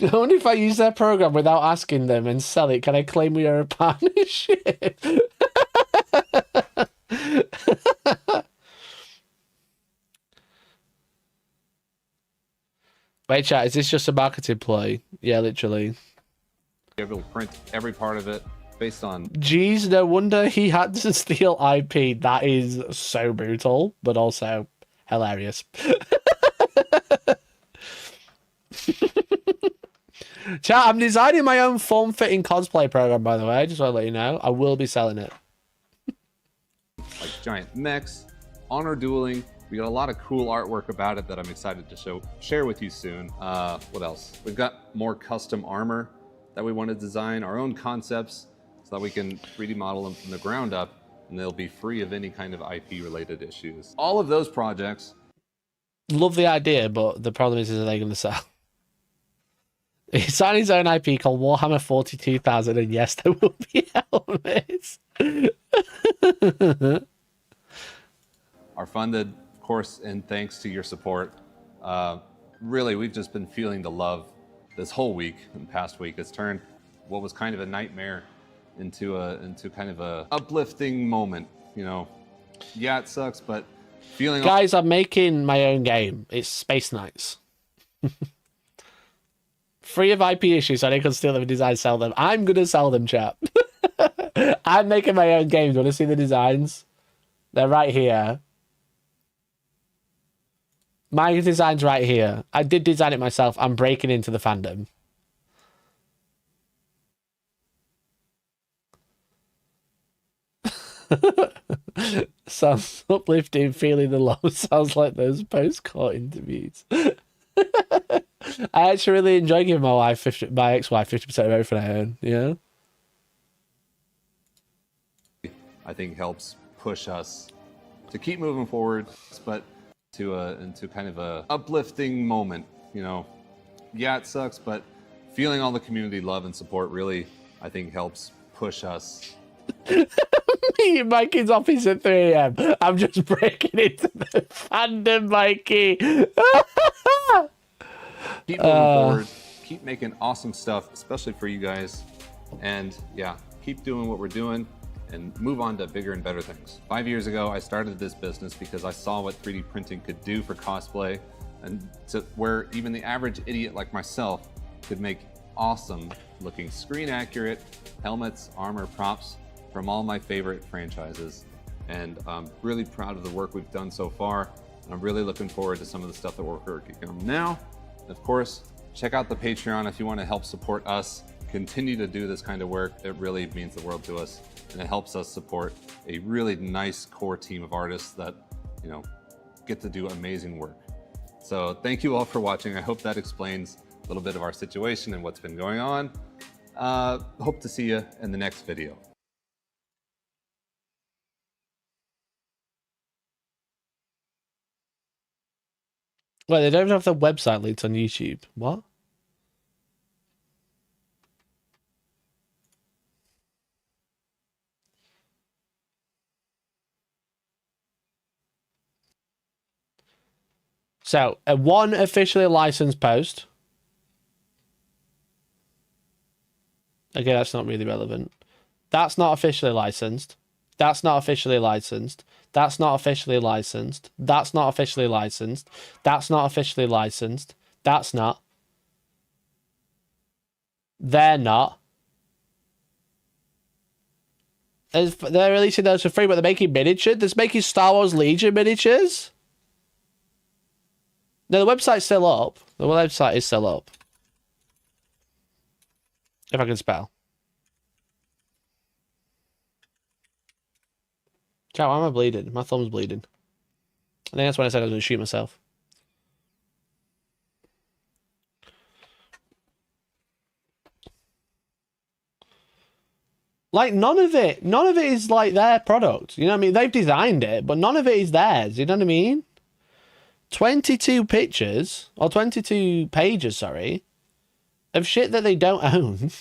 I wonder if I use their program without asking them and sell it, can I claim we are a partnership? Wait, chat, is this just a marketing ploy? Yeah, literally. Be able to print every part of it based on. Jeez, no wonder he had to steal IP. That is so brutal, but also hilarious. Chat, I'm designing my own form-fitting cosplay program, by the way. Just want to let you know. I will be selling it. Like giant mechs, honor dueling. We got a lot of cool artwork about it that I'm excited to share with you soon. What else? We've got more custom armor that we want to design, our own concepts, so that we can 3D model them from the ground up, and they'll be free of any kind of IP-related issues. All of those projects. Love the idea, but the problem is are they going to sell? He's signed his own IP called Warhammer 42,000, and yes, there will be helmets. Are funded, of course, and thanks to your support. Really, we've just been feeling the love this whole week and past week. It's turned what was kind of a nightmare into kind of a uplifting moment. You know, yeah, it sucks, but feeling. Guys, I'm making my own game. It's Space Knights. Free of IP issues, so they can steal them and design, sell them. I'm gonna sell them, chap. I'm making my own games. Want to see the designs? They're right here. My design's right here. I did design it myself. I'm breaking into the fandom. Sounds uplifting, feeling the love. Sounds like those post-court interviews. I actually really enjoy giving my ex-wife 50% of everything I own. Yeah. I think helps push us to keep moving forward, but into kind of a uplifting moment. You know, yeah, it sucks, but feeling all the community love and support really, I think, helps push us. My kid's office at 3 AM. I'm just breaking into the fandom, Mikey. Keep moving forward, keep making awesome stuff, especially for you guys. And yeah, keep doing what we're doing and move on to bigger and better things. 5 years ago, I started this business because I saw what 3D printing could do for cosplay, and to where even the average idiot like myself could make awesome looking screen accurate helmets, armor, props from all my favorite franchises. And I'm really proud of the work we've done so far. And I'm really looking forward to some of the stuff that we're working on now. And of course, check out the Patreon if you want to help support us continue to do this kind of work. It really means the world to us, and it helps us support a really nice core team of artists that, you know, get to do amazing work. So thank you all for watching. I hope that explains a little bit of our situation and what's been going on. Hope to see you in the next video. Wait, they don't have the website linked on YouTube. What? So, one officially licensed post. Okay, that's not really relevant. That's not officially licensed. That's not officially licensed. That's not officially licensed. That's not officially licensed. That's not officially licensed. That's not. They're not. They're releasing those for free, but they're making miniatures. They're making Star Wars Legion miniatures. No, the website's still up. The website is still up. If I can spell. Chat, why am I bleeding? My thumb's bleeding. I think that's when I said I was going to shoot myself. Like, none of it is like their product. You know what I mean? They've designed it, but none of it is theirs. You know what I mean? 22 pictures, or 22 pages, sorry, of shit that they don't own.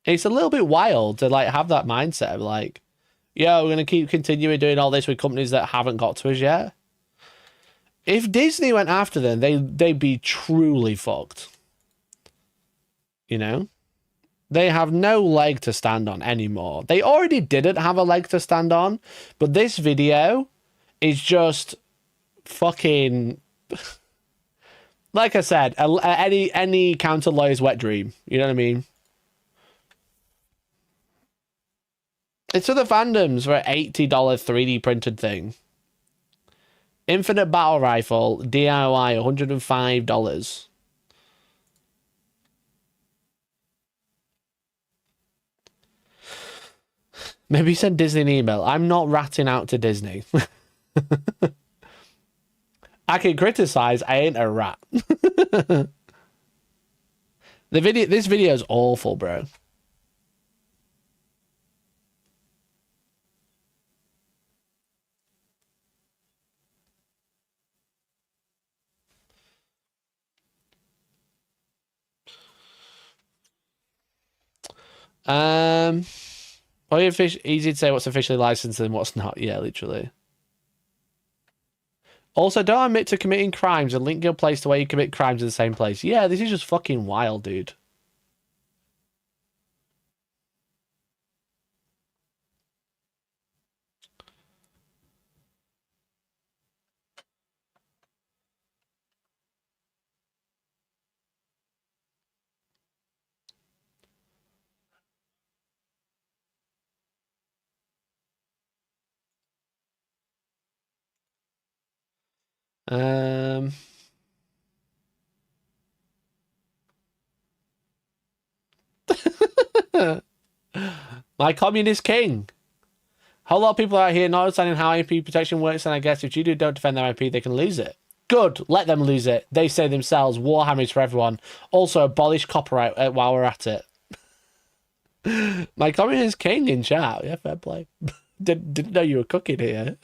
It's a little bit wild to like have that mindset of like, yeah, we're going to keep continuing doing all this with companies that haven't got to us yet. If Disney went after them, they'd be truly fucked. You know? They have no leg to stand on anymore. They already didn't have a leg to stand on, but this video is just fucking... Like I said, any counter lawyer's wet dream. You know what I mean? It's for the fandoms for an $80 3D printed thing. Infinite battle rifle, DIY, $105. Maybe send Disney an email. I'm not ratting out to Disney. I can criticize. I ain't a rat. This video is awful, bro. Easy to say what's officially licensed and what's not. Yeah, literally. Also, don't admit to committing crimes and link your place to where you commit crimes in the same place. Yeah, this is just fucking wild, dude. My communist king. A whole lot of people out here not understanding how IP protection works, and I guess if you don't defend their IP, they can lose it. Good, let them lose it. They say themselves, Warhammer is for everyone. Also, abolish copyright while we're at it. My communist king in chat. Yeah, fair play. Didn't know you were cooking here.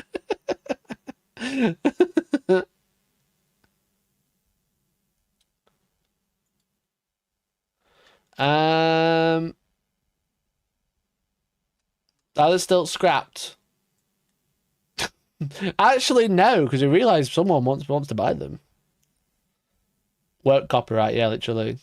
Are they still scrapped? Actually, no, because we realised someone wants to buy them. Work copyright, yeah, literally.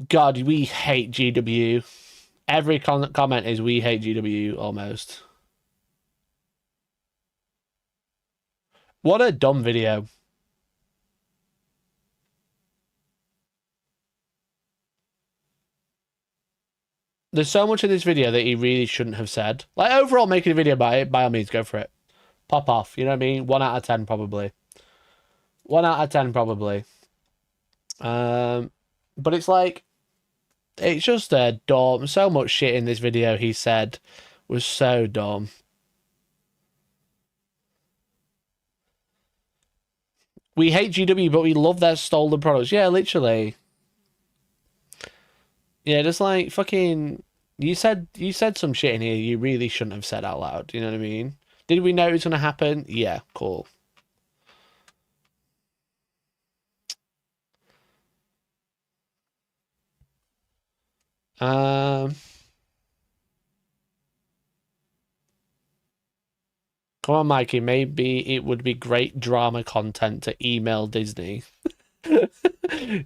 God, we hate GW. Every comment is we hate GW almost. What a dumb video. There's so much in this video that he really shouldn't have said. Like, overall, making a video about it, by all means, go for it. Pop off, you know what I mean? 1 out of 10, probably. 1 out of 10, probably. But it's like, it's just dumb. So much shit in this video he said was so dumb. We hate GW, but we love their stolen products. Yeah, literally. Yeah, just like fucking you said some shit in here you really shouldn't have said out loud, you know what I mean? Did we know it was gonna happen? Yeah, cool. Come on, Mikey, maybe it would be great drama content to email Disney.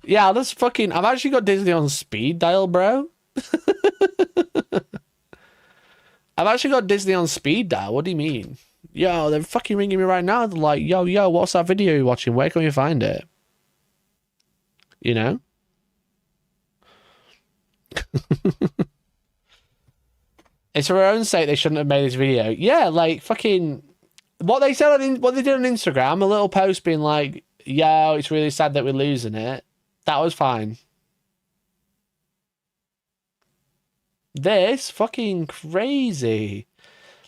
Yeah, that's fucking... I've actually got Disney on speed dial, bro. I've actually got Disney on speed dial. What do you mean? Yo, they're fucking ringing me right now. They're like, yo, what's that video you're watching? Where can we find it? You know? It's for their own sake they shouldn't have made this video. Yeah, like, fucking... What they said on... What they did on Instagram, a little post being like... Yo, it's really sad that we're losing it. That was fine. This fucking crazy.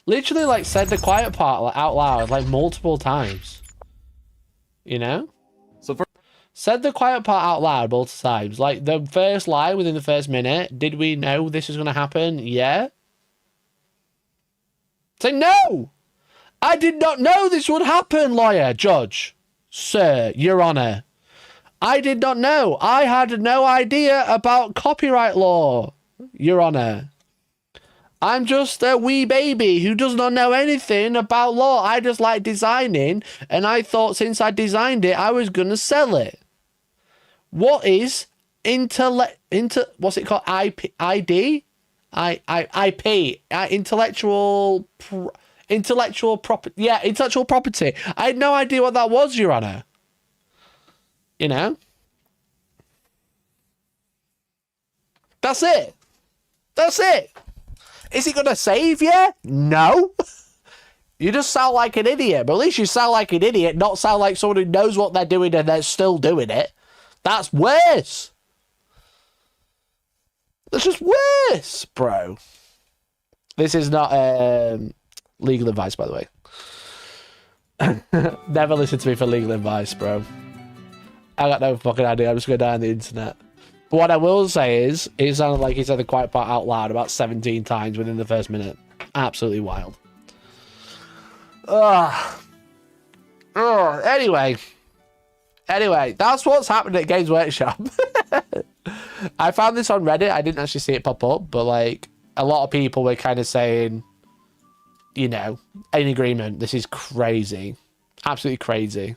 Literally, like, said the quiet part out loud, like, multiple times. You know? Said the quiet part out loud multiple times. Like, the first line within the first minute, did we know this was going to happen? Yeah. Say, no! I did not know this would happen, lawyer, judge. Sir, Your Honor, I did not know. I had no idea about copyright law. Your Honor. I'm just a wee baby who does not know anything about law. I just like designing, and I thought since I designed it, I was going to sell it. What is what's it called? Intellectual property. Yeah, intellectual property. I had no idea what that was, Your Honor. You know? That's it. That's it. Is it going to save you? No. You just sound like an idiot. But at least you sound like an idiot, not sound like someone who knows what they're doing and they're still doing it. That's worse. That's just worse, bro. This is not legal advice, by the way. Never listen to me for legal advice, bro. I got no fucking idea. I'm just going down on the internet. But what I will say is, it sounded like he said the quiet part out loud about 17 times within the first minute. Absolutely wild. Anyway, that's what's happening at Games Workshop. I found this on Reddit. I didn't actually see it pop up, but like a lot of people were kind of saying, you know, in agreement, this is crazy. Absolutely crazy.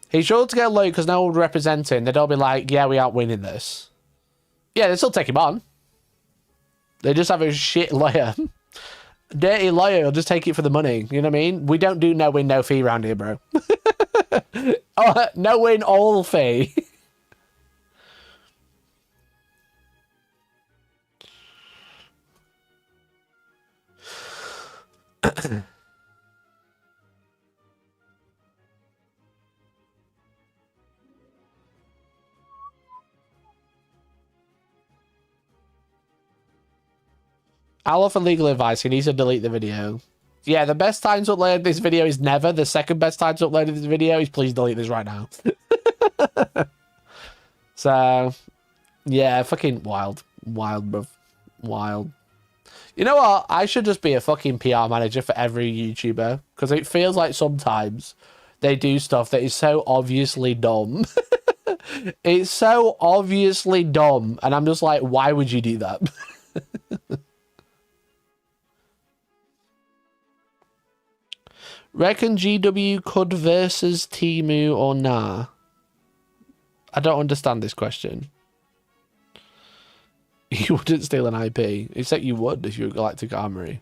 He's sure to get low because no one will represent him. They'd all be like, yeah, we aren't winning this. Yeah, they still take him on. They just have a shit lawyer. Dirty lawyer will just take it for the money. You know what I mean? We don't do no win, no fee around here, bro. Oh, no win, all fee. I'll offer legal advice. He needs to delete the video. Yeah, the best time to upload this video is never. The second best time to upload this video is please delete this right now. So, yeah, fucking wild. Wild, bruv. Wild. You know what? I should just be a fucking PR manager for every YouTuber. Because it feels like sometimes they do stuff that is so obviously dumb. It's so obviously dumb. And I'm just like, why would you do that? Reckon GW could versus Temu or nah? I don't understand this question. You wouldn't steal an IP. Except you would if you were Galactic Armory.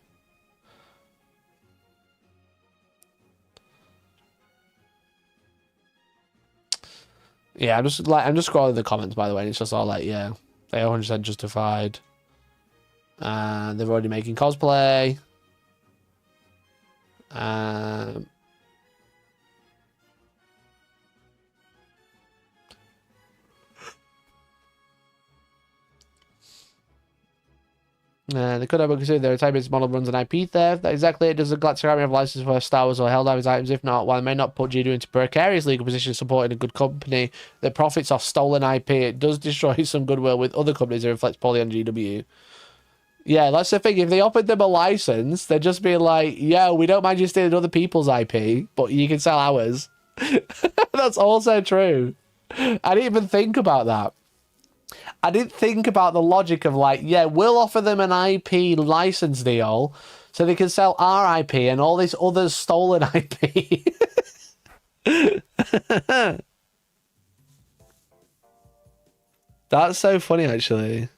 Yeah, I'm just scrolling the comments, by the way, and it's just all like, yeah, they 100% justified. And they're already making cosplay. They could have considered their type-based model runs an IP theft. Exactly, it does the Galactic Armory have license for Star Wars or Helldivers items? If not, while it may not put GW into precarious legal position supporting a good company that profits off stolen IP, it does destroy some goodwill with other companies that reflects poorly on GW. Yeah, that's the thing. If they offered them a license, they'd just be like, yo, we don't mind you stealing other people's IP, but you can sell ours. That's also true. I didn't even think about that. I didn't think about the logic of like, yeah, we'll offer them an IP license deal so they can sell our IP and all this other stolen IP. That's so funny, actually.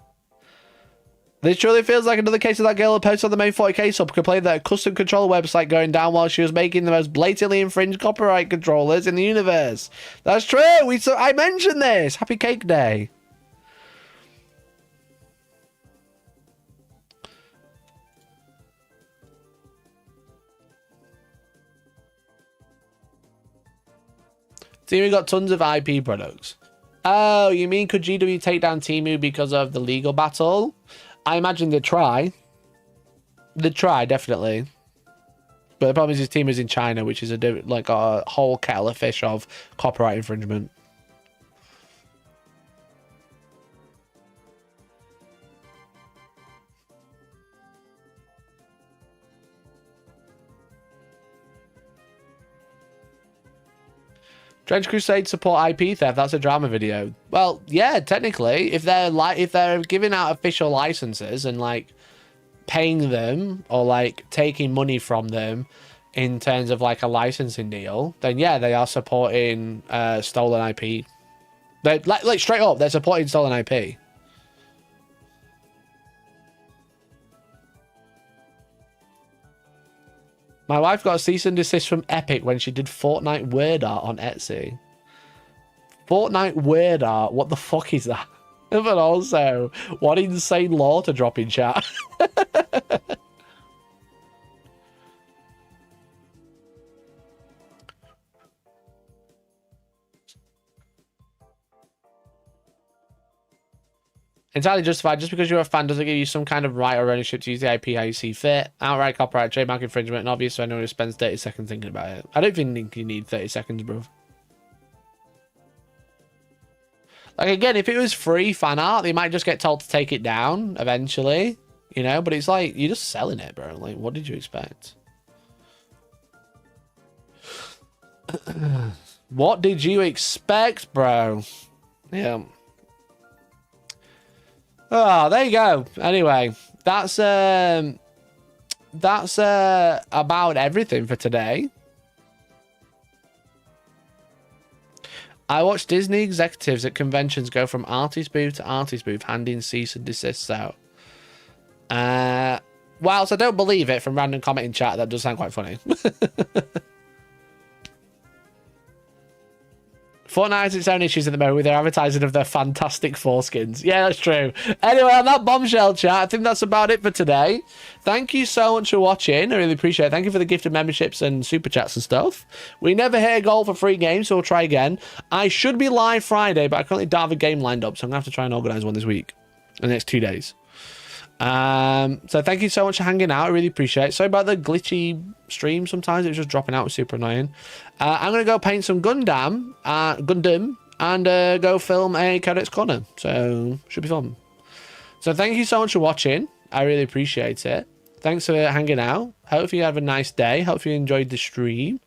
This truly feels like another case of that girl who posted on the main 40k sub complained that a custom controller website going down while she was making the most blatantly infringed copyright controllers in the universe. That's true. I mentioned this. Happy Cake Day. Temu got tons of IP products. Oh, you mean could GW take down Temu because of the legal battle? I imagine they'd try. They'd try, definitely. But the problem is his team is in China, which is like a whole kettle of fish of copyright infringement. Dredge Crusade support IP theft. That's a drama video. Well, yeah, technically, if they're giving out official licenses and like paying them or like taking money from them in terms of like a licensing deal, then yeah, they are supporting stolen IP. They like straight up, they're supporting stolen IP. My wife got a cease and desist from Epic when she did Fortnite word art on Etsy. Fortnite word art? What the fuck is that? But also, what insane law to drop in chat. Entirely justified. Just because you're a fan doesn't give you some kind of right or ownership to use the IP how you see fit. Outright copyright, trademark infringement, and obvious for anyone who spends 30 seconds thinking about it. I don't think you need 30 seconds, bro. Like, again, if it was free fan art, they might just get told to take it down eventually, you know? But it's like, you're just selling it, bro. Like, what did you expect? What did you expect, bro? Yeah. Oh, there you go. Anyway, that's about everything for today. I watch Disney executives at conventions go from artist booth to artist booth, handing cease and desists out. Whilst I don't believe it from random comment in chat, that does sound quite funny. Fortnite has its own issues at the moment with their advertising of their fantastic foreskins. Yeah, that's true. Anyway, on that bombshell chat, I think that's about it for today. Thank you so much for watching. I really appreciate it. Thank you for the gifted memberships and super chats and stuff. We never hit a goal for free games, so we'll try again. I should be live Friday, but I currently don't have a game lined up, so I'm going to have to try and organise one this week. In the next 2 days. So thank you so much for hanging out. I really appreciate it. Sorry about the glitchy stream sometimes. It was just dropping out. It was super annoying. I'm going to go paint some Gundam and go film a Codex Corner. So should be fun. So thank you so much for watching. I really appreciate it. Thanks for hanging out. Hope you have a nice day. Hope you enjoyed the stream.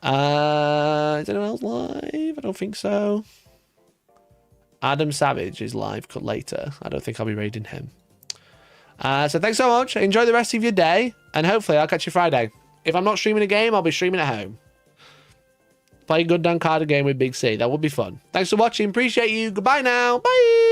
Is anyone else live? I don't think so. Adam Savage is live later. I don't think I'll be raiding him. So thanks so much. Enjoy the rest of your day. And hopefully I'll catch you Friday. If I'm not streaming a game, I'll be streaming at home. Play a good damn card game with Big C. That would be fun. Thanks for watching. Appreciate you. Goodbye now. Bye.